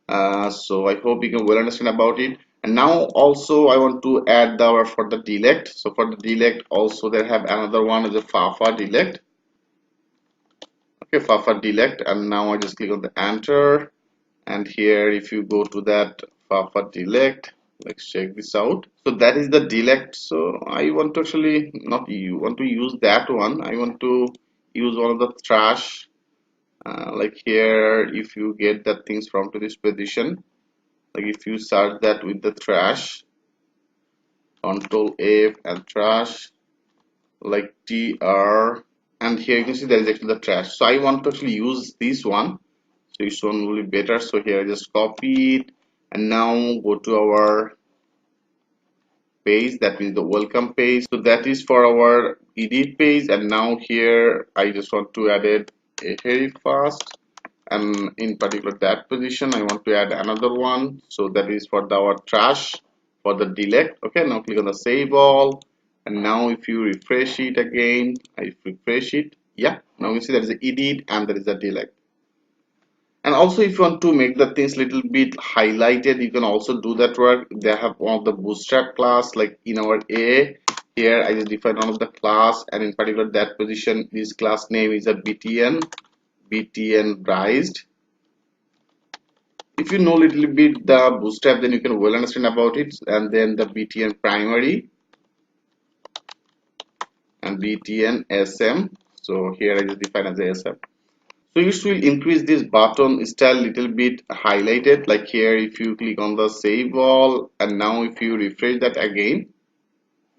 So I hope you can well understand about it. And now also I want to add the for the delect. So for the delect also they have another one is a Fafa delect. Okay, Fafa delect, and now I just click on the enter, and here if you go to that Fafa delect, let's check this out. So that is the delect. So I want to actually not you want to use that one. I want to use one of the trash. Like here, if you get that things from to this position, like if you search that with the trash, Control F and trash, like TR, and here you can see there is actually the trash. So I want to actually use this one. So this one will be better. So here I just copy it, and now go to our page, that means the welcome page. So that is for our edit page, and now here I just want to add it a very fast, and in particular that position I want to add another one. So that is for our trash for the delete. Okay, now click on the save all, and now if you refresh it again, I refresh it, yeah, now you see there is a edit and there is a delete. And also if you want to make the things little bit highlighted, you can also do that work. They have one of the bootstrap class, like in our A, here I just define one of the class, and in particular that position this class name is a btn raised. If you know little bit the bootstrap, then you can well understand about it. And then the btn primary and btn sm. So here I just define as a sm. So it will increase this button style little bit highlighted. Like here if you click on the save all, and now if you refresh that again,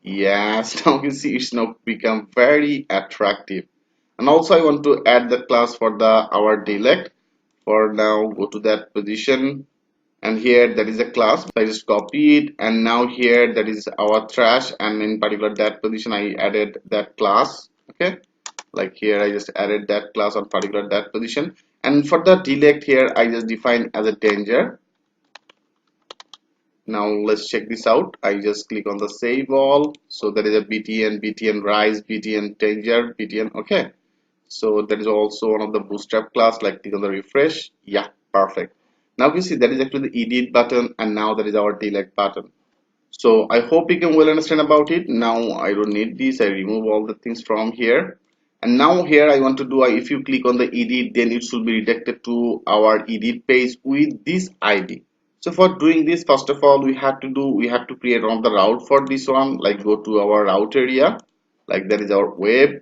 yes, now you see it's now become very attractive. And also I want to add the class for the our delete. For now go to that position, and here that is a class. I just copy it, and now here that is our trash, and in particular that position I added that class. Okay, like here I just added that class on particular that position, and for the delete here I just define as a danger. Now let's check this out. I just click on the save all. So there is a btn rise, btn danger, btn. Okay, so that is also one of the bootstrap class. Like click on the refresh, yeah, perfect. Now you see that is actually the edit button, and now that is our delete button. So I hope you can well understand about it. Now I don't need this, I remove all the things from here, and now here I want to do, if you click on the edit, then it should be redirected to our edit page with this ID. So for doing this, first of all we have to create one of the route for this one. Like go to our route area, like that is our web,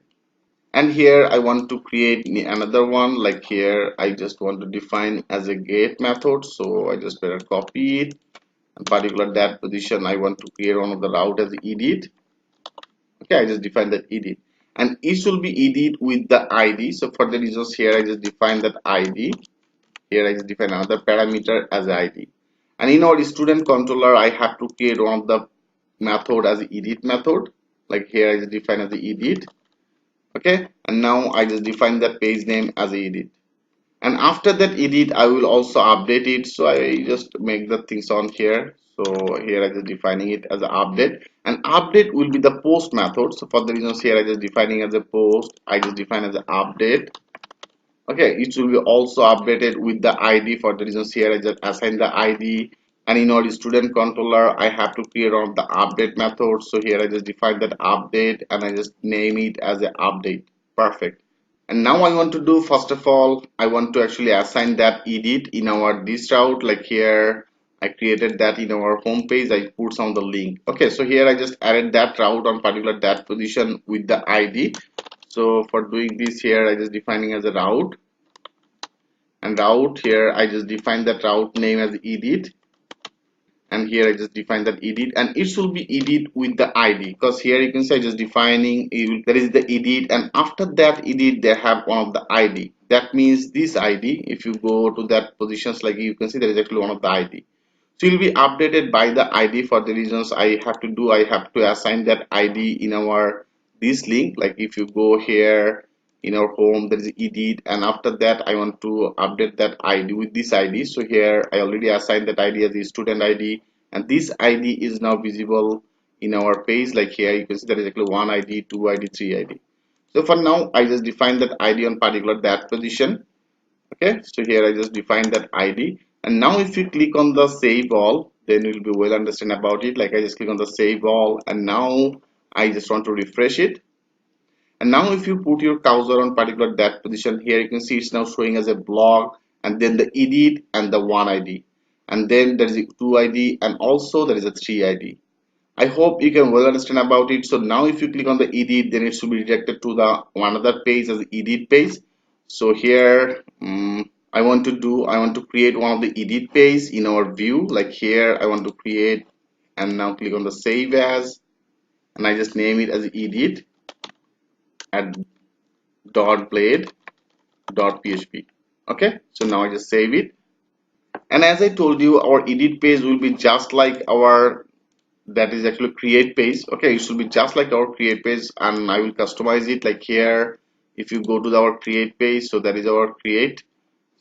and here I want to create another one. Like here I just want to define as a get method, so I just better copy it, and particular that position I want to create one of the route as edit. Okay, I just define that edit, and it should be edit with the ID. So for the reasons here I just define that ID. Here I just define another parameter as ID, and in our student controller I have to create one of the method as edit method. Like here I just define as the edit. Okay, and now I just define the page name as edit, and after that edit I will also update it. So I just make the things on here. So here I just defining it as an update, and update will be the post method. So for the reasons here I just defining as a post, I just define as an update. Okay, it will be also updated with the ID. For the reasons here I just assign the ID. And in our student controller, I have to create one of the update method. So here I just define that update and I just name it as a update. Perfect. And now I want to do, first of all, I want to actually assign that edit in our this route. Like here, I created that in our home page. I put some of the link. Okay, so here I just added that route on particular that position with the ID. So for doing this here, I just defining as a route, and route here I just define that route name as edit, and here I just define that edit, and it should be edit with the ID, because here you can say just defining there is the edit, and after that edit they have one of the ID. That means this ID, if you go to that positions, like you can see there is actually one of the ID. So it will be updated by the ID. For the reasons I have to do, I have to assign that ID in our this link. Like if you go here in our home, there is edit, and after that I want to update that ID with this ID. So here I already assigned that ID as the student ID, and this ID is now visible in our page. Like here you can see there is actually one ID, two ID, three ID. So for now I just define that ID on particular that position. Okay, so here I just define that ID, and now if you click on the save all, then you'll be well understand about it. Like I just click on the save all, and now I just want to refresh it. And now if you put your cursor on particular that position, here you can see it's now showing as a block, and then the edit and the one ID, and then there is a two ID, and also there is a three ID. I hope you can well understand about it. So now if you click on the edit, then it should be redirected to the another page as the edit page. So here I want to create one of the edit page in our view. Like here I want to create, and now click on the save as, and I just name it as edit at dot blade dot php. Okay, so now I just save it, and as I told you, our edit page will be just like our, that is actually create page. Okay, it should be just like our create page, and I will customize it. Like here if you go to our create page, so that is our create.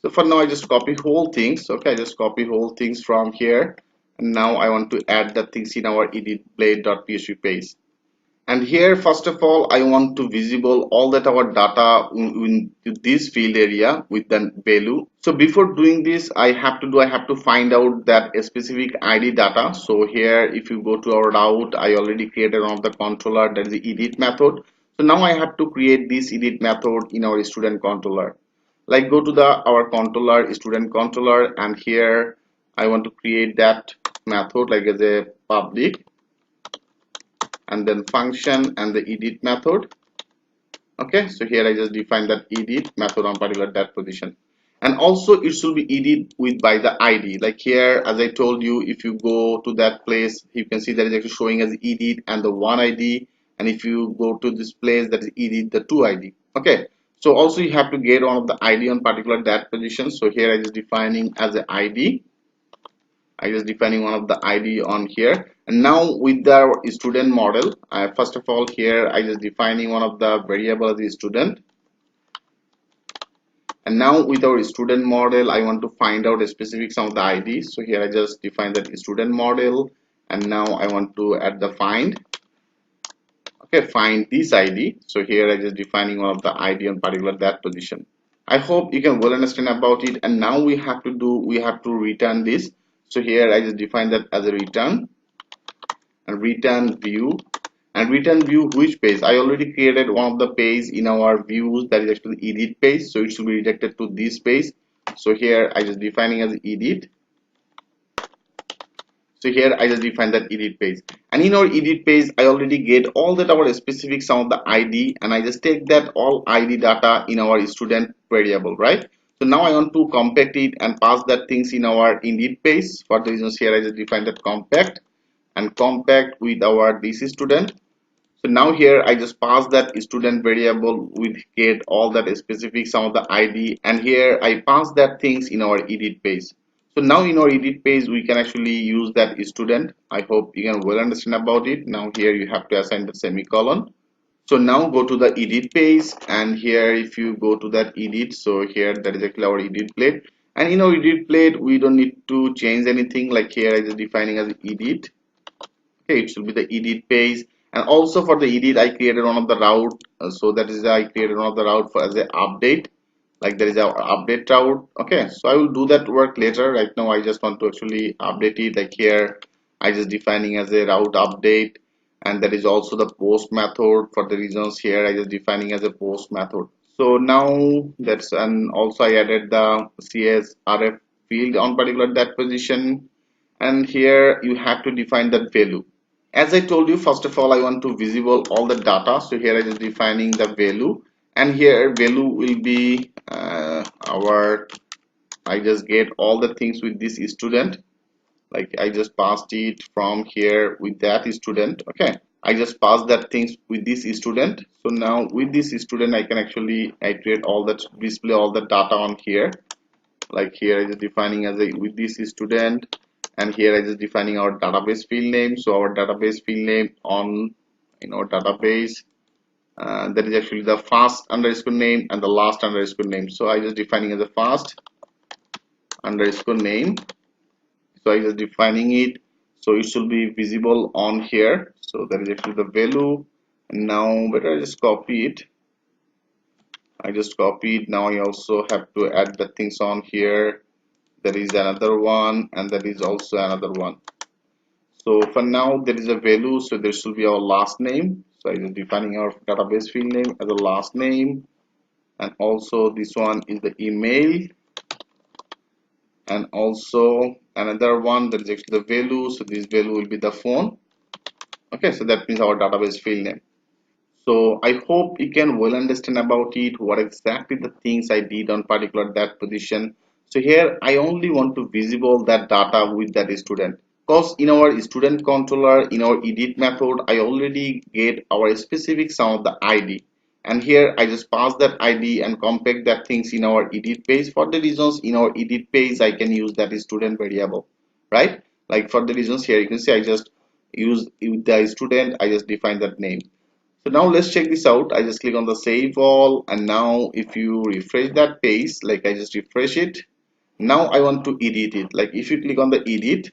So for now I just copy whole things. Okay, I just copy whole things from here, and now I want to add the things in our edit blade.php page. And here first of all I want to visible all that our data in this field area with the value. So before doing this, I have to find out that a specific ID data. So here if you go to our route, I already created one of the controller, that is the edit method. So now I have to create this edit method in our student controller. Like go to the our controller, student controller, and here I want to create that method like as a public, and then function and the edit method. Okay, so here I just define that edit method on particular that position, and also it should be edit with by the ID. Like here as I told you, if you go to that place, you can see that is actually showing as edit and the one ID, and if you go to this place, that is edit the two ID. Okay, so also you have to get one of the ID on particular that position. So here I just defining as a ID, I just defining one of the ID on here. And now with the student model, first of all here I just defining one of the variable as the student. And now with our student model, I want to find out a specific some of the IDs. So here I just define that student model, and now I want to add the find. Okay, find this ID. So here I just defining one of the ID on particular that position. I hope you can well understand about it. And now we have to return this. So here I just define that as a return, and return view, and return view which page. I already created one of the page in our views, that is actually edit page, so it should be redirected to this page. So here I just defining as edit. So here I just define that edit page, and in our edit page I already get all that our specific some of the ID, and I just take that all ID data in our student variable, right? So now I want to compact it and pass that things in our edit page. For the reasons here I just define that compact, and compact with our this student. So now here I just pass that student variable with get all that specific some of the ID, and here I pass that things in our edit page. So now in our edit page we can actually use that student. I hope you can well understand about it. Now here you have to assign the semicolon. So now go to the edit page, and here if you go to that edit, so here that is actually our edit plate, and in our edit plate we don't need to change anything. Like here I just defining as edit. Okay, it should be the edit page, and also for the edit I created one of the route, so that is I created one of the route for as a update. like there is our update route. Okay, so I will do that work later. Right now I just want to actually update it. Like here I just defining as a route update, and that is also the post method. For the reasons here I just defining as a post method. So now that's, and also I added the CSRF field on particular that position, and here you have to define that value. As I told you, first of all I want to visible all the data, so here I just defining the value, and here value will be our, I just get all the things with this student, like I just passed it from here with that student. Okay, I just passed that things with this student. So now with this student I can actually iterate all that, display all the data on here. Like here I just defining as a with this student, and here I just defining our database field name. So our database field name on in our database, that is actually the first underscore name and the last underscore name. So I just defining as a first underscore name, so I just defining it, so it should be visible on here. So that is actually the value, and now better I just copy it. I just copied. Now I also have to add the things on here. There is another one, and that is also another one. So for now there is a value, so there should be our last name. So I just defining our database field name as a last name, and also this one is the email, and also another one that is actually the value, so this value will be the phone. Okay, so that means our database field name. So I hope you can well understand about it, what exactly the things I did on particular that position. So here I only want to visible that data with that student, because in our student controller, in our edit method, I already get our specific some of the ID, and here I just pass that ID and compact that things in our edit page. For the reasons in our edit page I can use that student variable, right? Like for the reasons here you can see I just use with the student, I just define that name. So now let's check this out. I just click on the save all, and now if you refresh that page, like I just refresh it, now I want to edit it. Like if you click on the edit,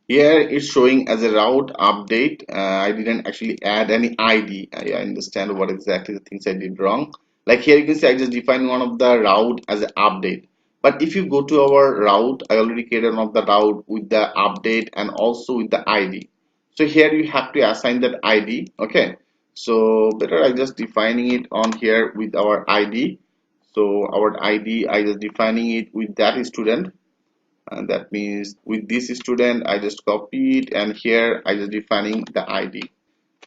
here it's showing as a route update. I didn't actually add any ID. I understand what exactly the things I did wrong. Like here you can see I just defined one of the route as an update. But if you go to our route, I already created one of the route with the update and also with the ID. So here you have to assign that ID. Okay. So better I just defining it on here with our ID. So our ID, I just defining it with that student, and that means with this student I just copy it, and here I just defining the ID.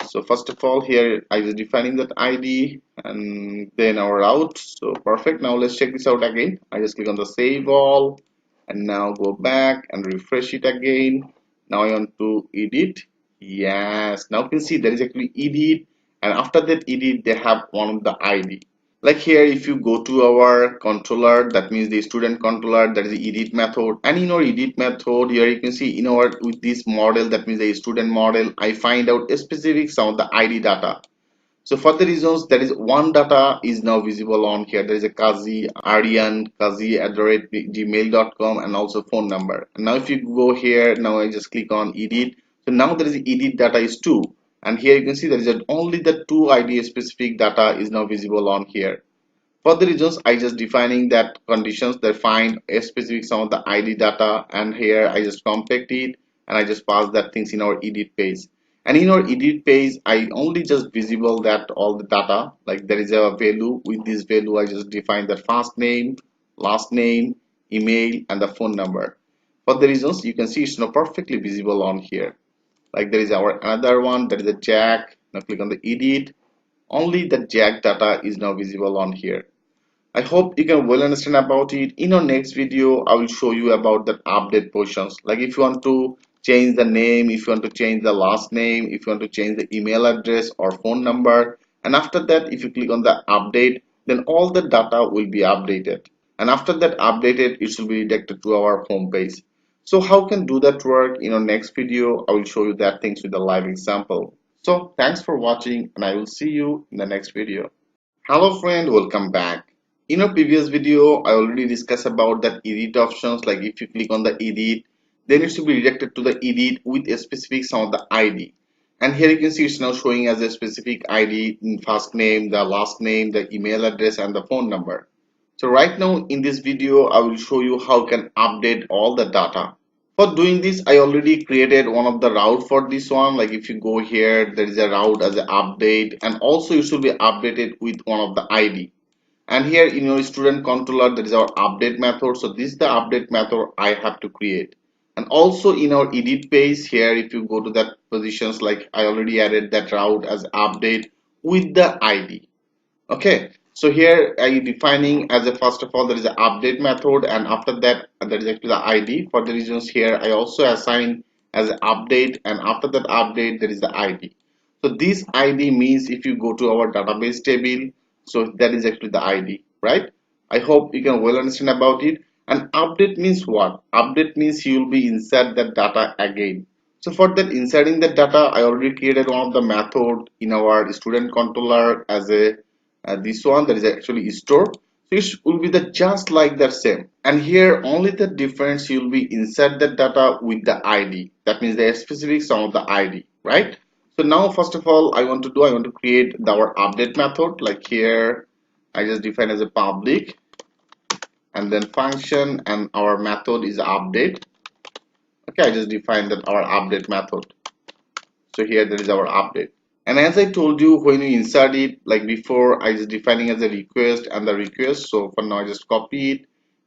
So first of all here I just defining that ID, and then our route. So perfect. Now let's check this out again. I just click on the save all, and now go back and refresh it again. Now I want to edit. Yes, now you can see there is actually edit, and after that edit they have one of the ID. Like here if you go to our controller, that means the student controller, that is the edit method, and in our edit method here you can see in our with this model, that means the student model, I find out a specific some of the ID data. So for the reasons, there is one data is now visible on here. There is a Kazi, Aryan, kazi@gmail.com, and also phone number. And now if you go here, now I just click on edit. So now there is edit data is 2. And here you can see there is only the 2 ID specific data is now visible on here. For the reasons, I just defining that conditions that find a specific some of the ID data, and here I just compact it, and I just pass that things in our edit page. And in our edit page, I only just visible that all the data, like there is a value. With this value I just define that first name, last name, email, and the phone number. For the reasons, you can see it's now perfectly visible on here. Like there is our another one, that is a jack. Now click on the edit, only the jack data is now visible on here. I hope you can well understand about it. In our next video, I will show you about the update portions. Like if you want to change the name, if you want to change the last name, if you want to change the email address or phone number, and after that, if you click on the update, then all the data will be updated. And after that updated, it should be redirected to our home page. So how can do that work? In our next video, I will show you that things with a live example. So thanks for watching, and I will see you in the next video. Hello friend, welcome back. In our previous video, I already discussed about that edit options. Like if you click on the edit, then it should be redirected to the edit with a specific some of the ID. And here you can see it's now showing as a specific ID in first name, the last name, the email address, and the phone number. So right now in this video, I will show you how you can update all the data. For doing this, I already created one of the route for this one. Like if you go here, there is a route as an update, and also you should be updated with one of the ID. And here in your student controller, there is our update method. So this is the update method I have to create. And also in our edit page here, if you go to that positions, like I already added that route as update with the ID. Okay, so here I defining as a first of all there is an update method, and after that there is actually the ID. For the reasons here I also assign as an update, and after that update there is the ID. So this ID means if you go to our database table, so that is actually the ID, right? I hope you can well understand about it. And update means what? Update means you will be insert that data again. So for that inserting the data, I already created one of the method in our student controller as a this one that is actually store. So it will be the just like that same. And here only the difference you will be insert the data with the ID. That means the specific some of the ID, right? So now first of all I want to create our update method. Like here I just define as a public and then function, and our method is update. Okay, I just defined that our update method. So here there is our update. And as I told you, when you insert it, like before, I just defining as a request and the request. So for now, I just copy it,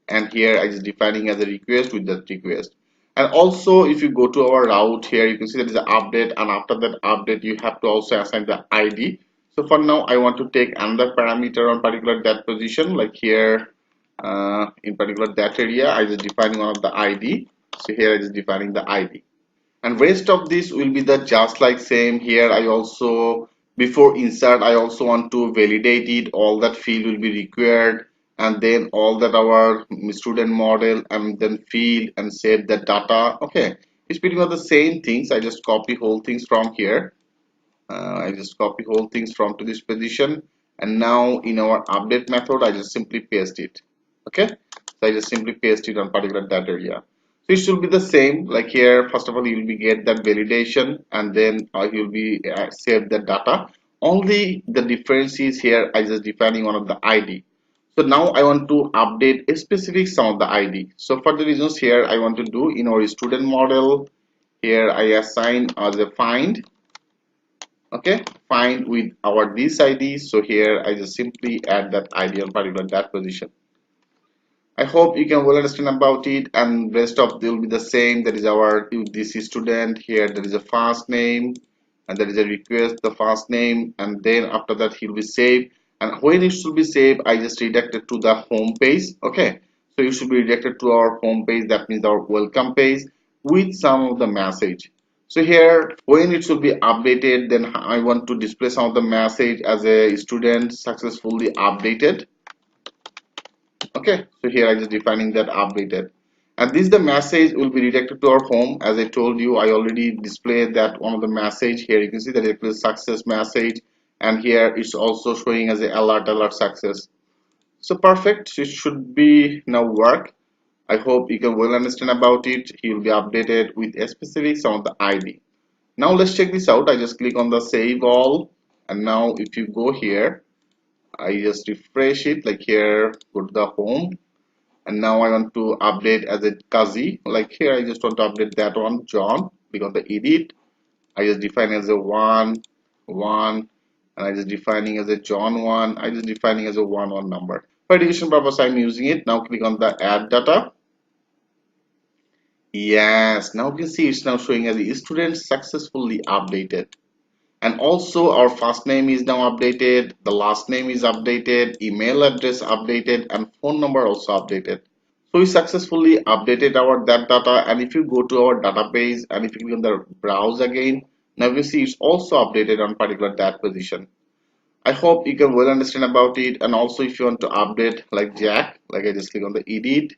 and here I just defining as a request with that request. And also, if you go to our route here, you can see there is an update, and after that update, you have to also assign the ID. So for now, I want to take another parameter on particular that position, like here, in particular that area, I just defining one of the ID. So here I just defining the ID, and rest of this will be the just like same. Here I also before insert I also want to validate it, all that field will be required, and then all that our student model, and then field and save the data. Okay, it's pretty much the same things. I just copy whole things from here. I just copy whole things from to this position, and now in our update method I just simply paste it. Okay, so I just simply paste it on particular that area. So it should be the same. Like here first of all you will be get that validation, and then you will be save the data. Only the difference is here I just defining one of the ID. So now I want to update a specific some of the ID. So for the reasons here I want to do in our student model, here I assign as a find. Okay, find with our this ID. So here I just simply add that ID on particular that position. I hope you can well understand about it, and rest of will be the same. That is our this student. Here there is a first name, and there is a request the first name, and then after that he will be saved. And when it should be saved, I just redirected to the home page. Okay, so you should be redirected to our home page, that means our welcome page, with some of the message. So here when it should be updated, then I want to display some of the message as a student successfully updated. Okay, so here I just defining that updated, and this the message will be redirected to our home. As I told you, I already displayed that one of the message. Here you can see that it is success message, and here it's also showing as a alert success. So perfect, it should be now work. I hope you can well understand about it. He will be updated with a specific some of the ID. Now let's check this out. I just click on the save all, and now if you go here, I just refresh it. Like here, go to the home, and now I want to update as a Kazi. Like here I just want to update that one John. Click on the edit. I just define as a 1 and I just defining as a John 1. I just defining as a 1 number. For education purpose I'm using it. Now click on the add data. Yes, now you can see it's now showing as a student successfully updated. And also our first name is now updated, the last name is updated, email address updated, and phone number also updated. So we successfully updated our that data, and if you go to our database and if you click on the browse again, now you see it's also updated on particular that position. I hope you can well understand about it. And also if you want to update like Jack, like I just click on the edit.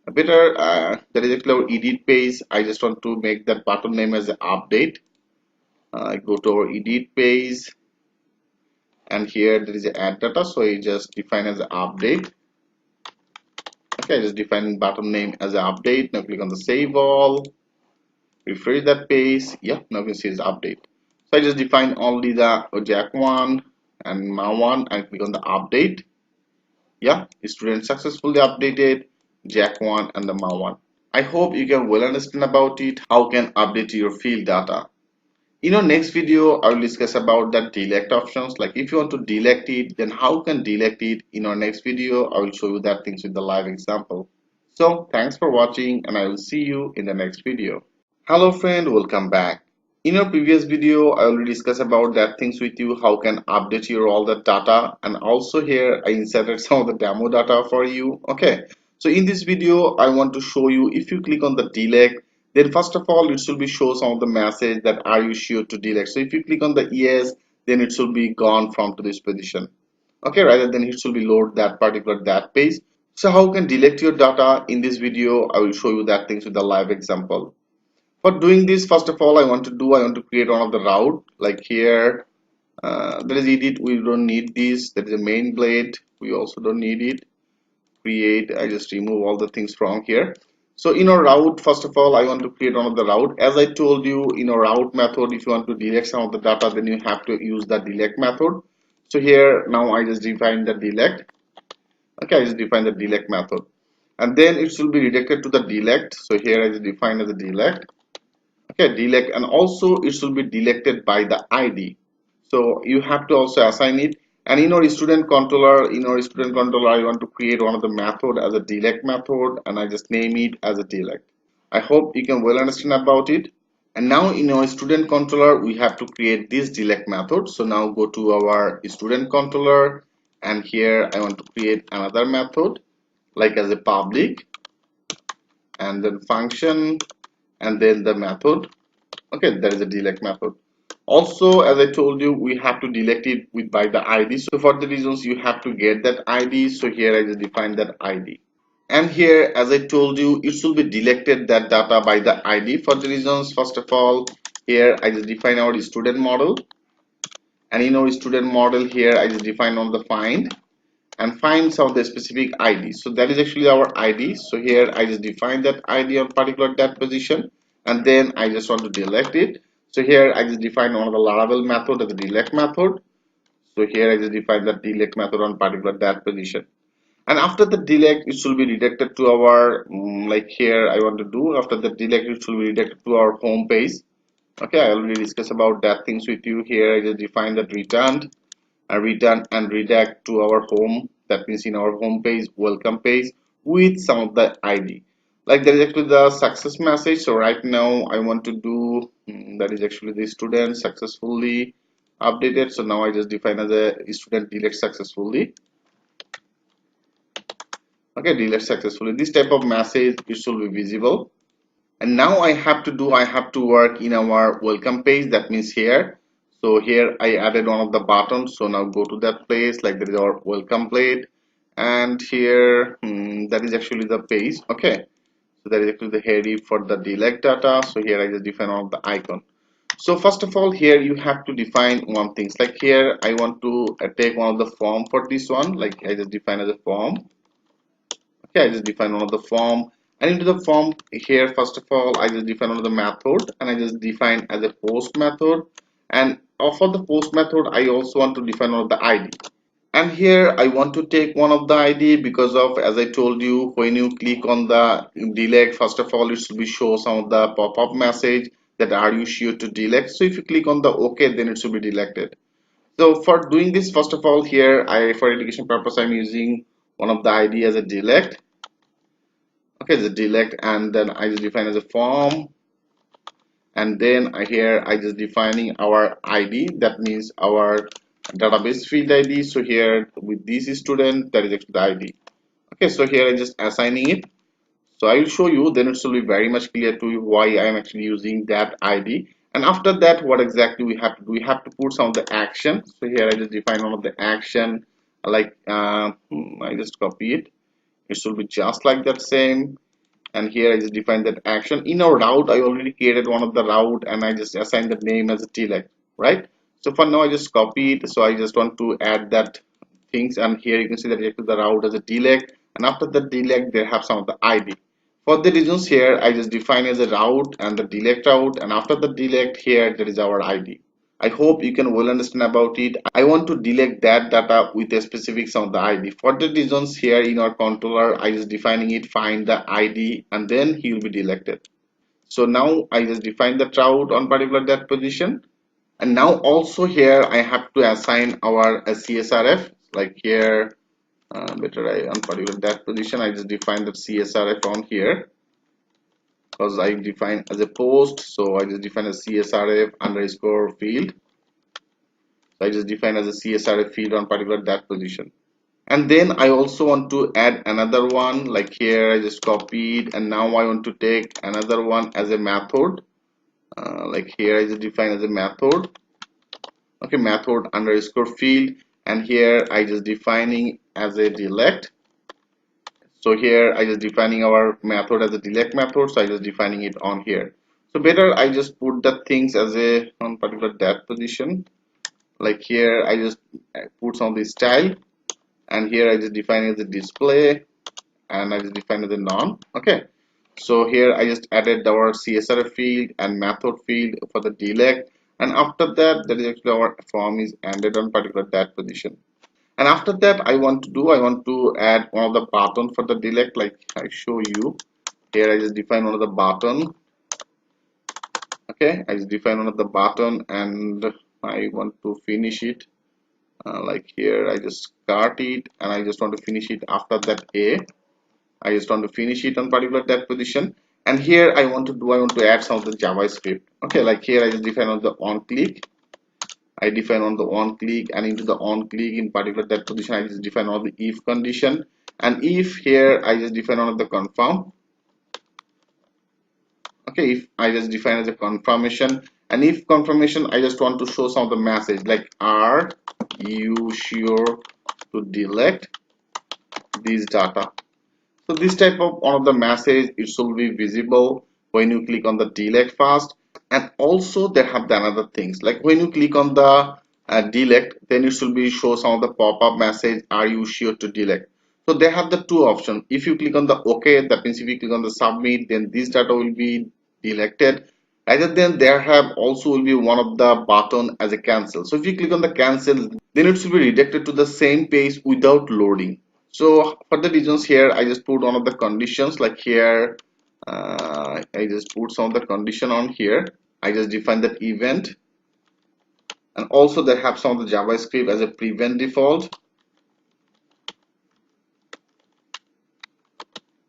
Better there is actually our edit page. I just want to make that button name as update. I go to our edit page, and here there is a add data, so I just define as update. Okay, I just define button name as update. Now click on the save all, refresh that page. Yeah, now you can see it's update. So I just define only the Jack one and my one, and click on the update. Yeah, student successfully updated Jack1 and the Ma1. I hope you can well understand about it, how can update your field data. In our next video, I will discuss about the delete options. Like if you want to delete it, then how can delete it? In our next video, I will show you that things with the live example. So thanks for watching and I will see you in the next video. Hello friend, welcome back. In our previous video, I already discussed about that things with you, how can update your all the data, and also here I inserted some of the demo data for you. Okay, so in this video, I want to show you if you click on the delete, then first of all, it should be show some of the message that are you sure to delete. So if you click on the yes, then it should be gone from to this position. Okay, rather than it should be load that particular that page. So how you can delete your data in this video, I will show you that things with the live example. For doing this, first of all, I want to create one of the route. Like here, there is edit, we don't need this. There is a main blade, we also don't need it. Create, I just remove all the things from here. So in our route, first of all, I want to create one of the route. As I told you, in our route method, if you want to delete some of the data, then you have to use the delete method. So here now I just define the delete. Okay, I just define the delete method, and then it should be redirected to the delete. So here I just define as a delete. Okay, delete, and also it should be deleted by the id, so you have to also assign it. And in our student controller I want to create one of the method as a delete method, and I just name it as a delete. I hope you can well understand about it. And now in our student controller we have to create this delete method. So now go to our student controller, and here I want to create another method like as a public, and then function, and then the method. Okay, there is a delete method. Also, as I told you, we have to delete it with by the id. So for the reasons you have to get that id, so here I just define that id. And here, as I told you, it should be deleted that data by the id. For the reasons, first of all, here I just define our student model, and in our student model here I just define on the find, and find some of the specific id. So that is actually our id. So here I just define that id on particular that position, and then I just want to delete it. So here I just define one of the Laravel method as a delete method. So here I just define the delete method on particular that position, and after the delete it should be redirected to our like here I want to do after the delete it should be redirected to our home page. Okay, I already discussed about that things with you. Here I just define that returned, and return and redirect to our home, that means in our home page, welcome page, with some of the id. Like that is actually the success message. So right now I want to do that is actually the student successfully updated. So now I just define as a student delete successfully. Okay, delete successfully, this type of message it should be visible. And now I have to work in our welcome page, that means here. So here I added one of the buttons. So now go to that place, like there is our welcome plate, and here that is actually the page. Okay, so that is actually the header for the delete data. So here I just define one of the icon. So first of all, here you have to define one things. Like here I want to take one of the form for this one, like I just define as a form. Okay, I just define one of the form, and into the form here first of all I just define one of the method, and I just define as a post method, and for the post method I also want to define one of the id. And here I want to take one of the id because of, as I told you, when you click on the delete, first of all it should be show some of the pop-up message that are you sure to delete. So if you click on the ok, then it should be deleted. So for doing this, first of all, here I, for education purpose, I'm using one of the id as a delete. Okay, the delete, and then I just define as a form, and then here I just defining our id, that means our database field id. So here with this student, that is actually the id. Okay, so here I just assigning it. So I will show you, then it will be very much clear to you why I am actually using that id. And after that, what exactly we have to do, we have to put some of the action. So here I just define one of the action, like I just copy it, it should be just like that same. And here I just define that action. In our route I already created one of the route, and I just assigned the name as a delete, right? So for now I just copy it. So I just want to add that things, and here you can see that the route as a delete, and after the delete they have some of the id. For the reasons here I just define as a route and the delete route, and after the delete here there is our id. I hope you can well understand about it. I want to delete that data with a specific of the ID. For the reasons here in our controller, I just defining it, find the ID, and then he will be deleted. So now I just define the route on particular that position, and now also here I have to assign our CSRF, like here better I on particular that position I just define the CSRF on here, because I define as a post, so I just define a CSRF underscore field. So I just define as a CSRF field on particular that position. And then I also want to add another one, like here I just copied, and now I want to take another one as a method, like here I just define as a method. Okay, method underscore field, and here I just defining as a delete. So here I just defining our method as a delete method, so I just defining it on here. So better I just put the things as a on particular that position, like here I just put some of the style, and here I just define as a display, and I just define as a none. Okay, so here I just added our CSR field and method field for the delete, and after that that is actually our form is ended on particular that position. And after that I want to add one of the button for the delete, like I show you here. I just define one of the button. Okay, I just define one of the button, and I want to finish it, like here I just start it, and I just want to finish it after that I just want to finish it on particular that position. And here I want to add some of the JavaScript. Okay, like here I just define on the on click. I define on the on click, and into the on click in particular that position I just define all the if condition, and if here I just define on the confirm. Okay, if I just define as a confirmation, and if confirmation I just want to show some of the message, like are you sure to delete this data. So this type of one of the message, it should be visible when you click on the delete first. And also they have the another things, like when you click on the delete, then it should be show some of the pop-up message, are you sure to delete. So they have the two options. If you click on the OK, that means if you click on the submit, then this data will be deleted. Rather than there have also will be one of the button as a cancel. So if you click on the cancel, then it should be redirected to the same page without loading. So for the reasons here I just put one of the conditions, like here I just put some of the condition on here. I just define that event, and also they have some of the JavaScript as a prevent default.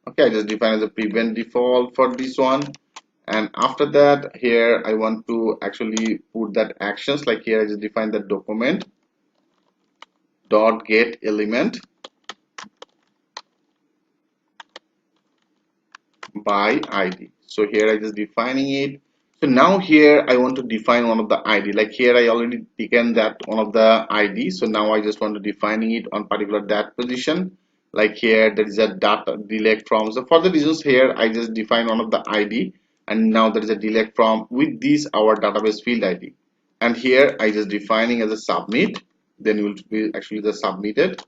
Okay, I just define as a prevent default for this one. And after that here I want to actually put that actions, like here I just define the document dot get element by ID. So here I just defining it. So now here I want to define one of the ID, like here I already taken that one of the ID. So now I just want to defining it on particular that position, like here there is a data delete from. So for the reasons here I just define one of the ID, and now there is a delete from with this our database field ID. And here I just defining as a submit, then it will be actually the submitted.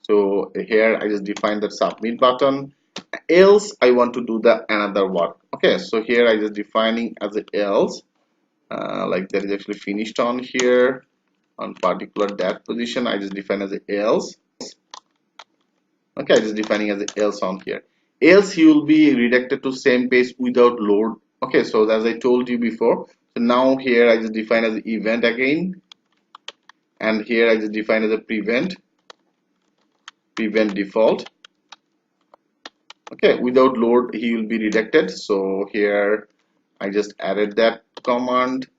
So here I just define that submit button, else I want to do the another work. Okay, so here I just defining as a else, like that is actually finished on here on particular that position. I just define as a else. Okay, I just defining as a else on here, else you will be redirected to same page without load. Okay, so as I told you before, so now here I just define as event again, and here I just define as a prevent default. Okay, without load he will be redirected. So here I just added that command.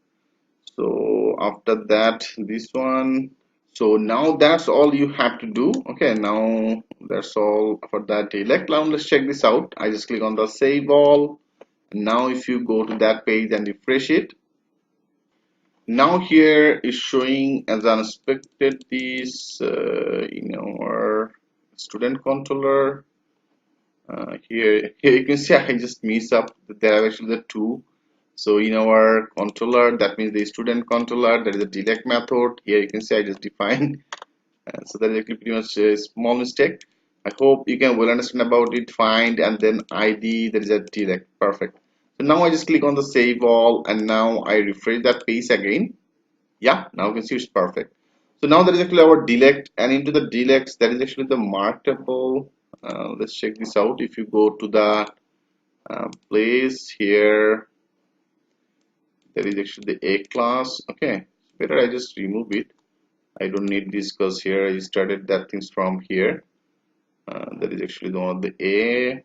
So after that this one, so now that's all you have to do. Okay, now that's all for that delete. Now let's check this out. I just click on the save all. Now if you go to that page and refresh it, now here is showing as unexpected this in our student controller. Here you can see I just mix up. There are actually the two. So in our controller, that means the student controller, there is a delete method. Here you can see I just define. So that is actually pretty much a small mistake. I hope you can well understand about it. Find and then ID, there is a delete. Perfect. So now I just click on the save all, and now I refresh that page again. Yeah, now you can see it's perfect. So now that is actually our delect, and into the delects that is actually the marketable. Let's check this out. If you go to the place here, there is actually the A class. Okay, better I just remove it. I don't need this because here I started that things from here. That is actually the one of the A.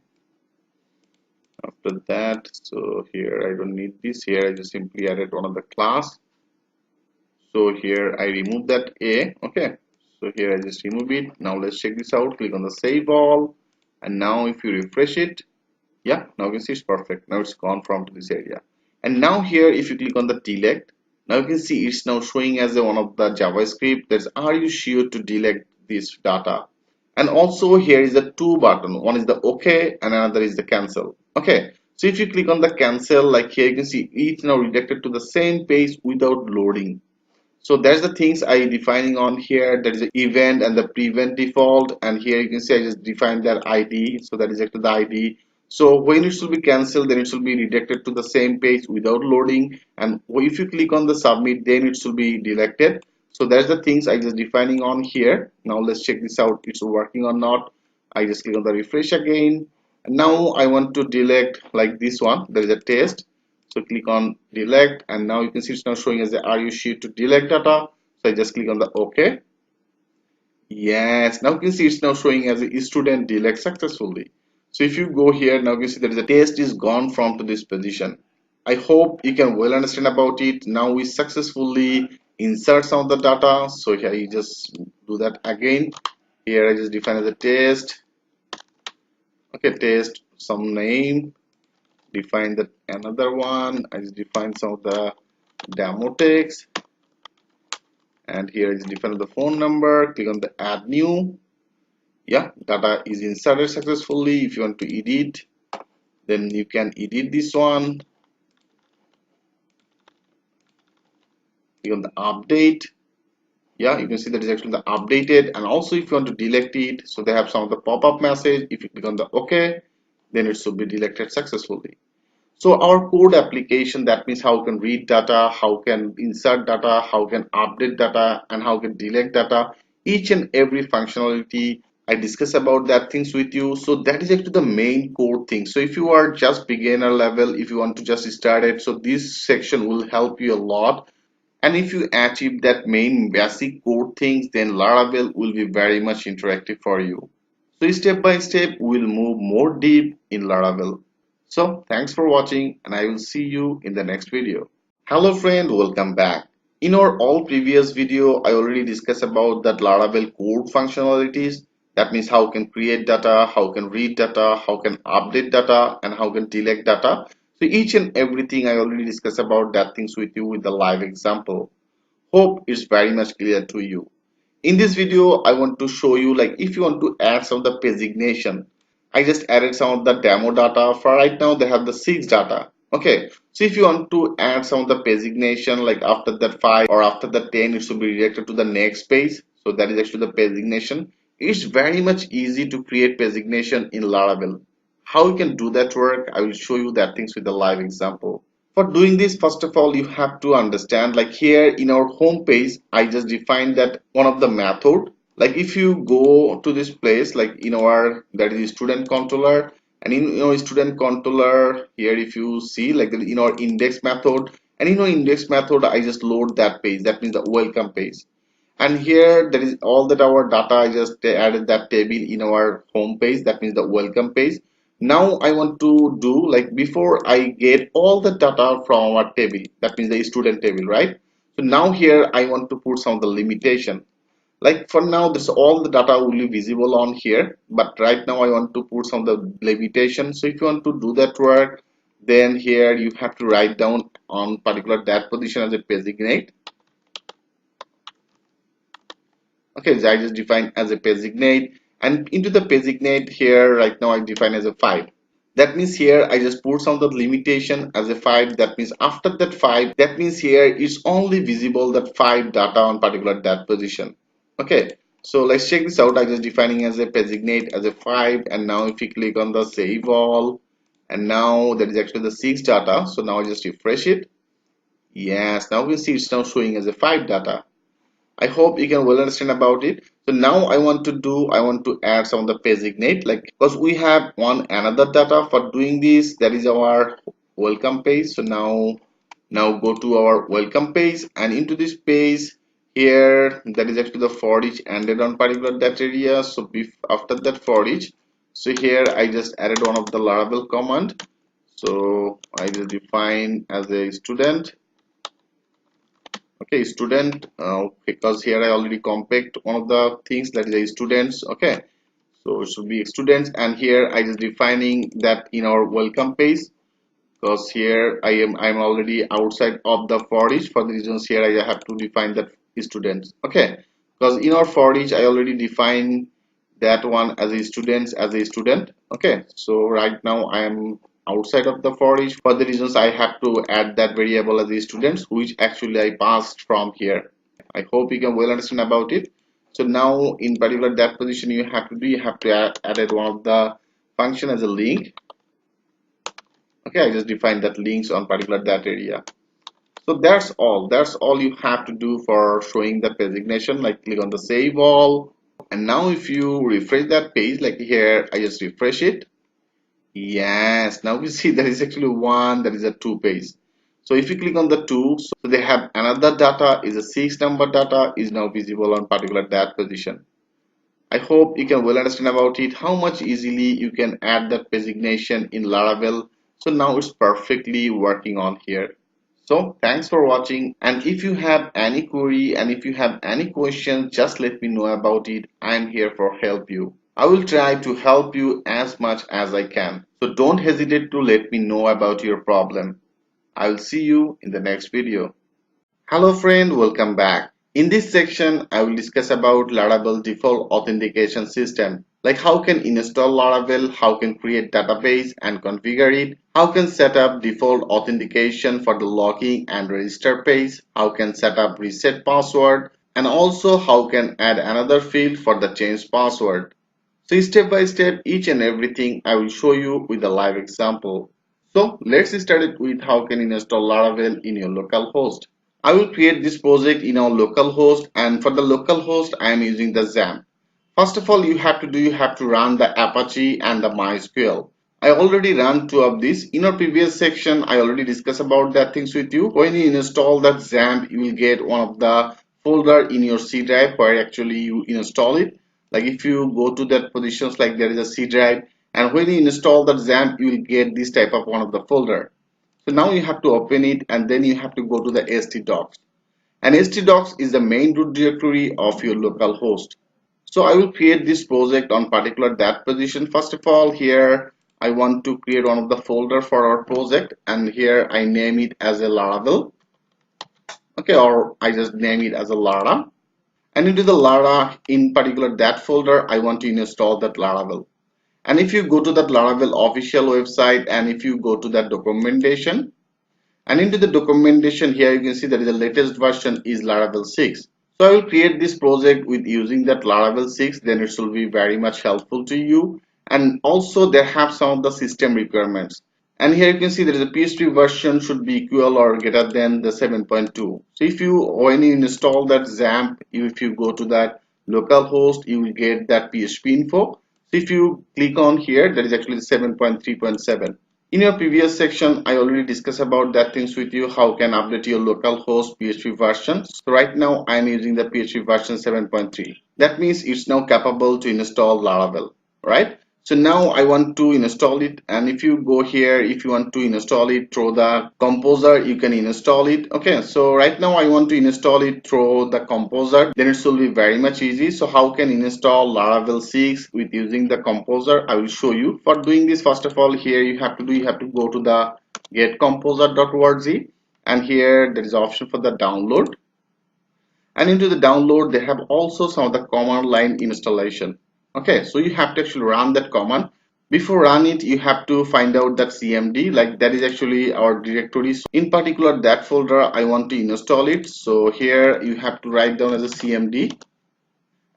After that, so here I don't need this. Here I just simply added one of the class. So here I remove that A. Okay, so here I just remove it. Now let's check this out. Click on the save all, and now if you refresh it, yeah, now you can see it's perfect. Now it's gone from to this area. And now here if you click on the delete, now you can see it's now showing as a one of the JavaScript. That's, are you sure to delete this data? And also here is the two button. One is the OK and another is the cancel. Okay, so if you click on the cancel, like here you can see it's now redirected to the same page without loading. So that's the things I defining on here. That is the event and the prevent default, and here you can see I just defined that ID. So that is actually the ID. So when it should be cancelled, then it should be redirected to the same page without loading, and if you click on the submit, then it should be deleted. So that's the things I just defining on here. Now let's check this out, it's working or not. I just click on the refresh again, and now I want to delete like this one. There is a test. So click on delete, and now you can see it's now showing as the are you sure to delete data. So I just click on the OK. Yes, now you can see it's now showing as a student delete successfully. So if you go here, now you can see there is a test is gone from to this position. I hope you can well understand about it. Now we successfully insert some of the data. So here you just do that again. Here I just define as a test. Okay, test some name. Define that another one. I just define some of the demo text, and here is define the phone number. Click on the add new. Yeah, data is inserted successfully. If you want to edit, then you can edit this one. Click on the update. Yeah, you can see that is actually the updated. And also if you want to delete it, so they have some of the pop-up message. If you click on the OK, then it should be deleted successfully. So our code application, that means how can read data, how can insert data, how can update data, and how can delete data. Each and every functionality I discuss about that things with you. So that is actually the main core thing. So if you are just beginner level, if you want to just start it, so this section will help you a lot. And if you achieve that main basic core things, then Laravel will be very much interactive for you. So step by step, we'll move more deep in Laravel. So thanks for watching, and I will see you in the next video. Hello friend, welcome back. In our all previous video, I already discussed about that Laravel code functionalities. That means how can create data, how can read data, how can update data, and how can delete data. So each and everything I already discussed about that things with you with the live example. Hope it's very much clear to you. In this video, I want to show you like if you want to add some of the pagination. I just added some of the demo data. For right now, they have the 6 data. Okay, so if you want to add some of the pagination, like after that 5 or after the 10, it should be redirected to the next page. So that is actually the pagination. It's very much easy to create pagination in Laravel. How you can do that work, I will show you that things with a live example. For doing this, first of all, you have to understand like here in our home page, I just defined that one of the method. Like if you go to this place, like in our that is student controller, and in our student controller here, if you see like in our index method, and in our index method, I just load that page. That means the welcome page. And here there is all that our data. I just added that table in our home page. That means the welcome page. Now I want to do like before I get all the data from our table, that means the student table, right? So now here I want to put some of the limitation. Like for now this all the data will be visible on here, but right now I want to put some of the limitation. So if you want to do that work, then here you have to write down on particular that position as a designate. Okay, so I just define as a designate, and into the designate here right now I define as a 5. That means here I just put some of the limitation as a 5. That means after that 5, that means here it's only visible that 5 data on particular that position. Okay, so let's check this out. I just defining as a designate as a 5, and now if you click on the save all, and now that is actually the 6 data. So now I just refresh it. Yes, now we see it's now showing as a 5 data. I hope you can well understand about it. So now I want to add some of the page ignite, like because we have one another data for doing this, that is our welcome page. So now go to our welcome page, and into this page here, that is actually the for each ended on particular that area. So after that for each, so here I just added one of the Laravel command. So I just define as a student. Okay, student, because here I already compact one of the things, that is a students. Okay, so it should be students, and here I just defining that in our welcome page, because here I'm already outside of the for each. For the reasons here I have to define that students. Okay, because in our for each I already defined that one as a student. Okay, so right now I am outside of the for each. For the reasons I have to add that variable as a students, which actually I passed from here. I hope you can well understand about it. So now in particular that position you have to do, you have to add one of the function as a link. Okay, I just defined that links on particular that area. So that's all you have to do for showing the designation. Like click on the save all, and now if you refresh that page, like here I just refresh it. Yes, now we see there is actually one, that is a 2 page. So if you click on the 2, so they have another data is a 6 number data is now visible on particular that position. I hope you can well understand about it, how much easily you can add that designation in Laravel. So now it's perfectly working on here. So thanks for watching, and if you have any query and if you have any question, just let me know about it. I'm here for help you. I will try to help you as much as I can. So don't hesitate to let me know about your problem. I will see you in the next video. Hello friend, welcome back. In this section, I will discuss about Laravel default authentication system. Like how can install Laravel, how can create database and configure it, how can set up default authentication for the login and register page, how can set up reset password, and also how can add another field for the change password. So step by step, each and everything I will show you with a live example. So let's start it with how can you install Laravel in your local host. I will create this project in our local host, and for the local host I am using the XAMPP. First of all you have to run the Apache and the MySQL. I already ran two of these. In our previous section I already discussed about that things with you. When you install that XAMPP, you will get one of the folder in your C drive where actually you install it. Like if you go to that positions, like there is a C drive, and when you install that XAMPP you will get this type of one of the folder. So now you have to open it, and then you have to go to the htdocs. And htdocs is the main root directory of your local host. So I will create this project on particular that position. First of all, here I want to create one of the folder for our project, and here I name it as a Laravel. Okay, or I just name it as a Lara. And into the Lara, in particular that folder, I want to install that Laravel. And if you go to that Laravel official website, and if you go to that documentation, and into the documentation here you can see that the latest version is Laravel 6. So I will create this project with using that Laravel 6, then it will be very much helpful to you. And also they have some of the system requirements. And here you can see there is a PHP version should be equal or greater than the 7.2. So if you, when you install that XAMPP, if you go to that localhost, you will get that PHP info. So if you click on here, that is actually 7.3.7. In your previous section, I already discussed about that things with you, how can update your localhost PHP version. So right now I am using the PHP version 7.3. That means it's now capable to install Laravel, right? So now I want to install it, and if you go here, if you want to install it through the composer, you can install it. Okay, so right now I want to install it through the composer, then it will be very much easy. So how can install Laravel 6 with using the composer, I will show you. For doing this, first of all, here you have to go to the getcomposer.org, and here there is option for the download, and into the download they have also some of the command line installation. Okay, so you have to actually run that command. Before run it, you have to find out that cmd, like that is actually our directory. So in particular that folder I want to install it, so here you have to write down as a cmd,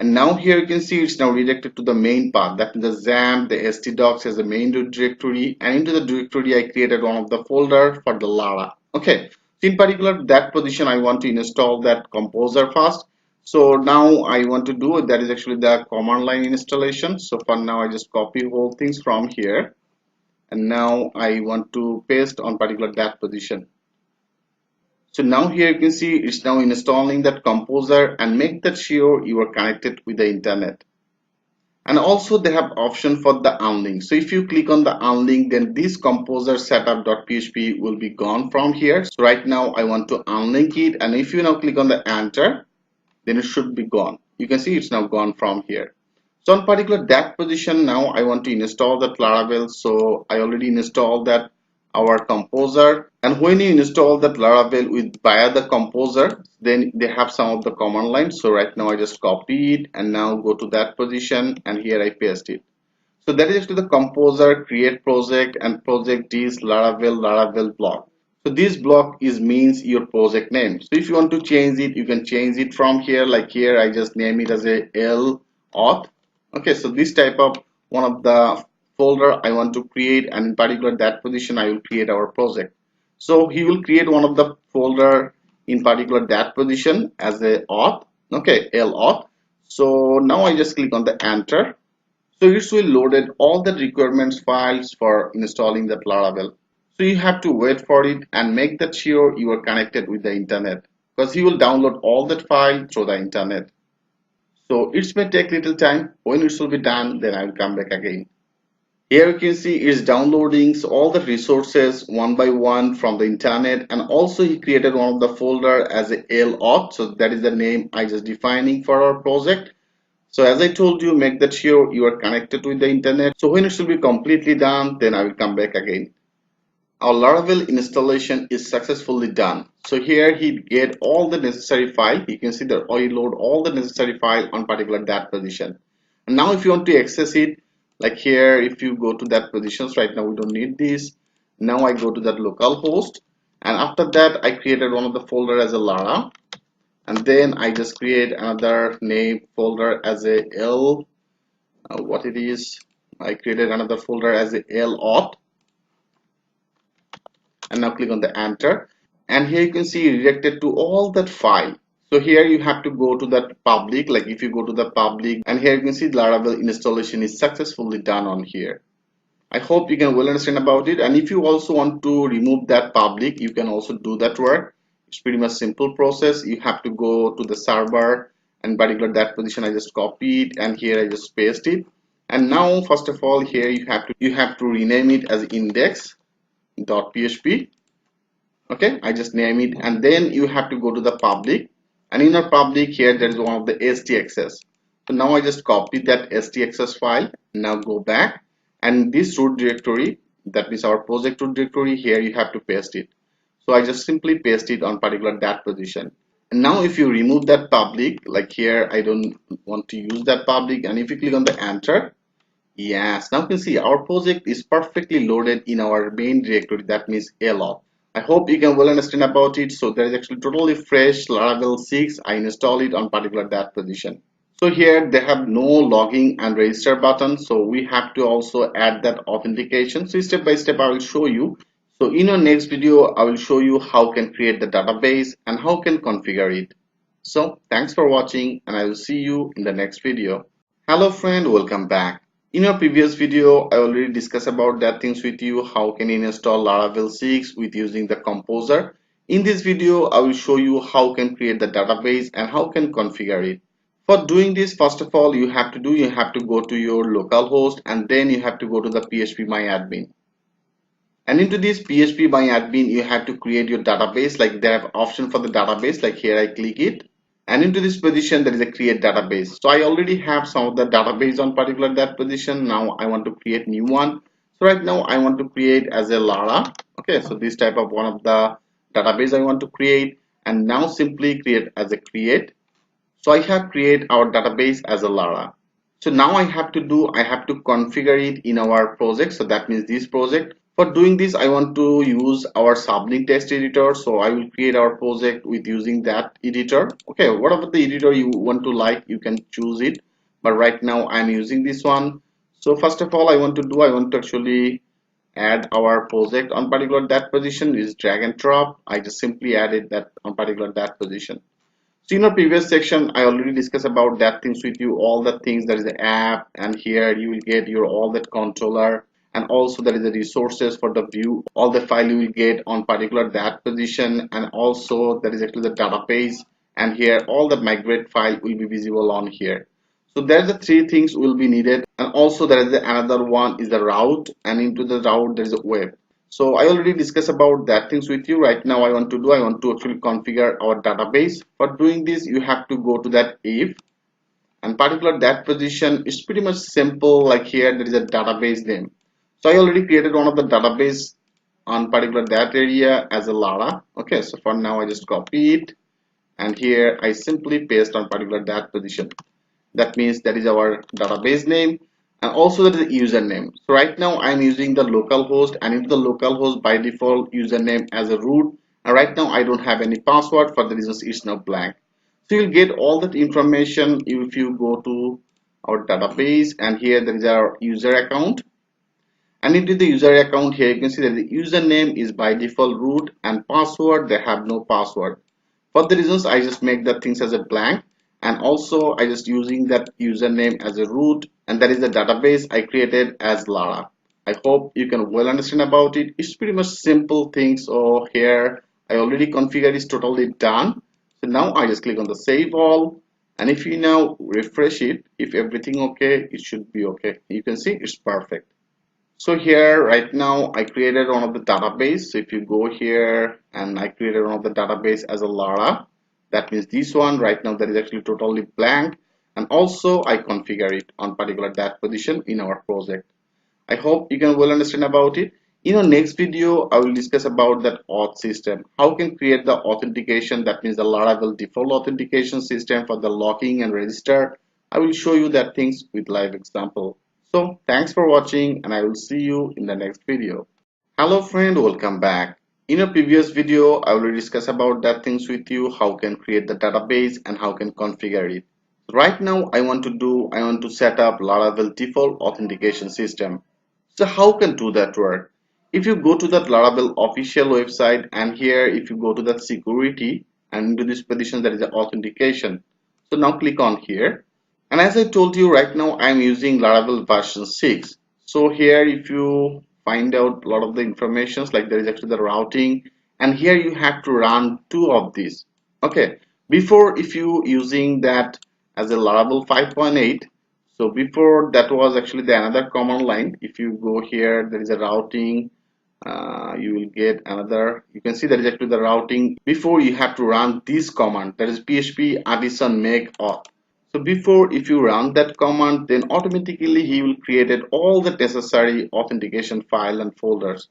And now here you can see it's now redirected to the main path. That is the XAMPP, the htdocs as the main directory, and into the directory I created one of the folder for the Lara. Okay, so in particular that position I want to install that composer first. So now I want to do that is actually the command line installation. So for now I just copy whole things from here, and now I want to paste on particular that position. So now here you can see it's now installing that composer, and make that sure you are connected with the internet. And also they have option for the unlink. So if you click on the unlink, then this composer setup.php will be gone from here. So right now I want to unlink it, and if you now click on the enter, then it should be gone. You can see it's now gone from here. So on particular that position, now I want to install that Laravel. So I already installed that our composer, and when you install that Laravel with via the composer, then they have some of the command lines. So right now I just copy it and now go to that position, and here I paste it. So that is actually the composer create project, and project is Laravel block. So this block is means your project name. So if you want to change it, you can change it from here. Like here I just name it as a L auth. Okay, so this type of one of the folder I want to create, and in particular that position I will create our project. So he will create one of the folder in particular that position as a auth. Okay, L auth. So now I just click on the enter. So it will loaded all the requirements files for installing that Laravel. So you have to wait for it and make that sure you are connected with the internet, because he will download all that file through the internet. So it may take little time. When it will be done, then I will come back again. Here you can see it's downloading all the resources one by one from the internet, and also he created one of the folder as a lauth. So that is the name I just defining for our project. So as I told you, make that sure you are connected with the internet. So when it will be completely done, then I will come back again. Our Laravel installation is successfully done. So here he get all the necessary file. You can see that I load all the necessary file on particular that position. And now if you want to access it, like here, if you go to that positions, right now we don't need this. Now I go to that local host, and after that I created one of the folder as a Lara, and then I just create another name folder as a L. What it is? I created another folder as a L auth, and now click on the enter, and here you can see redirected to all that file. So here you have to go to that public, like if you go to the public, and here you can see Laravel installation is successfully done on here. I hope you can well understand about it, and if you also want to remove that public, you can also do that work. It's pretty much simple process. You have to go to the server, and particular that position I just copy it, and here I just paste it. And now first of all here you have to rename it as index.php. Okay, I just name it, and then you have to go to the public, and in our public here there is one of the htxs. So now I just copy that htxs file. Now go back, and this root directory, that means our project root directory, here you have to paste it. So I just simply paste it on particular that position. And now if you remove that public, like here I don't want to use that public, and if you click on the enter, yes, now you can see our project is perfectly loaded in our main directory, that means lauth. I hope you can well understand about it. So there is actually totally fresh Laravel 6. I install it on particular that position. So here they have no logging and register button. So we have to also add that authentication. So step by step I will show you. So in our next video, I will show you how can create the database and how can configure it. So thanks for watching, and I will see you in the next video. Hello friend, welcome back. In our previous video, I already discussed about that things with you, how can you install Laravel 6 with using the composer. In this video, I will show you how can create the database and how can configure it. For doing this, first of all, you have to go to your local host, and then you have to go to the phpMyAdmin. And into this phpMyAdmin, you have to create your database. Like they have option for the database, like here I click it, and into this position there is a create database. So I already have some of the database on particular that position. Now I want to create new one. So right now I want to create as a Lara. Okay, so this type of one of the database I want to create, and now simply create as a create. So I have create our database as a Lara. So now I have to configure it in our project. So that means this project. For doing this, I want to use our sublink text editor. So I will create our project with using that editor. Okay, whatever the editor you want to like, you can choose it. But right now I'm using this one. So first of all, I want to actually add our project on particular that position is drag and drop. I just simply added that on particular that position. So in our previous section, I already discussed about that things with you, all the things that is the app, and here you will get your all that controller, and also there is the resources for the view, all the file you will get on particular that position, and also there is actually the database, and here all the migrate file will be visible on here. So there's the three things will be needed, and also there is the another one is the route, and into the route there is a web. So I already discussed about that things with you. Right now I want to actually configure our database. For doing this, you have to go to that if, and particular that position is pretty much simple. Like here there is a database name. So I already created one of the database on particular that area as a Lara. Okay, so for now I just copy it, and here I simply paste on particular that position. That means that is our database name, and also that is the username. So right now I'm using the local host, and into the local host by default username as a root, and right now I don't have any password. For the reasons it's now blank. So you'll get all that information if you go to our database, and here there is our user account, and into the user account here you can see that the username is by default root, and password they have no password. For the reasons I just make the things as a blank, and also I just using that username as a root, and that is the database I created as Lara. I hope you can well understand about it. It's pretty much simple things. So here I already configured, it's totally done. So now I just click on the save all, and if you now refresh it, if everything okay, it should be okay. You can see it's perfect. So here right now I created one of the database. So if you go here, and I created one of the database as a Lara, that means this one right now that is actually totally blank, and also I configure it on particular that position in our project. I hope you can well understand about it. In our next video, I will discuss about that auth system. How can create the authentication, that means the Laravel default authentication system for the login and register. I will show you that things with live example. So thanks for watching, and I will see you in the next video. Hello friend, welcome back. In a previous video, I will discuss about that things with you, how can create the database and how can configure it. Right now, I want to set up Laravel default authentication system. So how can do that work? If you go to that Laravel official website, and here if you go to that security, and into this position there is an authentication. So now click on here, and as I told you right now I'm using Laravel version 6. So here if you find out a lot of the informations, like there is actually the routing, and here you have to run two of these. Okay, before if you using that as a Laravel 5.8, so before that was actually the another command line. If you go here there is a routing, you will get another, you can see that is actually the routing. Before you have to run this command, that is PHP addition make auth. So before if you run that command, then automatically he will created all the necessary authentication file and folders.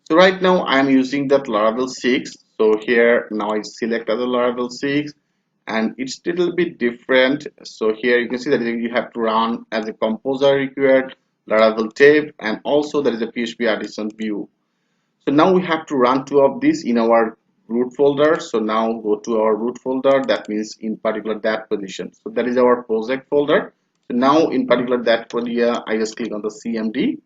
So right now I'm using that Laravel 6. So here now I select as a Laravel 6, and it's a little bit different. So here you can see that you have to run as a composer required Laravel tab, and also there is a PHP addition view. So now we have to run two of these in our root folder. So now go to our root folder, that means in particular that position. So that is our project folder. So now in particular that area I just click on the CMD.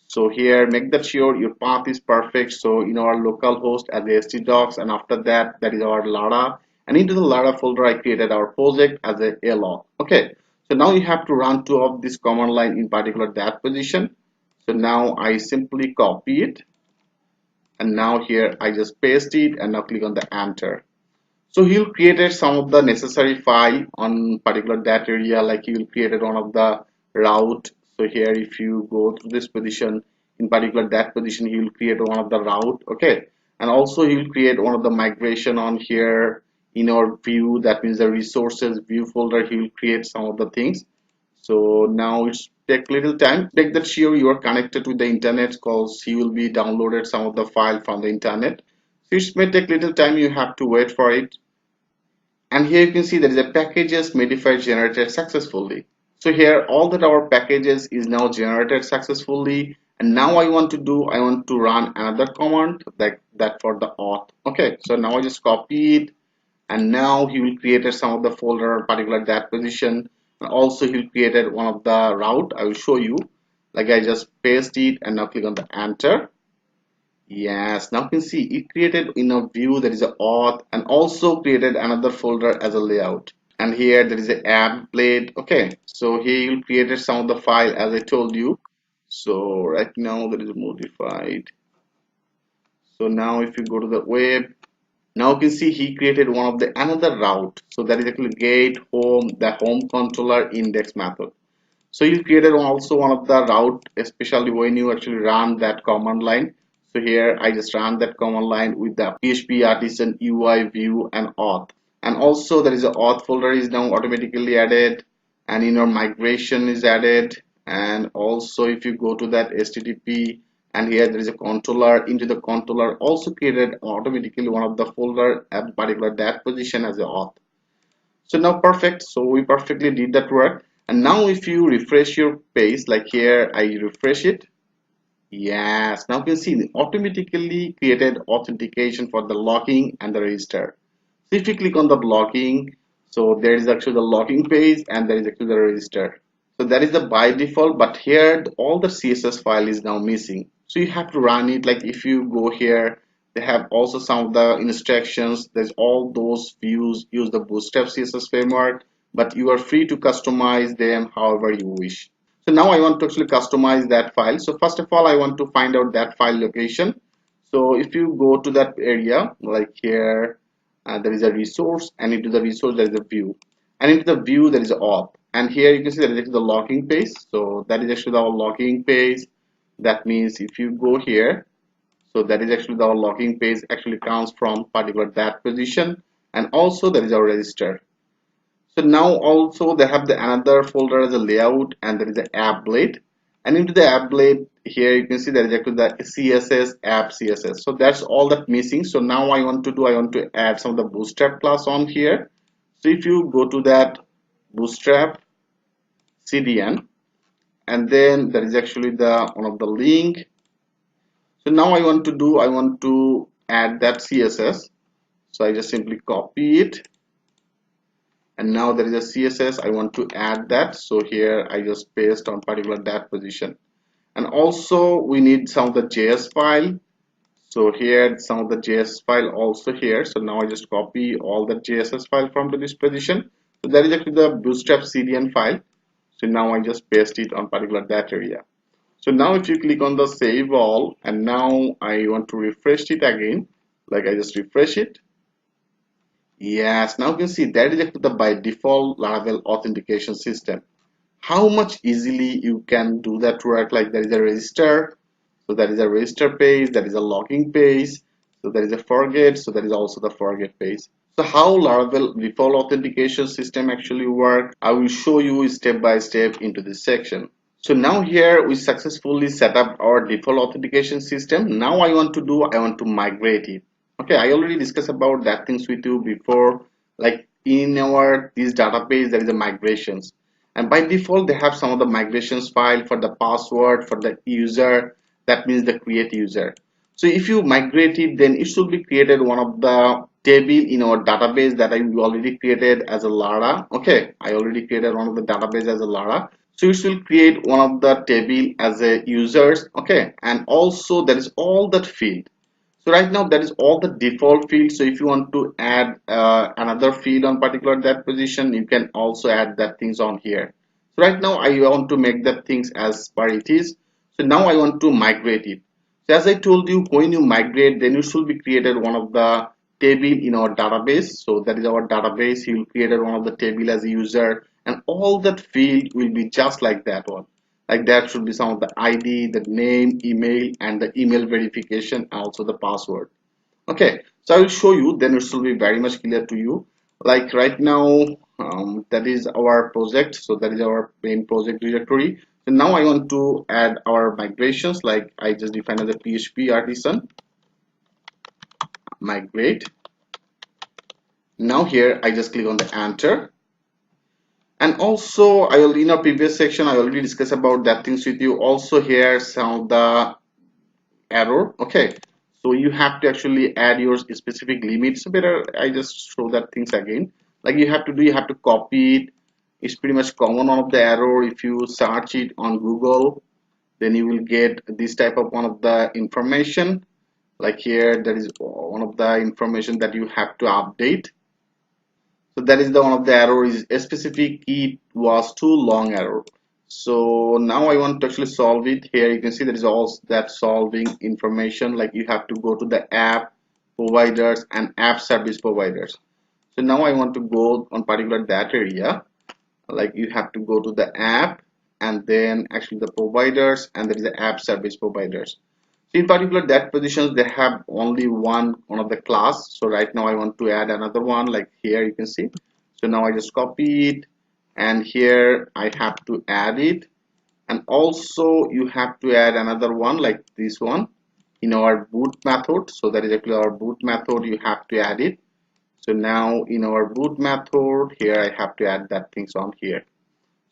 So here make that sure your path is perfect. So in our local host as a htdocs, and after that that is our Lara, and into the Lara folder I created our project as a log. Okay, so now you have to run two of this command line in particular that position. So now I simply copy it, and now here I just paste it, and now click on the enter. So he'll created some of the necessary file on particular that area, like he will created one of the route. So here if you go to this position, in particular that position, he will create one of the route. Okay, and also he will create one of the migration on here in our view, that means the resources view folder. He will create some of the things. So now it's take little time. Take that sure you are connected with the internet, because he will be downloaded some of the file from the internet. So it may take little time, you have to wait for it. And here you can see there is a packages modified generated successfully. So here all that our packages is now generated successfully, And now I want to run another command like that for the auth. Okay, so now I just copy it, and now he will create some of the folder particular that position, and also he will create one of the route. I will show you, like I just paste it and now click on the enter. Yes, now you can see it created in a view there is a auth, and also created another folder as a layout. And here there is a app blade. Okay, so here you created some of the file as I told you. So right now there is a modified. So now if you go to the web, now you can see he created one of the another route. So that is actually get home, the home controller index method. So you created also one of the route, especially when you actually run that command line. So here I just ran that command line with the PHP artisan UI view and auth. And also there is a auth folder is now automatically added, and in your migration is added. And also if you go to that HTTP, and here there is a controller, into the controller also created automatically one of the folder at particular that position as a auth. So now perfect, so we perfectly did that work. And now if you refresh your page, like here I refresh it, yes, now you can see it automatically created authentication for the login and the register. So if you click on the login, so there is actually the login page and there is actually the register. So that is the by default, but here all the CSS file is now missing. So you have to run it. Like if you go here, they have also some of the instructions. There's all those views use the Bootstrap CSS framework, but you are free to customize them however you wish. So now I want to actually customize that file. So first of all, I want to find out that file location. So if you go to that area, like here, there is a resource, and into the resource there is a view, and into the view there is auth, and here you can see that is the logging page. So that is actually our logging page. That means if you go here, so that is actually our logging page actually comes from particular that position, and also there is our register. So now also they have the another folder as a layout, and there is the app blade, and into the app blade here you can see there is actually the CSS app CSS. So that's all that missing. So now I want to add some of the Bootstrap class on here. So if you go to that Bootstrap CDN, and then there is actually the one of the link. So now I want to add that CSS. So I just simply copy it, and now there is a CSS I want to add that. So here I just paste on particular that position, and also we need some of the JS file. So here some of the JS file also here. So now I just copy all the JSS file from this position. So that is actually the Bootstrap CDN file. So now I just paste it on particular that area. So now if you click on the save all, and now I want to refresh it again, like I just refresh it. Yes, now you can see that is actually the by default Laravel authentication system. How much easily you can do that work. Like there is a register, so that is a register page, that is a logging page, so there is a forget, so that is also the forget page. So how Laravel default authentication system actually work, I will show you step by step into this section. So now here we successfully set up our default authentication system. Now I want to migrate it. Okay, I already discussed about that things with you before. Like in our this database there is a migrations, and by default they have some of the migrations file for the password for the user. That means the create user. So if you migrate it, then it should be created one of the table in our database that I already created as a Lara. Okay, I already created one of the database as a Lara. So it will create one of the table as a users. Okay, and also there is all that field. So right now that is all the default fields. So if you want to add another field on particular that position, you can also add that things on here. So right now I want to make that things as per it is. So now I want to migrate it. So as I told you, when you migrate, then you should be created one of the table in our database. So that is our database. You will create one of the table as a user, and all that field will be just like that one. Like that should be some of the ID, the name, email, and the email verification, also the password. Okay, so I will show you, then it will be very much clear to you. Like right now, that is our project. So that is our main project directory. So now I want to add our migrations. Like I just define as a PHP artisan migrate. Now here I just click on the enter. And also I will, in our previous section I already discussed about that things with you. Also here some of the error. Okay, so you have to actually add your specific limits. So better I just show that things again. Like you have to do, you have to copy it. It's pretty much common one of the error. If you search it on Google, then you will get this type of one of the information. Like here, that is one of the information that you have to update. So that is the one of the error is a specific key was too long error. So now I want to actually solve it. Here you can see there is all that solving information. Like you have to go to the app providers and app service providers. So now I want to go on particular that area. Like you have to go to the app and then actually the providers, and there is the app service providers. So in particular that positions they have only one of the class. So right now I want to add another one. Like here you can see, so now I just copy it and here I have to add it. And also you have to add another one like this one in our boot method. So that is actually our boot method, you have to add it. So now in our boot method here I have to add that things on here.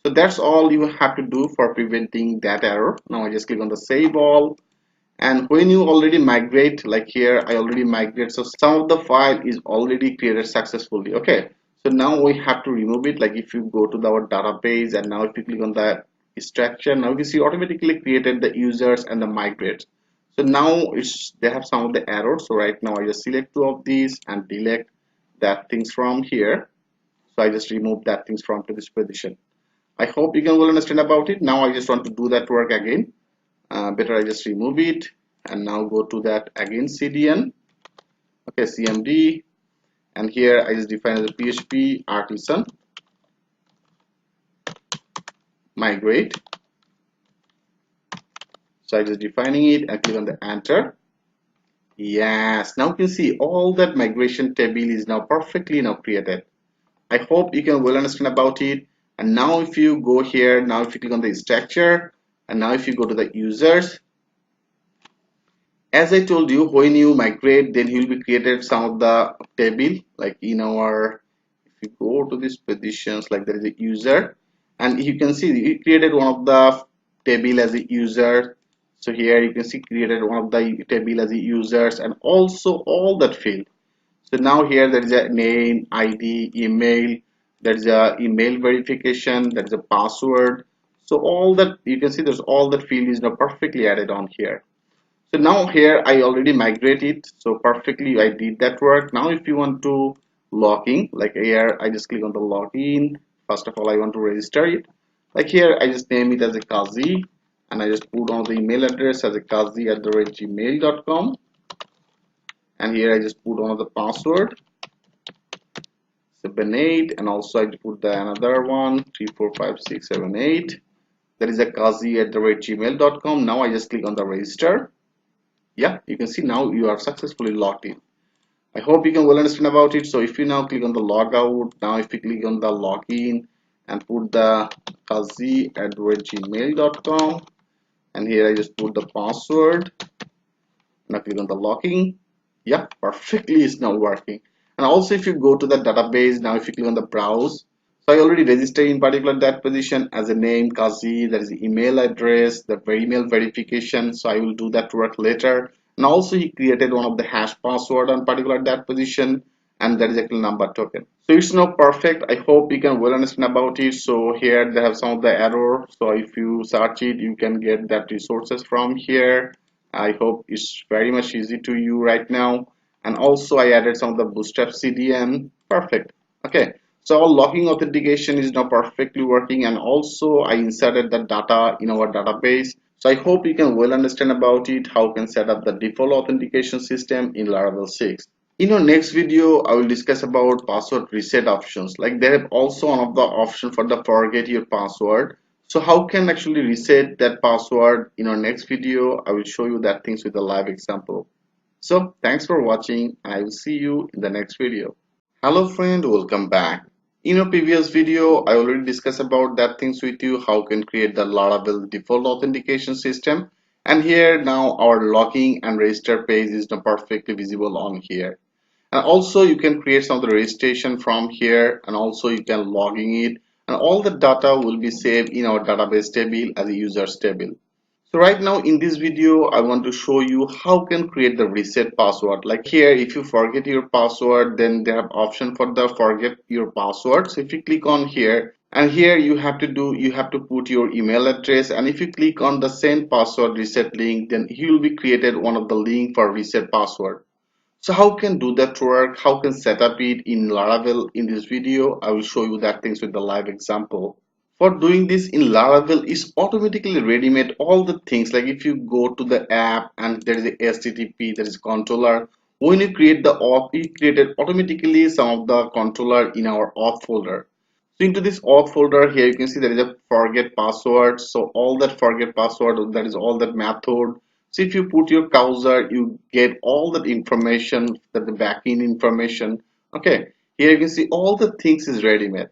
So that's all you have to do for preventing that error. Now I just click on the save all. And when you already migrate, like here I already migrate, so some of the file is already created successfully. Okay, so now we have to remove it. Like if you go to our database and now if you click on the structure, now you see automatically created the users and the migrate. So now it's they have some of the errors. So right now I just select two of these and delete that things from here. So I just remove that things from to this position. I hope you can well understand about it. Now I just want to do that work again. Better I just remove it and now go to that again CDN. Okay, CMD, and here I just define as a PHP artisan migrate. So I just defining it and click on the enter. Yes, now you can see all that migration table is now perfectly now created. I hope you can well understand about it. And now if you go here, now if you click on the structure, and now if you go to the users, as I told you, when you migrate, then he will be created some of the table. Like in our, if you go to these positions, like there is a user, and you can see he created one of the table as a user. So here you can see created one of the table as a users, and also all that field. So now here there is a name, ID, email, there's a email verification, there's a password. So all that you can see, there's all that field is now perfectly added on here. So now here I already migrated, so perfectly I did that work. Now if you want to log in, like here I just click on the login. First of all I want to register it. Like here I just name it as a Kazi, and I just put on the email address as a kazi@gmail.com, and here I just put on the password 78, and also I put the another one 345678. That is a kazi@gmail.com. Now I just click on the register. Yeah, you can see now you are successfully logged in. I hope you can well understand about it. So if you now click on the logout, now if you click on the login and put the kazi@gmail.com, and here I just put the password. Now click on the login. Yeah, perfectly is now working. And also if you go to the database, now if you click on the browse, so I already registered in particular that position as a name Kazi, that is the email address, the email verification. So I will do that work later. And also he created one of the hash password on particular that position, and that is actually number token. So it's now perfect. I hope you can well understand about it. So here they have some of the error. So if you search it, you can get that resources from here. I hope it's very much easy to you right now. And also I added some of the bootstrap CDN. Perfect. Okay. So our logging authentication is now perfectly working, and also I inserted the data in our database. So I hope you can well understand about it, how you can set up the default authentication system in Laravel 6. In our next video, I will discuss about password reset options. Like they have also one of the option for the forget your password. So how can actually reset that password? In our next video, I will show you that things with a live example. So thanks for watching, and I will see you in the next video. Hello friend, welcome back. In our previous video, I already discussed about that things with you, how you can create the Laravel default authentication system. And here now our login and register page is now perfectly visible on here. And also you can create some of the registration from here, and also you can log in it, and all the data will be saved in our database table as a users table. So right now in this video, I want to show you how can create the reset password. Like here, if you forget your password, then they have option for the forget your password. So if you click on here, and here you have to put your email address, and if you click on the send password reset link, then you will be created one of the link for reset password. So how can do that work? How can set up it in Laravel? In this video, I will show you that things with the live example. For doing this in Laravel is automatically ready-made all the things. Like if you go to the app and there is a HTTP, there is controller. When you create the auth, it created automatically some of the controller in our auth folder. So into this auth folder here, you can see there is a forget password. So all that forget password, that is all that method. So if you put your cursor, you get all that information, that the backend information. Okay, here you can see all the things is ready-made.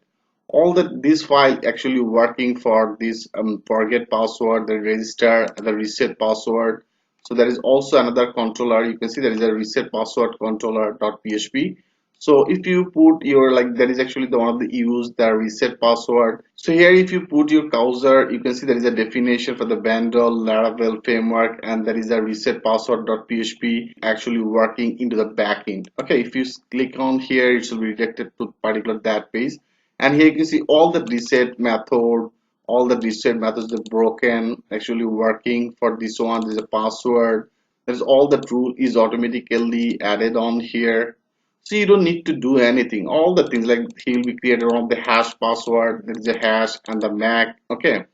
All that this file actually working for this forget password, the register, the reset password. So there is also another controller. You can see there is a reset password controller.php. So if you put your, like, that is actually the one of the use the reset password. So here if you put your cursor, you can see there is a definition for the bundle Laravel framework, and there is a reset password.php actually working into the backend. Okay, if you click on here, it will be redirected to particular that page, and here you can see all the reset method, all the reset methods are broken actually working for this one. There's a password, there's all the rule is automatically added on here. So you don't need to do anything. All the things, like he'll be created on the hash password, there is a hash and the MAC. Okay,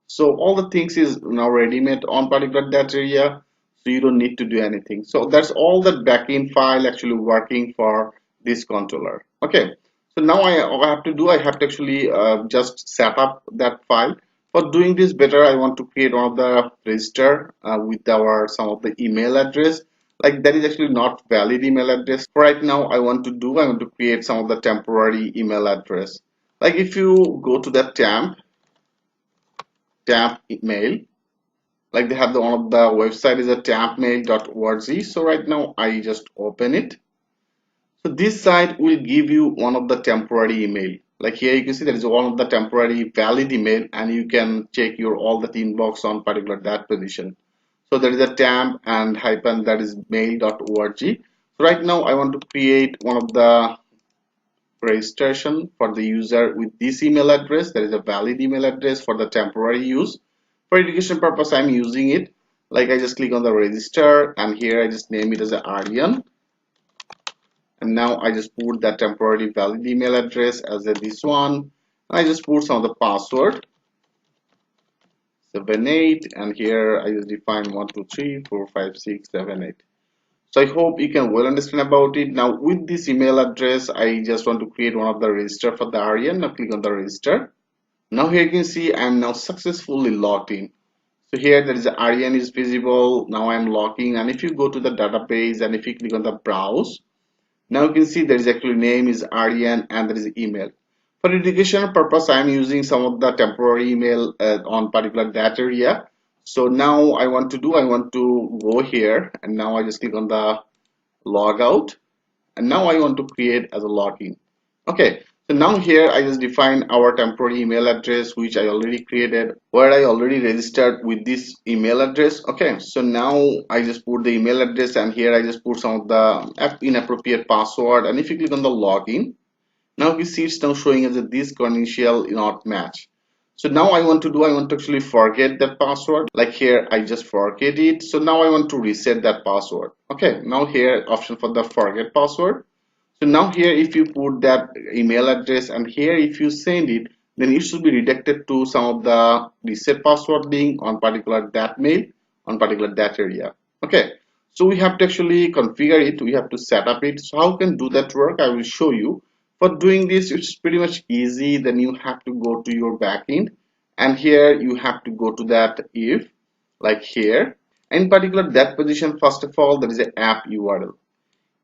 so all the things is now ready made on particular that area, so you don't need to do anything. So that's all that backend file actually working for this controller. Okay, so now I have to do, I have to actually just set up that file. For doing this better, I want to create one of the register with our some of the email address. Like that is actually not valid email address. Right now I want to create some of the temporary email address. Like if you go to the temp email, like they have the one of the website is a tampmail.org. So right now I just open it. So this site will give you one of the temporary email. Like here you can see there is one of the temporary valid email, and you can check your all that inbox on particular that position. So there is a temp and hyphen, that is mail.org. So right now I want to create one of the registration for the user with this email address. There is a valid email address for the temporary use. For education purpose, I'm using it. Like I just click on the register, and here I just name it as a Aryan. And now I just put that temporary valid email address as this one. I just put some of the password 78, and here I just define 1 2 3 4 5 6 7 8. So I hope you can well understand about it. Now with this email address, I just want to create one of the register for the Aryan. Now click on the register. Now here you can see I am now successfully logged in. So here there is a Aryan is visible. Now I am logging, and if you go to the database and if you click on the browse, now you can see there is actually name is Aryan and there is email. For educational purpose, I am using some of the temporary email on particular that area. So now I want to go here, and now I just click on the logout, and now I want to create as a login. Okay, so now here I just define our temporary email address which I already created, where I already registered with this email address. Okay, so now I just put the email address, and here I just put some of the inappropriate password, and if you click on the login, now you see it's now showing as a this credential not match. So now I want to actually forget that password. Like here I just forget it. So now I want to reset that password. Okay, now here option for the forget password. So now here if you put that email address, and here if you send it, then it should be redirected to some of the reset password link on particular that mail, on particular that area. Okay, so we have to actually configure it, we have to set up it. So how can do that work, I will show you. For doing this, it's pretty much easy. Then you have to go to your backend, and here you have to go to that if, like here, in particular that position. First of all, there is an app URL.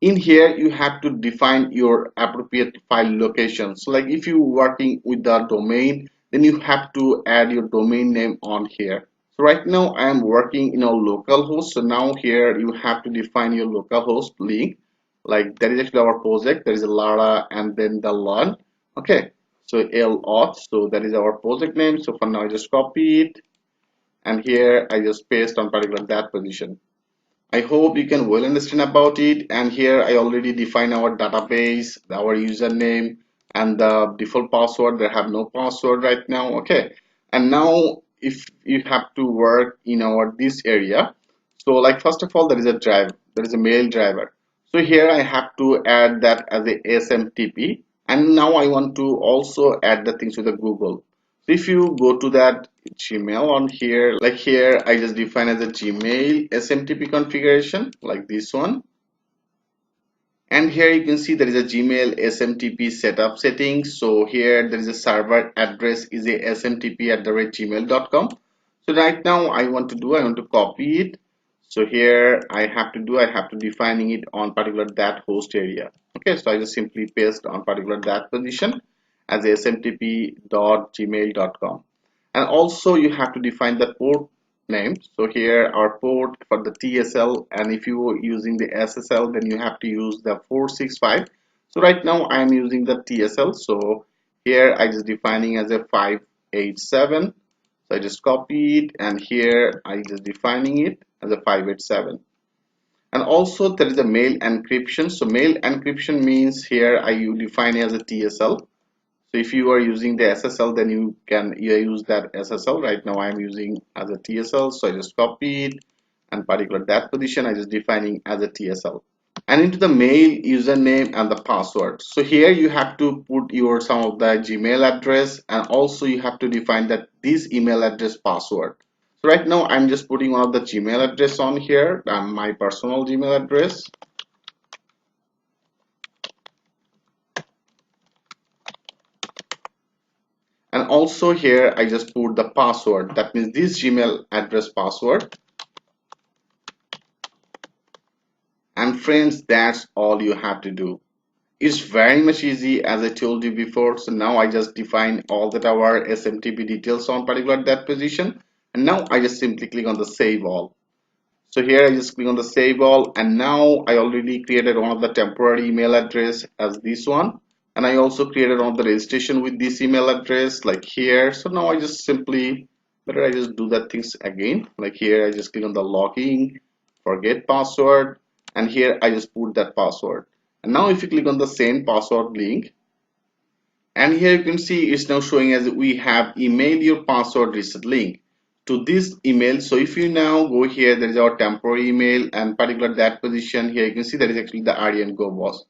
In here you have to define your appropriate file location. So like if you working with the domain, then you have to add your domain name on here. So right now I am working in a local host, so now here you have to define your local host link. Like that is actually our project, there is a Lara and then the LAN. Okay, So l-auth, so that is our project name. So for now I just copy it, and here I just paste on particular that position. I hope you can well understand about it. And here I already define our database, our username, and the default password. They have no password right now. Okay. And now if you have to work in our this area, so like first of all, there is a drive, there is a mail driver. So here I have to add that as a SMTP. And now I want to also add the things with the Google. So if you go to that Gmail on here, like here, I just define as a Gmail SMTP configuration like this one. And here you can see there is a Gmail SMTP setup settings. So here there is a server address is a smtp@gmail.com. So right now I want to copy it. So here I have to defining it on particular that host area. Okay, so I just simply paste on particular that position as a smtp.gmail.com. And also you have to define the port name. So here our port for the TSL, and if you are using the SSL, then you have to use the 465. So right now I am using the TSL, so here I just defining as a 587. So I just copy it, and here I just defining it as a 587. And also there is a mail encryption. So mail encryption means here I you define as a TSL. So if you are using the SSL, then you can use that SSL. Right now I am using as a TSL, so I just copy it, and particular that position I just defining as a TSL. And into the mail username and the password. So here you have to put your some of the Gmail address, and also you have to define that this email address password. So right now I'm just putting one of the Gmail address on here, my personal Gmail address. And also here I just put the password, that means this Gmail address password. And friends, that's all you have to do. It's very much easy, as I told you before. So now I just define all that our SMTP details on particular that position, and now I just simply click on the save all. So here I just click on the save all, and now I already created one of the temporary email address as this one, and I also created one of the registration with this email address like here. So now I just simply better I just do that things again, like here I just click on the login, forget password, and here I just put that password. And now if you click on the send password link, and here you can see it's now showing as we have email your password reset link to this email. So if you now go here, there is our temporary email, and particular that position here you can see that is actually the Aryan Go boss.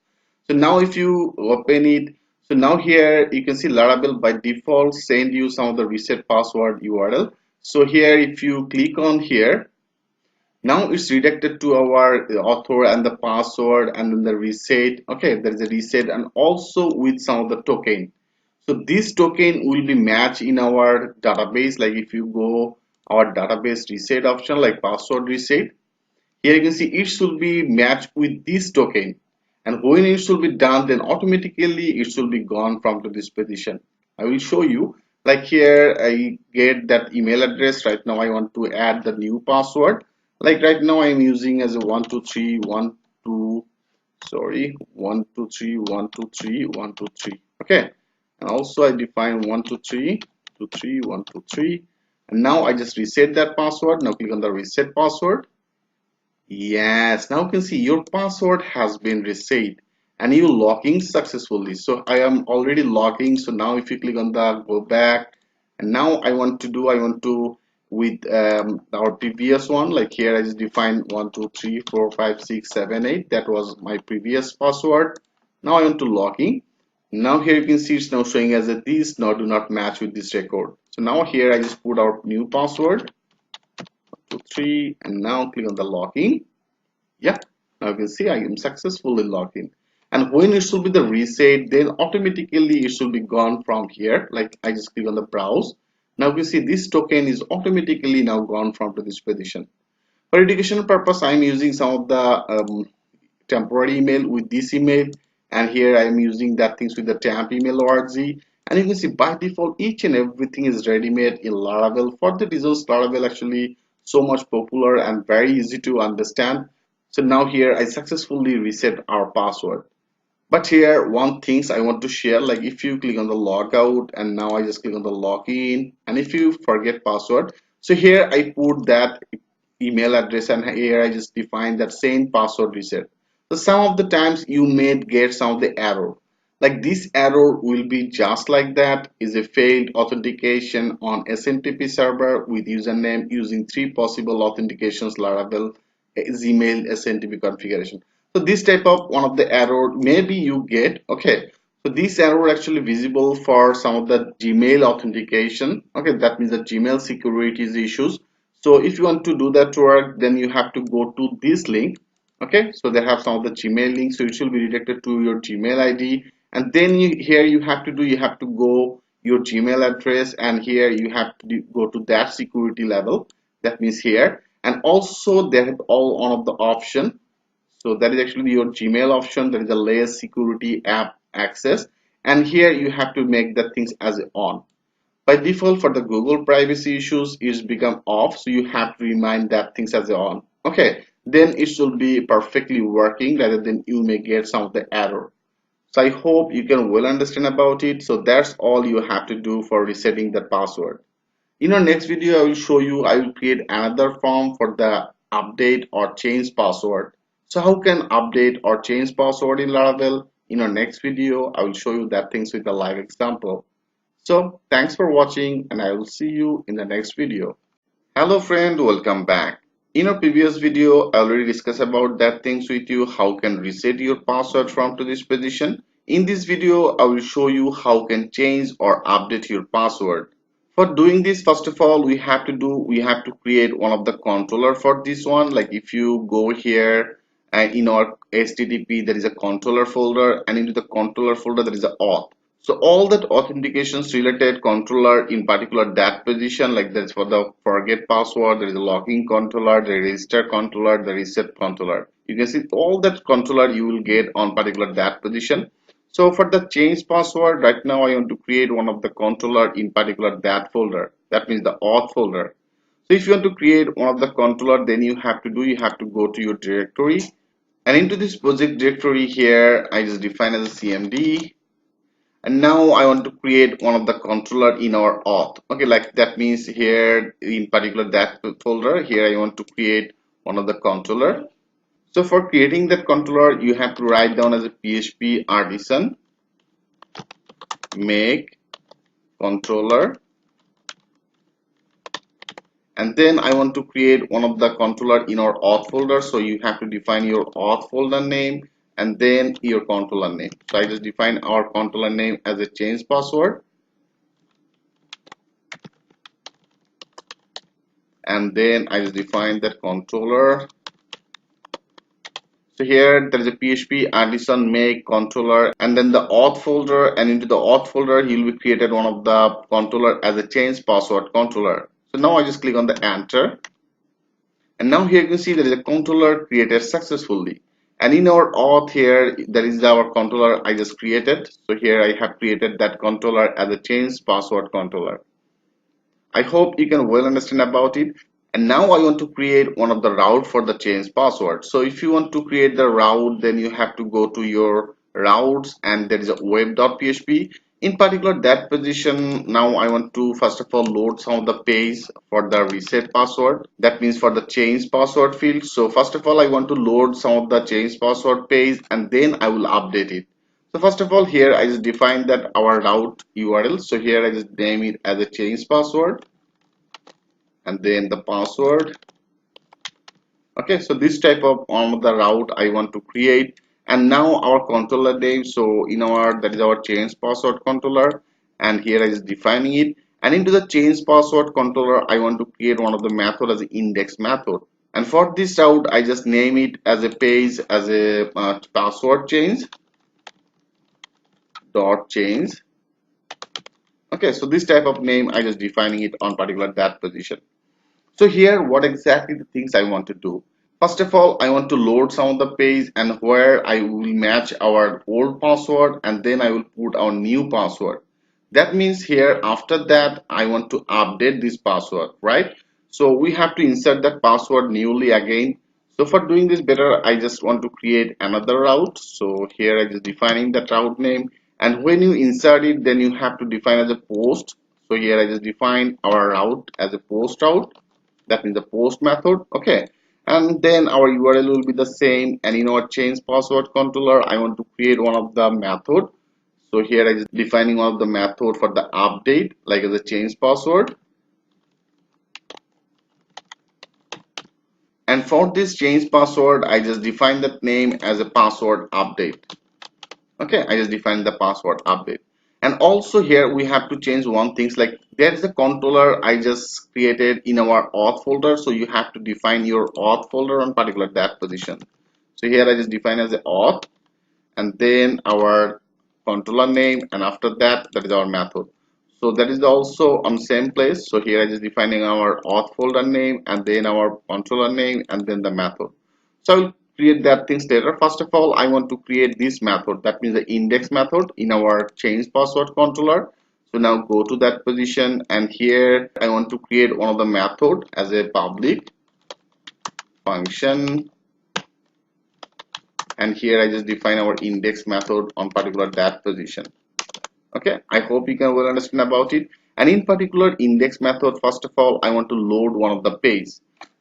So now if you open it, so now here you can see Laravel by default send you some of the reset password URL. So here if you click on here, now it's redirected to our author and the password, and then the reset. Okay, there is a reset, and also with some of the token. So this token will be matched in our database. Like if you go our database reset option like password reset, here you can see it should be matched with this token, and when it should be done, then automatically it should be gone from to this position. I will show you, like here I get that email address. Right now I want to add the new password, like right now I'm using as a 12312, sorry, 123 okay. And also I define 123 and now I just reset that password. Now click on the reset password. Yes, now you can see your password has been reset and you logging successfully. So I am already logging. So now if you click on the go back, and now I want to with our previous one, like here I just defined 1234567 8. That was my previous password. Now I want to login. Now here you can see it's now showing as a these now do not match with this record. So now here I just put our new password 123 and now click on the login. Yeah, now you can see I am successfully logged in. And when it should be the reset, then automatically it should be gone from here. Like I just click on the browse. Now you can see this token is automatically now gone from to this position. For educational purpose, I am using some of the temporary email with this email, and here I am using that things with the temp email org. And you can see by default each and everything is ready made in Laravel. For the reasons Laravel actually so much popular and very easy to understand. So now here I successfully reset our password. But here one things I want to share, like if you click on the logout and now I just click on the login, and if you forget password, so here I put that email address and here I just define that same password reset. So some of the times you may get some of the error, like this error will be just like that is a failed authentication on SMTP server with username using three possible authentications Laravel Gmail SMTP configuration. So this type of one of the error maybe you get. Okay, so this error actually visible for some of the Gmail authentication. Okay, that means the Gmail security issues. So if you want to do that work, then you have to go to this link. Okay, so they have some of the Gmail links, so it will be redirected to your Gmail ID, and then here you have to do, you have to go your Gmail address, and here you have to go to that security level. That means here, and also they have all one of the option. So that is actually your Gmail option. That is a layer security app access, and here you have to make the things as on. By default, for the Google privacy issues, it's become off, so you have to remind that things as on. Okay, then it should be perfectly working rather than you may get some of the error. So I hope you can well understand about it. So that's all you have to do for resetting the password. In our next video, I will show you, I will create another form for the update or change password. So how can update or change password in Laravel? In our next video, I will show you that things with a live example. So thanks for watching and I will see you in the next video. Hello friend, welcome back. In our previous video, I already discussed about that things with you, how can reset your password from to this position. In this video, I will show you how can change or update your password. For doing this, first of all, we have to create one of the controller for this one. Like if you go here and in our HTTP, there is a controller folder, and into the controller folder, there is a auth. So all that authentications related controller, in particular that position, like that's for the forget password, there is a login controller, the register controller, the reset controller. You can see all that controller you will get on particular that position. So for the change password, right now I want to create one of the controller, in particular that folder. That means the auth folder. So if you want to create one of the controller, then you have to go to your directory, and into this project directory here, I just define as a CMD. And now I want to create one of the controller in our auth. Okay, like that means here in particular that folder here I want to create one of the controller. So for creating that controller, you have to write down as a PHP artisan make controller, and then I want to create one of the controller in our auth folder. So you have to define your auth folder name and then your controller name. So I just define our controller name as a change password, and then I just define that controller. So here there is a PHP artisan make controller and then the auth folder, and into the auth folder he will be created one of the controller as a change password controller. So now I just click on the enter, and now here you can see there is a controller created successfully, and in our auth here there is our controller I just created. So here I have created that controller as a change password controller. I hope you can well understand about it. And now I want to create one of the route for the change password. So if you want to create the route, then you have to go to your routes, and there is a web.php. In particular that position, now I want to first of all load some of the page for the reset password. That means for the change password field. So first of all I want to load some of the change password page, and then I will update it. So first of all here I just define that our route URL. So here I just name it as a change password and then the password. Okay, so this type of on the route I want to create, and now our controller name. So in our that is our change password controller, and here I is defining it, and into the change password controller I want to create one of the method as an index method, and for this route I just name it as a page as a password change dot change. Okay, so this type of name I just defining it on particular that position. So here what exactly the things I want to do. First of all, I want to load some of the page, and where I will match our old password and then I will put our new password. That means here after that I want to update this password, right? So we have to insert that password newly again. So for doing this better, I just want to create another route. So here I just defining that route name, and when you insert it, then you have to define as a post. So here I just define our route as a post route. That means the post method. Okay, and then our URL will be the same. And in our change password controller, I want to create one of the method. So here I just defining one of the method for the update, like as a change password. And for this change password, I just define that name as a password update. Okay, I just define the password update. And also here we have to change one things, like there is a controller I just created in our auth folder. So you have to define your auth folder on particular that position. So here I just define as a auth, and then our controller name, and after that, that is our method. So that is also on same place. So here I just defining our auth folder name, and then our controller name, and then the method. So I'll create that things later. First of all, I want to create this method, that means the index method in our change password controller. So now go to that position, and here I want to create one of the method as a public function, and here I just define our index method on particular that position. Okay, I hope you can well understand about it. And in particular index method, first of all, I want to load one of the page.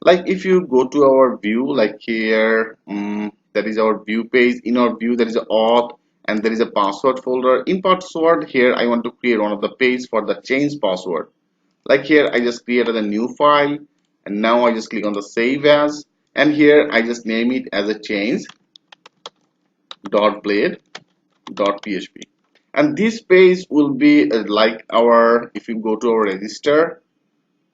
Like if you go to our view, like here, that is our view page. In our view, there is a auth, and there is a password folder. In password, here I want to create one of the page for the change password. Like here, I just created a new file, and now I just click on the save as, and here I just name it as a change dot blade dot php. And this page will be like our, if you go to our register,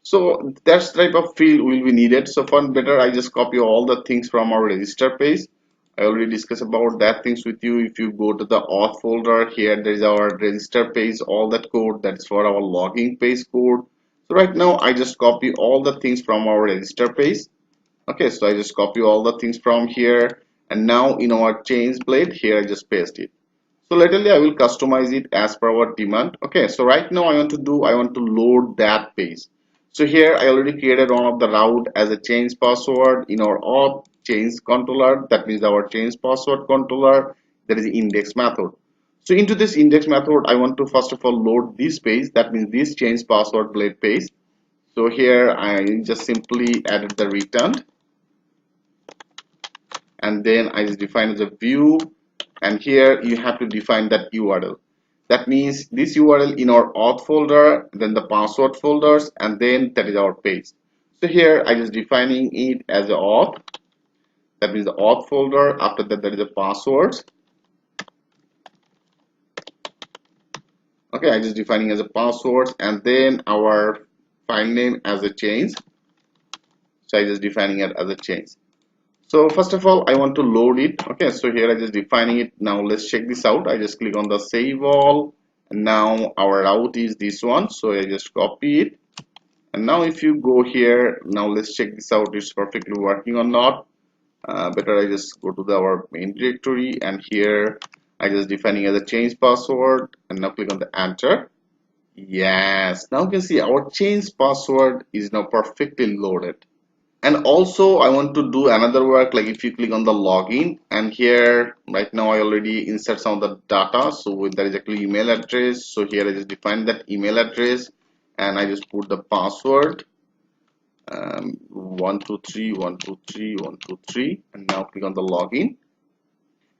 so that type of field will be needed. So for better, I just copy all the things from our register page. I already discussed about that things with you. If you go to the auth folder, here there is our register page, all that code that's for our logging page code. So right now I just copy all the things from our register page. Okay, so I just copy all the things from here, and now in our change blade, here I just paste it. So laterally I will customize it as per our demand. Okay, so right now I want to load that page. So here I already created one of the route as a change password in our auth change controller. That means our change password controller, that is the index method. So into this index method, I want to first of all load this page. That means this change password blade page. So here I just simply added the return, and then I just define as a view, and here you have to define that URL. That means this URL in our auth folder, then the password folders, and then that is our page. So here I just defining it as a auth, that means the auth folder. After that, there is a passwords. Okay, I just defining as a passwords, and then our file name as a change. So I just defining it as a change. So first of all, I want to load it. Okay, so here I just defining it. Now let's check this out. I just click on the save all, and now our route is this one. So I just copy it, and now if you go here, now let's check this out. It's perfectly working or not. Better I just go to our main directory, and here I just defining as a change password, and now click on the enter. Yes, now you can see our change password is now perfectly loaded. And also I want to do another work, like if you click on the login, and here right now I already insert some of the data. So there is actually email address. So here I just define that email address, and I just put the password 123 and now click on the login,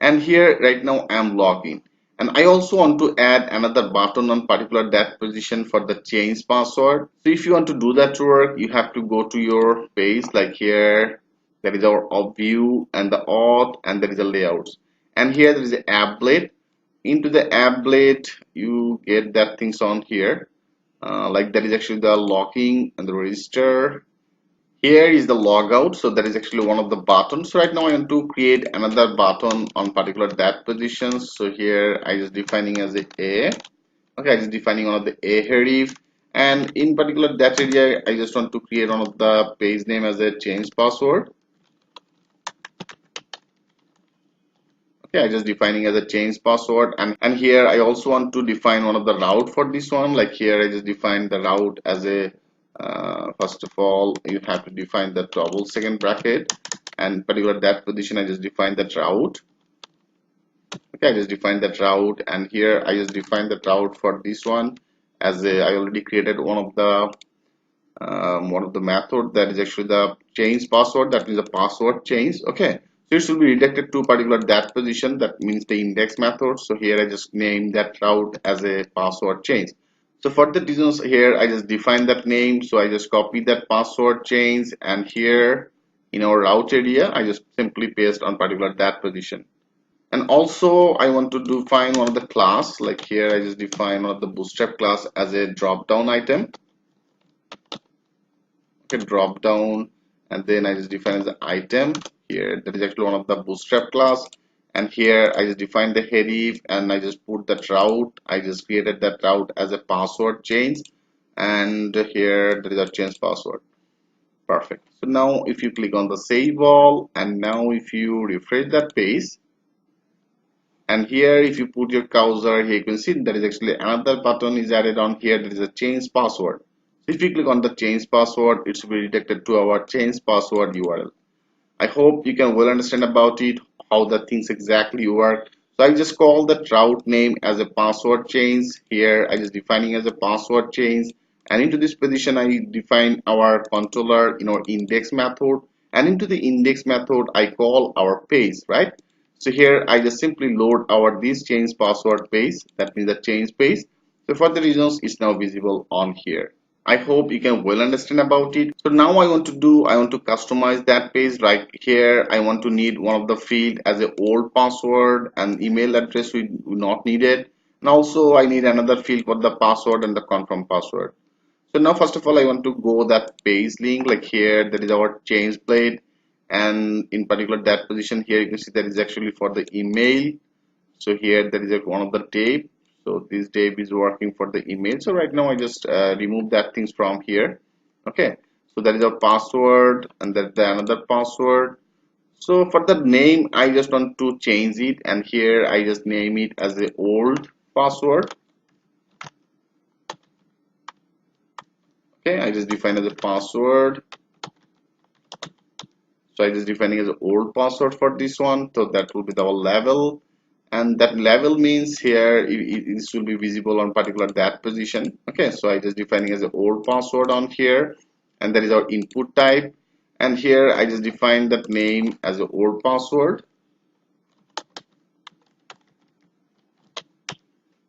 and here right now I'm logging. And I also want to add another button on particular that position for the change password. So if you want to do that work, you have to go to your page, like here there is our view and the auth, and there is a layouts, and here there is a applet. Into the applet you get that things on here, like that is actually the logging and the register. Here is the logout, so that is actually one of the buttons. So right now I want to create another button on particular that position. So here I just defining as a okay, I just defining one of the a href, and in particular that area I just want to create one of the page name as a change password. Okay, I just defining as a change password, and here I also want to define one of the route for this one. Like here I just define the route as a first of all you have to define the double second bracket, and particular that position I just define that route. Okay, I just define that route, and here I just define that route for this one as a, I already created one of the method that is actually the change password, that is a password change. Okay, so it should be redirected to particular that position, that means the index method. So here I just name that route as a password change. So for the reasons here I just define that name, so I just copy that password change, and here in our route area I just simply paste on particular that position. And also I want to define one of the class, like here I just define one of the bootstrap class as a drop down item. Okay, drop down, and then I just define as an item here, that is actually one of the bootstrap class. And here I just define the href, and I just put that route, I just created that route as a password change, and here there is a change password. Perfect. So now if you click on the save all, and now if you refresh that page, and here if you put your cursor here, you can see there is actually another button is added on here, there is a change password. So if you click on the change password, it should be redirected to our change password URL. I hope you can well understand about it, how the things exactly work. So I just call that route name as a password change. Here I just defining as a password change, and into this position I define our controller in our index method, and into the index method I call our page, right? So here I just simply load our this change password page, that means the change page. So for the reasons it's now visible on here. I hope you can well understand about it. So now I want to customize that page. Right here I want to need one of the field as a old password, and email address we do not need it, and also I need another field for the password and the confirm password. So now first of all I want to go that page link, like here that is our change blade, and in particular that position here you can see that is actually for the email. So here there is one of the tab, so this tab is working for the email. So right now I just remove that things from here. Okay, so that is a password, and that the another password. So for the name I just want to change it, and here I just name it as the old password. Okay, I just define as a password, so I just defining as an old password for this one. So that will be the level, and that level means here it will be visible on particular that position. Okay, so I just defining as an old password on here, and that is our input type, and here I just define that name as an old password.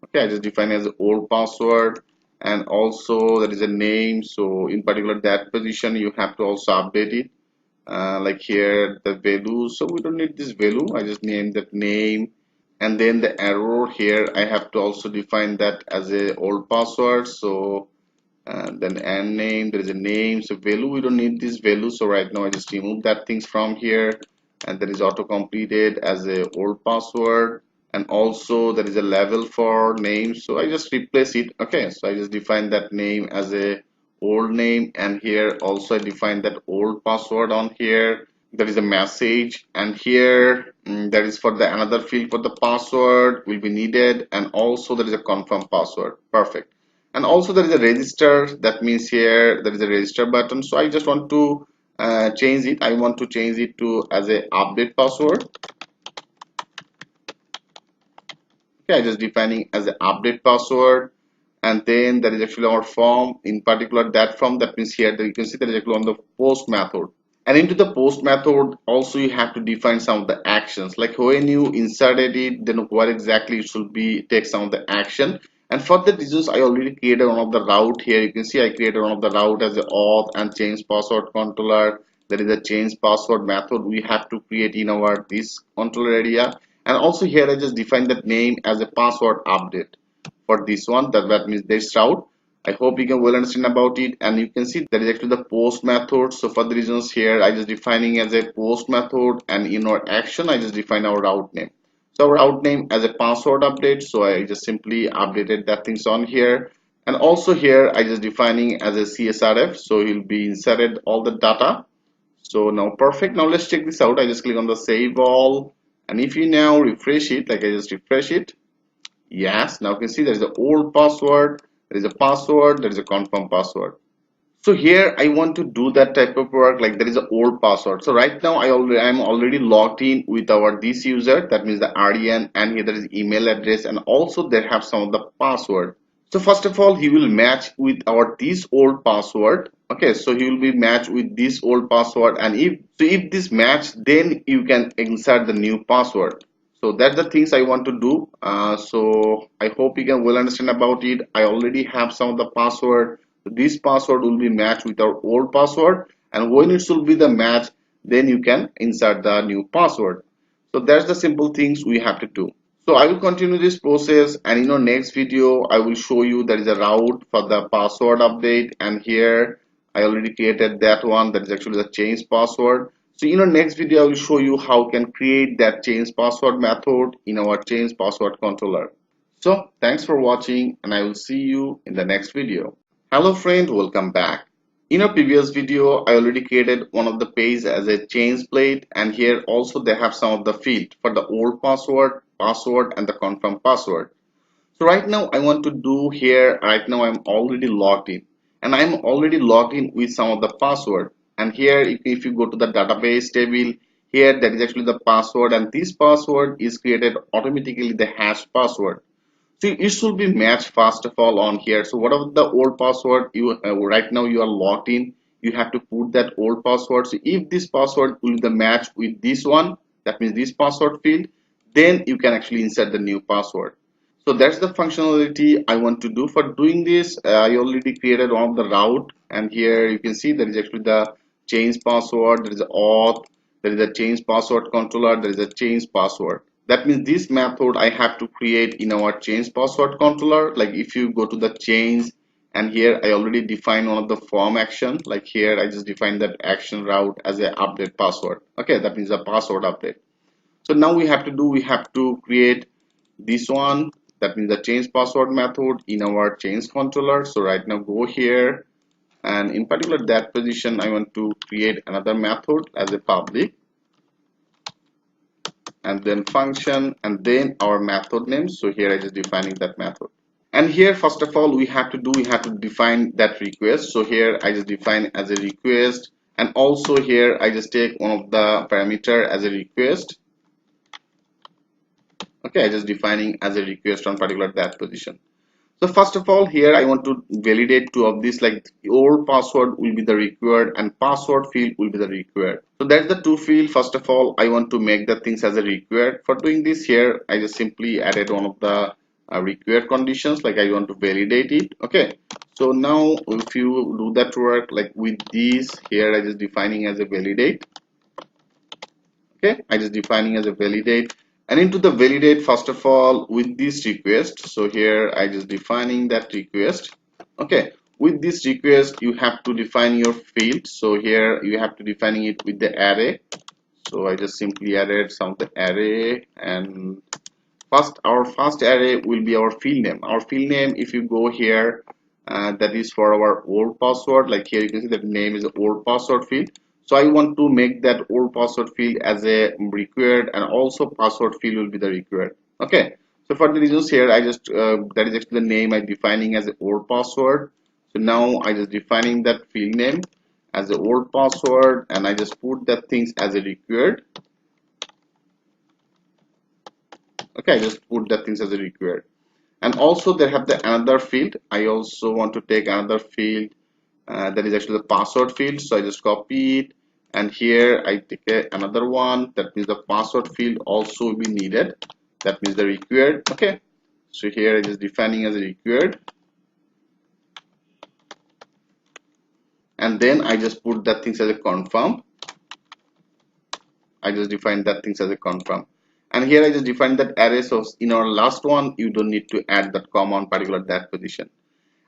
Okay, I just define as an old password, and also that is a name, so in particular that position you have to also update it, like here the value, so we don't need this value, I just name that name. And then the error here I have to also define that as a old password. So then and name, there is a name, so value we don't need this value, so right now I just remove that things from here, and that is auto completed as a old password. And also there is a level for name, so I just replace it. Okay, so I just define that name as a old name, and here also I define that old password on here. There is a message, and here that is for the another field for the password will be needed, and also there is a confirm password. Perfect. And also there is a register, that means here there is a register button, so I just want to change it. I want to change it to as a update password. Okay, I just defining as an update password, and then there is actually our form, in particular that form, that means here that you can see that is actually on the post method. And into the post method also you have to define some of the actions, like when you inserted it, then what exactly it should be take some of the action. And for the reasons I already created one of the route here, you can see I created one of the route as a auth and change password controller. There is a change password method we have to create in our this controller area, and also here I just define that name as a password update for this one, that means this route. I hope you can well understand about it, and you can see that is actually the post method. So for the reasons here I just defining as a post method, and in our action I just define our route name. So our route name as a password update, so I just simply updated that things on here. And also here I just defining as a CSRF, so he'll be inserted all the data. So now perfect. Now let's check this out. I just click on the save all, and if you now refresh it, like I just refresh it, yes, now you can see there is an old password, there is a password, there is a confirm password. So here I want to do that type of work, like there is an old password. So right now I'm already logged in with our this user, that means the REN, and here there is email address, and also they have some of the password. So first of all, he will match with our this old password. Okay, so he will be matched with this old password, and if this match, then you can insert the new password. So that's the things I want to do. So I hope you can well understand about it. I already have some of the password. This password will be matched with our old password, and when it should be the match, then you can insert the new password. So that's the simple things we have to do. So I will continue this process, and in our next video I will show you there is a route for the password update, and here I already created that one, that is actually the change password. So in our next video I will show you how we can create that change password method in our change password controller. So thanks for watching, and I will see you in the next video. Hello friend, welcome back. In a previous video, I already created one of the page as a change plate, and here also they have some of the field for the old password, and the confirm password. So right now I want to do here, right now I'm already logged in, and I'm already logged in with some of the password. And here if you go to the database table, here that is actually the password, and this password is created automatically the hash password. So it should be matched first of all on here. So whatever the old password you right now you are logged in, you have to put that old password. So if this password will be the match with this one, that means this password field, then you can actually insert the new password. So that's the functionality I want to do. For doing this, I already created one of the route, and here you can see there is actually the change password, there is a auth, there is a change password controller, there is a change password. That means this method I have to create in our change password controller. Like if you go to the change, and here I already defined one of the form action, like here I just defined that action route as a update password. Okay, that means a password update. So now we have to create this one, that means the change password method in our change controller. So right now go here, and in particular that position I want to create another method as a public, and then function, and then our method name. So here I just defining that method, and here first of all we have to define that request. So here I just define as a request, and also here I just take one of the parameter as a request. Okay, I just defining as a request on particular that position. So first of all, here I want to validate two of these, like your password will be the required and password field will be the required. So that's the two field. First of all, I want to make the things as a required. For doing this here, I just simply added one of the required conditions, like I want to validate it. Okay. So now if you do that work, like with this here, I just defining as a validate. Okay, I just defining as a validate, and into the validate first of all with this request. So here I just defining that request. Okay, with this request you have to define your field. So here you have to defining it with the array. So I just simply added some of the array, and our first array will be our field name. Our field name, if you go here, that is for our old password. Like here you can see that name is old password field. So I want to make that old password field as a required, and also password field will be the required. Okay, so for the reasons here I just that is actually the name I defining as a old password. So now I just defining that field name as the old password, and I just put that things as a required. Okay, I just put that things as a required, and also they have the another field. I also want to take another field, that is actually the password field. So I just copy it, and here I take another one, that means the password field also will be needed, that means the required. Okay, so here I just defining as a required, and then I just put that things as a confirm. I just define that things as a confirm, and here I just define that array. So in our last one you don't need to add that comma on particular that position.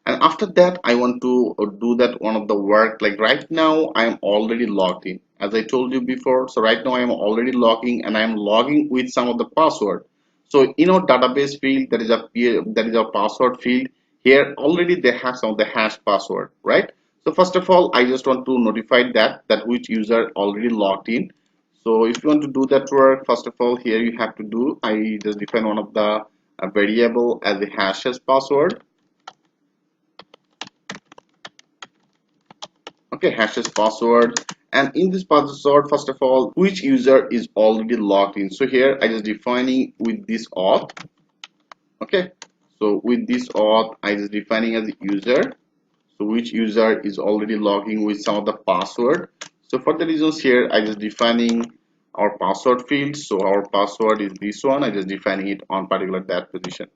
And after that I want to do that one of the work. Like right now I am already logged in, as I told you before. So right now I am already logging, and I am logging with some of the password. So in our database field, that is a password field. Here already they have some of the hash password, right? So first of all I just want to notify that which user already logged in. So if you want to do that work, first of all here you have to do, I just define one of the variable as a hashes password. okay, hashes password. And in this password, first of all, which user is already logged in. So here I just defining with this auth. Okay, so with this auth I just defining as a user, so which user is already logging with some of the password. So for the reasons here I just defining our password field. So our password is this one. I just defining it on particular that position.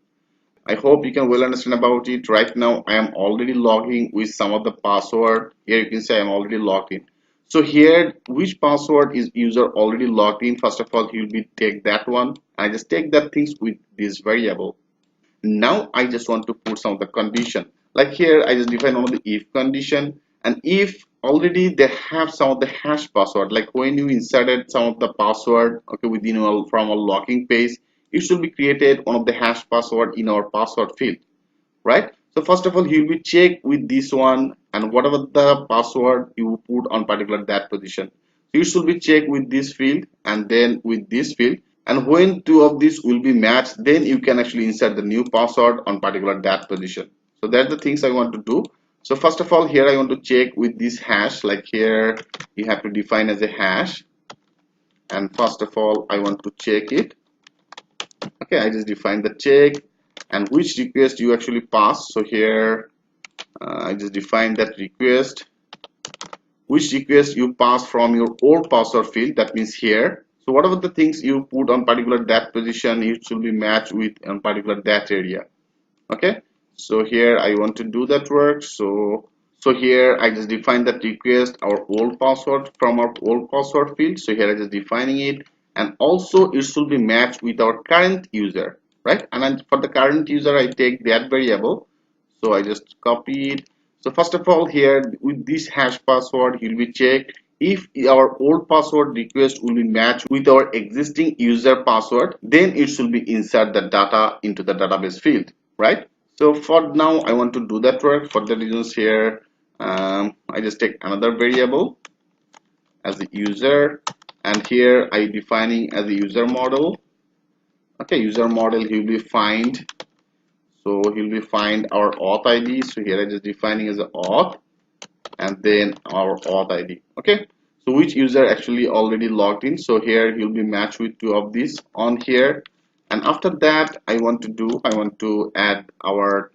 I hope you can well understand about it. Right now I am already logging with some of the password. Here you can say I'm already logged in. So here which password is user already logged in. First of all, he'll be take that one. I just take that things with this variable. Now I just want to put some of the condition. Like here I just define only the if condition, and if already they have some of the hash password, like when you inserted some of the password, okay, within from a locking page, it should be created one of the hash password in our password field, right? So first of all, he will be check with this one, and whatever the password you put on particular that position, so you should be check with this field and then with this field, and when two of these will be matched, then you can actually insert the new password on particular that position. So that's the things I want to do. So first of all, here I want to check with this hash. Like here you have to define as a hash, and first of all I want to check it. Okay, I just define the check and which request you actually pass. So here I just define that request, which request you pass from your old password field, that means here. So whatever the things you put on particular that position, it should be matched with on particular that area. Okay, so here I want to do that work. So here I just define that request our old password from our old password field. So here I just defining it, and also it should be matched with our current user, right? And then for the current user I take that variable. So I just copy it. So first of all, here with this hash password, he'll be checked if our old password request will be matched with our existing user password, then it should be insert the data into the database field, right? So for now I want to do that work. For the reasons here, I just take another variable as the user, and here I defining as a user model. Okay, user model, he will be find, so he'll be find our auth ID. So here I just defining as a auth, and then our auth ID. Okay, so which user actually already logged in. So here he'll be matched with two of these on here, and after that I want to add our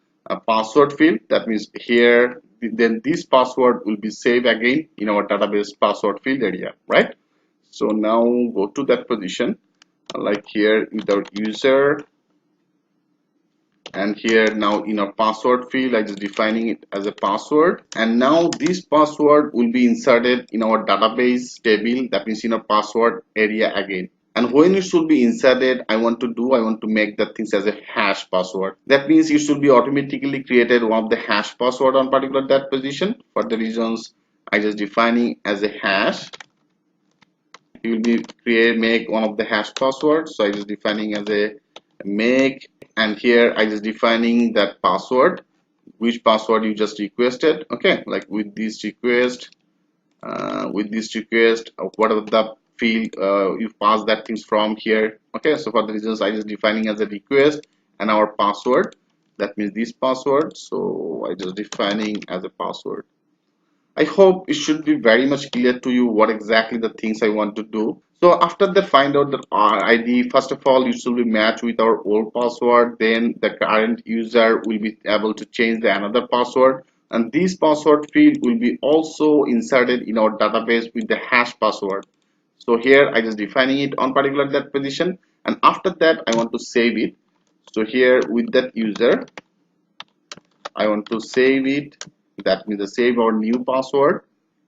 password field. That means here then this password will be saved again in our database password field area, right? So now go to that position, like here with our user, and here now in our password field I just defining it as a password, and now this password will be inserted in our database table, that means in our password area again. And when it should be inserted, I want to make that things as a hash password. That means it should be automatically created one of the hash password on particular that position. For the reasons I just defining as a hash, you will be make one of the hash passwords. So I just defining as a make, and here I just defining that password, which password you just requested. Okay, like with this request, whatever the field you pass that things from here. Okay, so for the reasons I just defining as a request and our password, that means this password. So I just defining as a password. I hope it should be very much clear to you what exactly the things I want to do. So after that, find out the ID. First of all, it should be matched with our old password. Then the current user will be able to change the another password. And this password field will be also inserted in our database with the hash password. So here I just defining it on particular that position. And after that, I want to save it. So here with that user, I want to save it. That means save our new password.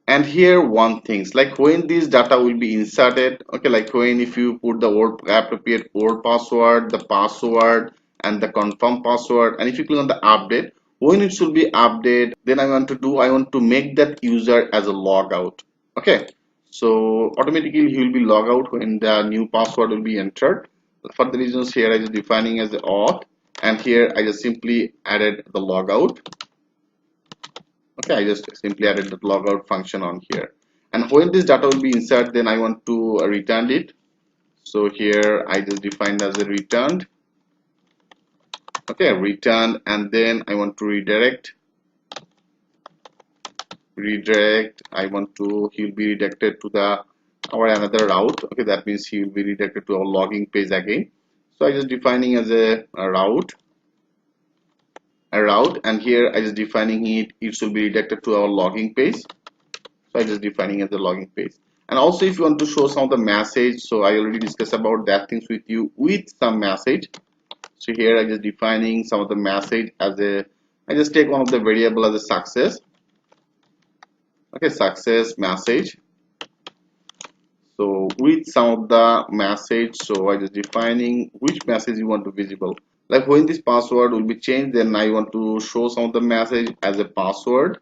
And here one things, like when this data will be inserted, okay, like when if you put the old appropriate old password, the password and the confirm password, and if you click on the update, when it should be updated, then I want to make that user as a logout. Okay, so automatically he will be log out when the new password will be entered. For the reasons here I just defining as the auth, and here I just simply added the logout. Okay, I just simply added the logout function on here, and when this data will be inserted, then I want to return it. So here I just defined as a returned. Okay, returned, and then I want to redirect. redirect. I want to, he'll be redirected to the our another route. Okay, that means he will be redirected to our logging page again. So I just defining as a route, and here I just defining it should be redirected to our logging page. So I just defining as the logging page. And also if you want to show some of the message, so I already discussed about that things with you with some message. So here I just defining some of the message as a, I just take one of the variable as a success. Okay, success message. So with some of the message, so I just defining which message you want to visible. Like when this password will be changed, then I want to show some of the message as a password.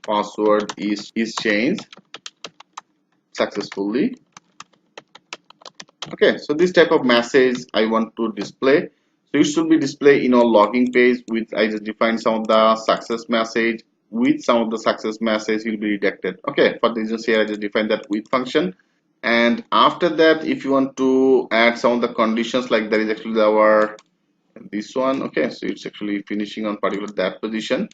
Password is changed successfully. Okay, so this type of message I want to display. So it should be displayed in our logging page with, I just define some of the success message. With some of the success message will be redirected. Okay, for this here I just define that with function. And after that, if you want to add some of the conditions, like that is actually our this one. Okay, so it's actually finishing on particular that position.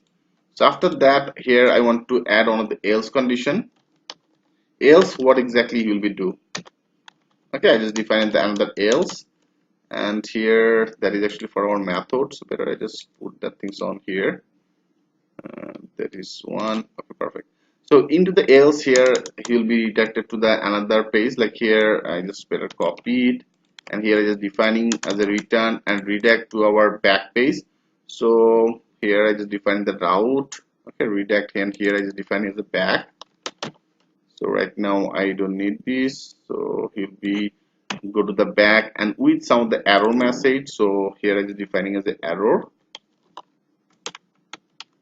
So after that, here I want to add on the else condition. Else what exactly you will be do. Okay, I just define the another else, and here that is actually for our method. So better I just put that things on here. That is one. Okay, perfect. So into the else here, he will be redirected to the another page. Like here, I just better copy it, and here I just defining as a return and redirect to our back page. So here I just define the route. Okay, redirect, and here I just define as the back. So right now I don't need this. So he'll be go to the back and with some of the error message. So here I just defining as the error.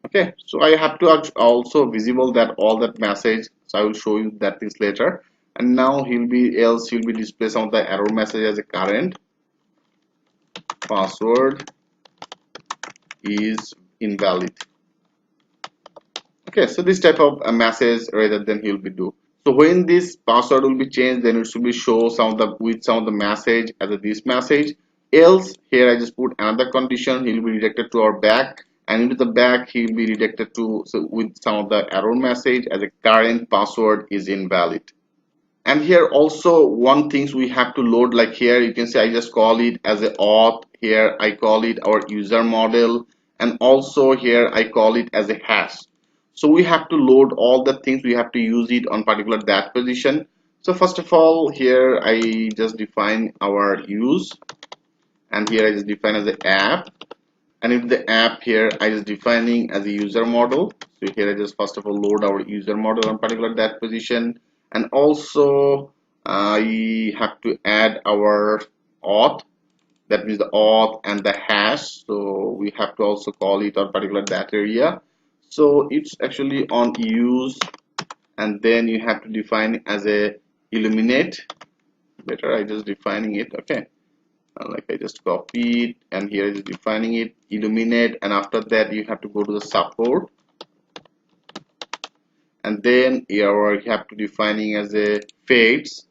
Okay, so I have to also visible that all that message, so I will show you that things later. And now he'll be display some of the error message as a current password is invalid. Okay, so this type of a message rather than he'll be do. So when this password will be changed, then it should be show some of the with some of the message as a this message. Else here I just put another condition, he'll be redirected to our back, and into the back he'll be redirected to, so with some of the error message as a current password is invalid. And here also one things we have to load, like here you can see I just call it as a auth, here I call it our user model, and also here I call it as a hash. So we have to load all the things, we have to use it on particular that position. So first of all, here I just define our use, and here I just define as an app, and if the app here I just defining as a user model. So here I just first of all load our user model on particular that position, and also I have to add our auth, that means the auth and the hash. So we have to also call it on particular that area. So it's actually on use, and then you have to define as a illuminate. Better I just defining it. Okay, like I just copy it, and here is defining it illuminate, and after that you have to go to the support, and then here you have to defining as a fades.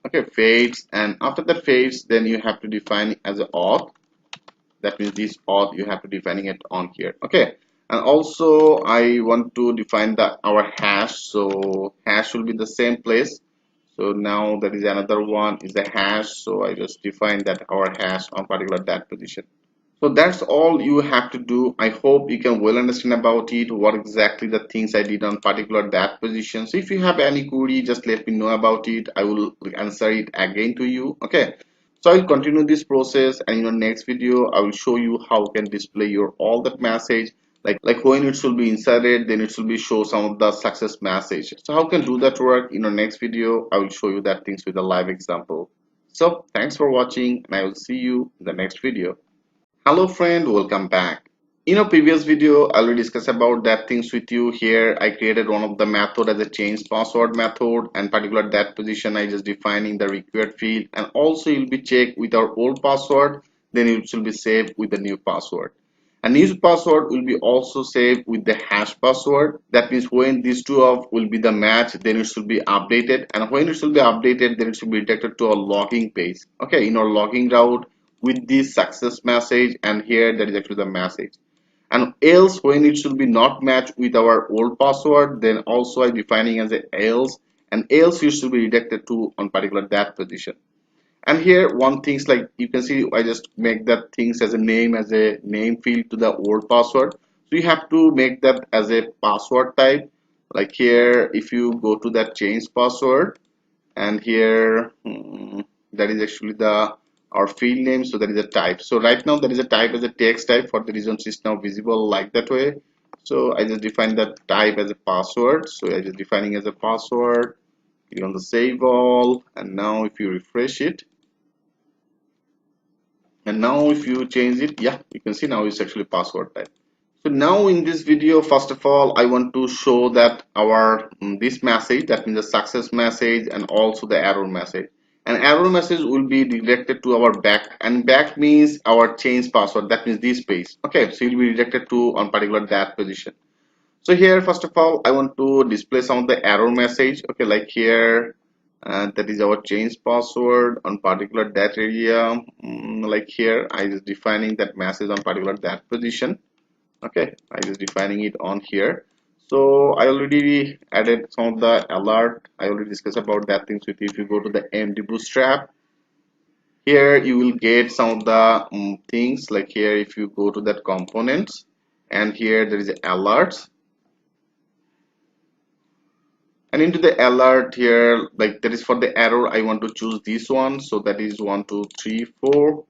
Okay, fades, and after that fades, then you have to define as a auth, that means this auth you have to defining it on here. Okay, and also I want to define the our hash, so hash will be the same place. So now that is another one is a hash, so I just define that our hash on particular that position. So that's all you have to do. I hope you can well understand about it, what exactly the things I did on particular that position. So if you have any query, just let me know about it. I will answer it again to you. Okay, so I'll continue this process, and in the next video I will show you how you can display your all that message, like when it should be inserted, then it should be show some of the success message. So how can do that work? In the next video I will show you that things with a live example. So thanks for watching, and I will see you in the next video. Hello friend, welcome back. In a previous video, I already discussed about that things with you. Here I created one of the method as a change password method, and particular that position I just defining the required field, and also you'll be checked with our old password, then it will be saved with the new password. A new password will be also saved with the hash password. That means when these two of will be the match, then it should be updated, and when it should be updated, then it should be redirected to a logging page. Okay, in our logging route with this success message, and here that is actually the message. And else when it should be not matched with our old password, then also I defining as a else, and else you should be redirected to on particular that position. And here one things like you can see I just make that things as a name field to the old password. So you have to make that as a password type. Like here if you go to that change password, and here that is actually the our field name, so that is a type. So right now there is a type as a text type, for the reasons it's now visible like that way. So I just define that type as a password, so I just defining as a password. Click on the save all, and now if you refresh it, and now if you change it, yeah, you can see now it's actually password type. So now in this video, first of all, I want to show that our this message, that means the success message and also the error message. An error message will be directed to our back, and back means our change password, that means this page. Okay, so it will be directed to on particular that position. So here first of all I want to display some of the error message. Okay, like here that is our change password on particular that area. Like here I is defining that message on particular that position. Okay, I is defining it on here. So I already added some of the alert. I already discussed about that things with you. If you go to the MD bootstrap, here you will get some of the things. Like here if you go to that components, and here there is alerts, and into the alert here, like that is for the error, I want to choose this one. So that is 1 2 3 4.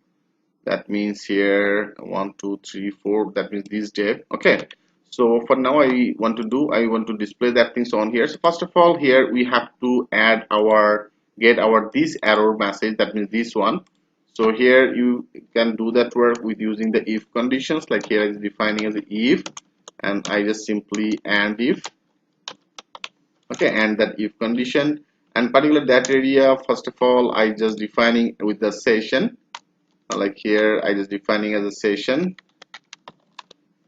That means here 1 2 3 4, that means this div. Okay, so for now I want to display that things on here. So first of all here we have to add our get our this error message, that means this one. So here you can do that work with using the if conditions. Like here is defining as a if, and I just simply and if. Okay, and that if condition, and particular that area, first of all I just defining with the session. Like here I just defining as a session,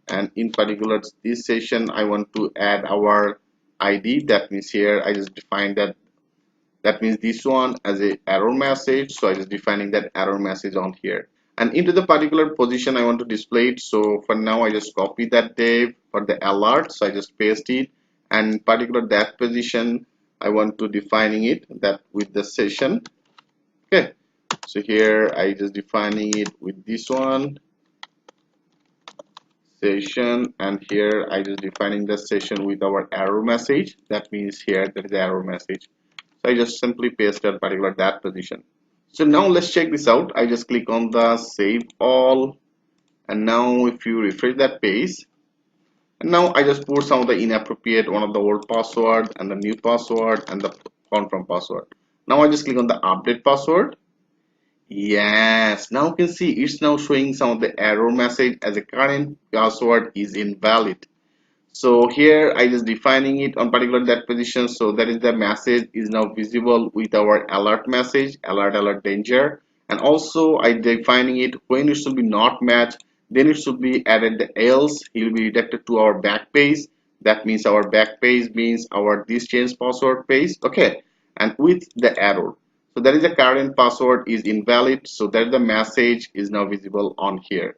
and in particular this session I want to add our ID. That means here I just define that, that means this one as a error message. So I just defining that error message on here, and into the particular position I want to display it. So for now I just copy that div for the alert, so I just paste it, and particular that position I want to defining it that with the session. Okay, so here I just defining it with this one session, and here I just defining the session with our error message. That means here there is the error message. So I just simply paste that particular that position. So now let's check this out. I just click on the save all, and now if you refresh that page, and now I just put some of the inappropriate one of the old password and the new password and the confirm password. Now I just click on the update password. Yes, now you can see it's now showing some of the error message as a current password is invalid. So here I just defining it on particular that position, so that is the message is now visible with our alert message, alert danger. And also I defining it when it should be not matched, then it should be added the else, it will be redirected to our back page. That means our back page means our this change password page. Okay, and with the error, so that is the current password is invalid, so that the message is now visible on here.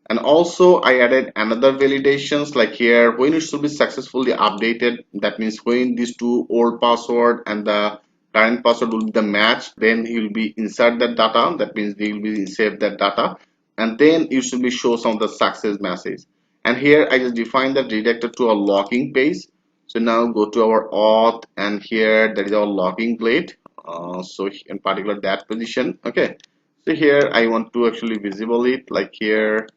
And also I added another validations, like here when it should be successfully updated, that means when these two old password and the current password will be the match, then he will be insert that data, that means they will be save that data, and then it should be show some of the success message. And here I just define that redirected to a logging page. So now go to our auth, and here that is our logging blade. So in particular that position. Okay, so here I want to actually visible it, like here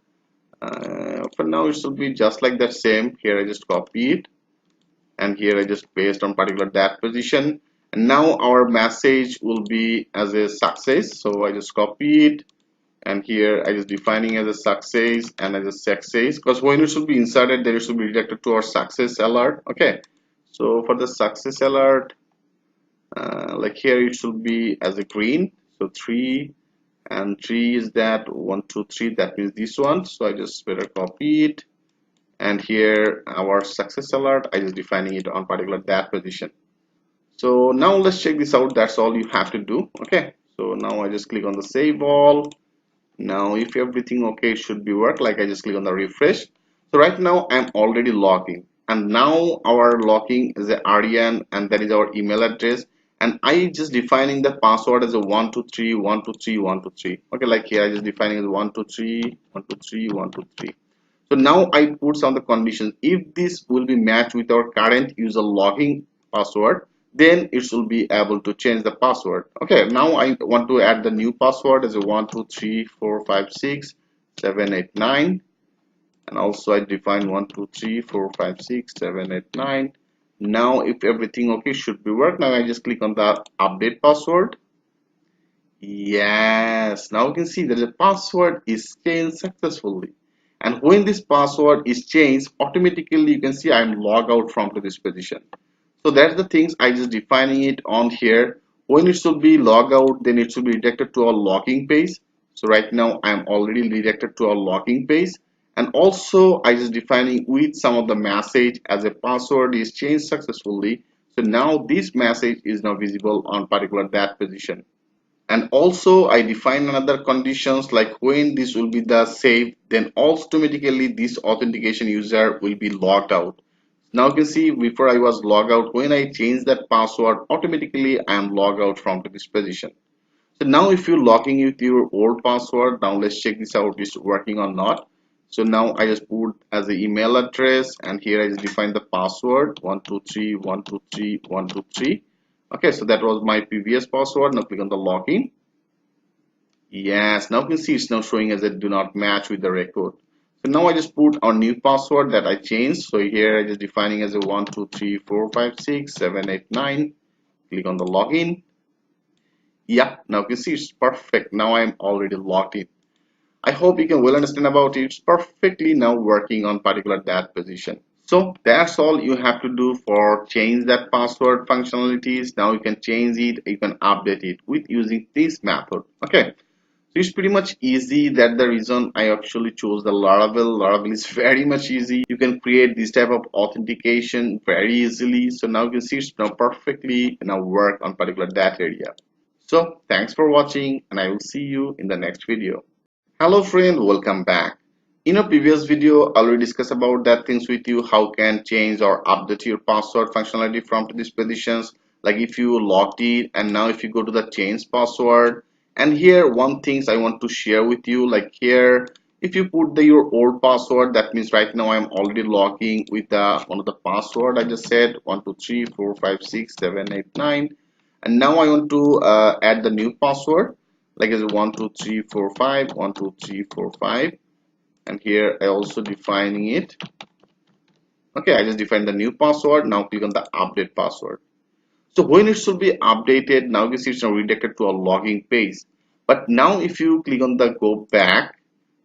for now it should be just like that same. Here I just copy it, and here I just paste on particular that position, and now our message will be as a success. So I just copy it, and here I just defining as a success and as a success, because when it should be inserted then it should be redirected to our success alert. Okay, so for the success alert, like here it should be as a green, so 3, and 3 is that 1 2 3, that means this one. So I just better copy it, and here our success alert I just defining it on particular that position. So now let's check this out. That's all you have to do. Okay, so now I just click on the save all. Now if everything okay, it should be work. Like I just click on the refresh. So right now I'm already logging, and now our login is a Aryan, and that is our email address, and I just defining the password as a 123 123 123. Okay, like here I just defining as 123 123 123. So now I put some of the conditions. If this will be matched with our current user login password, then it will be able to change the password. Okay, now I want to add the new password as a 123456789, and also I define 123456789. Now if everything okay should be work. Now I just click on the update password. Yes, now you can see that the password is changed successfully. And when this password is changed, automatically you can see I'm log out from to this position. So that's the things I just defining it on here. When it should be log out, then it should be redirected to our logging page. So right now I'm already redirected to our logging page. And also I just defining with some of the message as a password is changed successfully. So now this message is now visible on particular that position. And also I define another conditions like when this will be the save, then automatically this authentication user will be logged out. Now you can see before I was logged out, when I change that password, automatically I am logged out from this position. So now if you're logging with your old password, now let's check this out, is working or not. So now I just put as an email address, and here I just define the password 123 123 123. Okay, so that was my previous password. Now click on the login. Yes, now you can see it's now showing as a do not match with the record. So now I just put our new password that I changed. So here I just defining as a 123456789. Click on the login. Yeah, now you can see it's perfect. Now I'm already logged in. I hope you can well understand about it. It's perfectly now working on particular that position. So that's all you have to do for change that password functionalities. Now you can change it, you can update it with using this method. Okay. So it's pretty much easy. That's the reason I actually chose the Laravel. Laravel is very much easy. You can create this type of authentication very easily. So now you can see it's now perfectly now work on particular that area. So thanks for watching, and I will see you in the next video. Hello friend, welcome back. In a previous video, I already discussed about that things with you, how can change or update your password functionality from these positions. Like if you logged in and now if you go to the change password, and here one things I want to share with you, like here if you put your old password, that means right now I'm already logging with the one of the password I just said 123456789, and now I want to add the new password like as 12345 12345, and here I also defining it. Okay, I just defined the new password. Now click on the update password. So when it should be updated, now you see it's now redirected to a login page. But now if you click on the go back,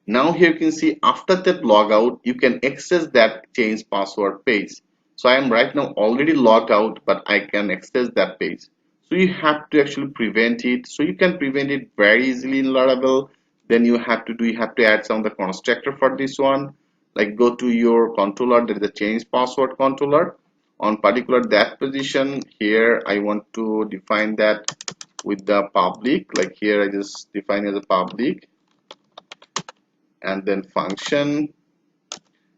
now here you can see after that logout, you can access that change password page. So I am right now already logged out, but I can access that page. So you have to actually prevent it. So you can prevent it very easily in Laravel. Then you have to add some of the constructor for this one. Like go to your controller, there is a change password controller. On particular that position here, I want to define that with the public. Like here, I just define as a public, and then function,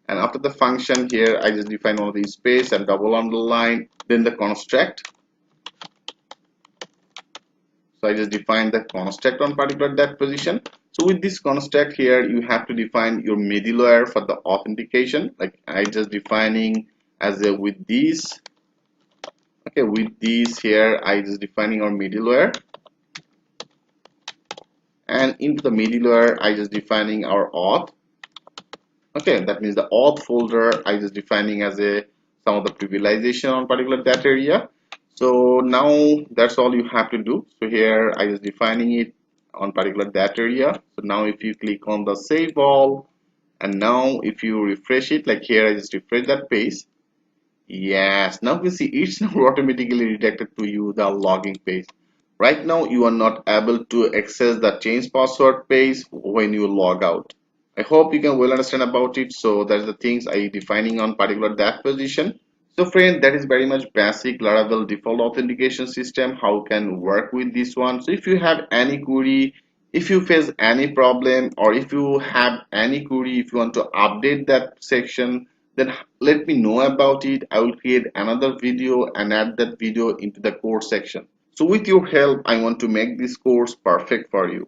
and after the function here I just define all these space and double underline, then the construct. So I just define the construct on particular that position. So with this construct here, you have to define your middleware for the authentication. Like I just defining as a with these. Okay, with these here I just defining our middleware, and into the middleware I just defining our auth. Okay, that means the auth folder I just defining as a some of the privilegization on particular that area. So now that's all you have to do. So here I just defining it on particular that area. So now if you click on the save all, and now if you refresh it, like here I just refresh that page. Yes, now you see it's now automatically redirected to you the login page. Right now you are not able to access the change password page when you log out. I hope you can well understand about it. So that's the things I defining on particular that position. So friend, that is very much basic Laravel default authentication system, how can work with this one. So if you have any query, If you face any problem or if you have any query, if you want to update that section, then let me know about it. I will create another video and add that video into the course section. So with your help, I want to make this course perfect for you.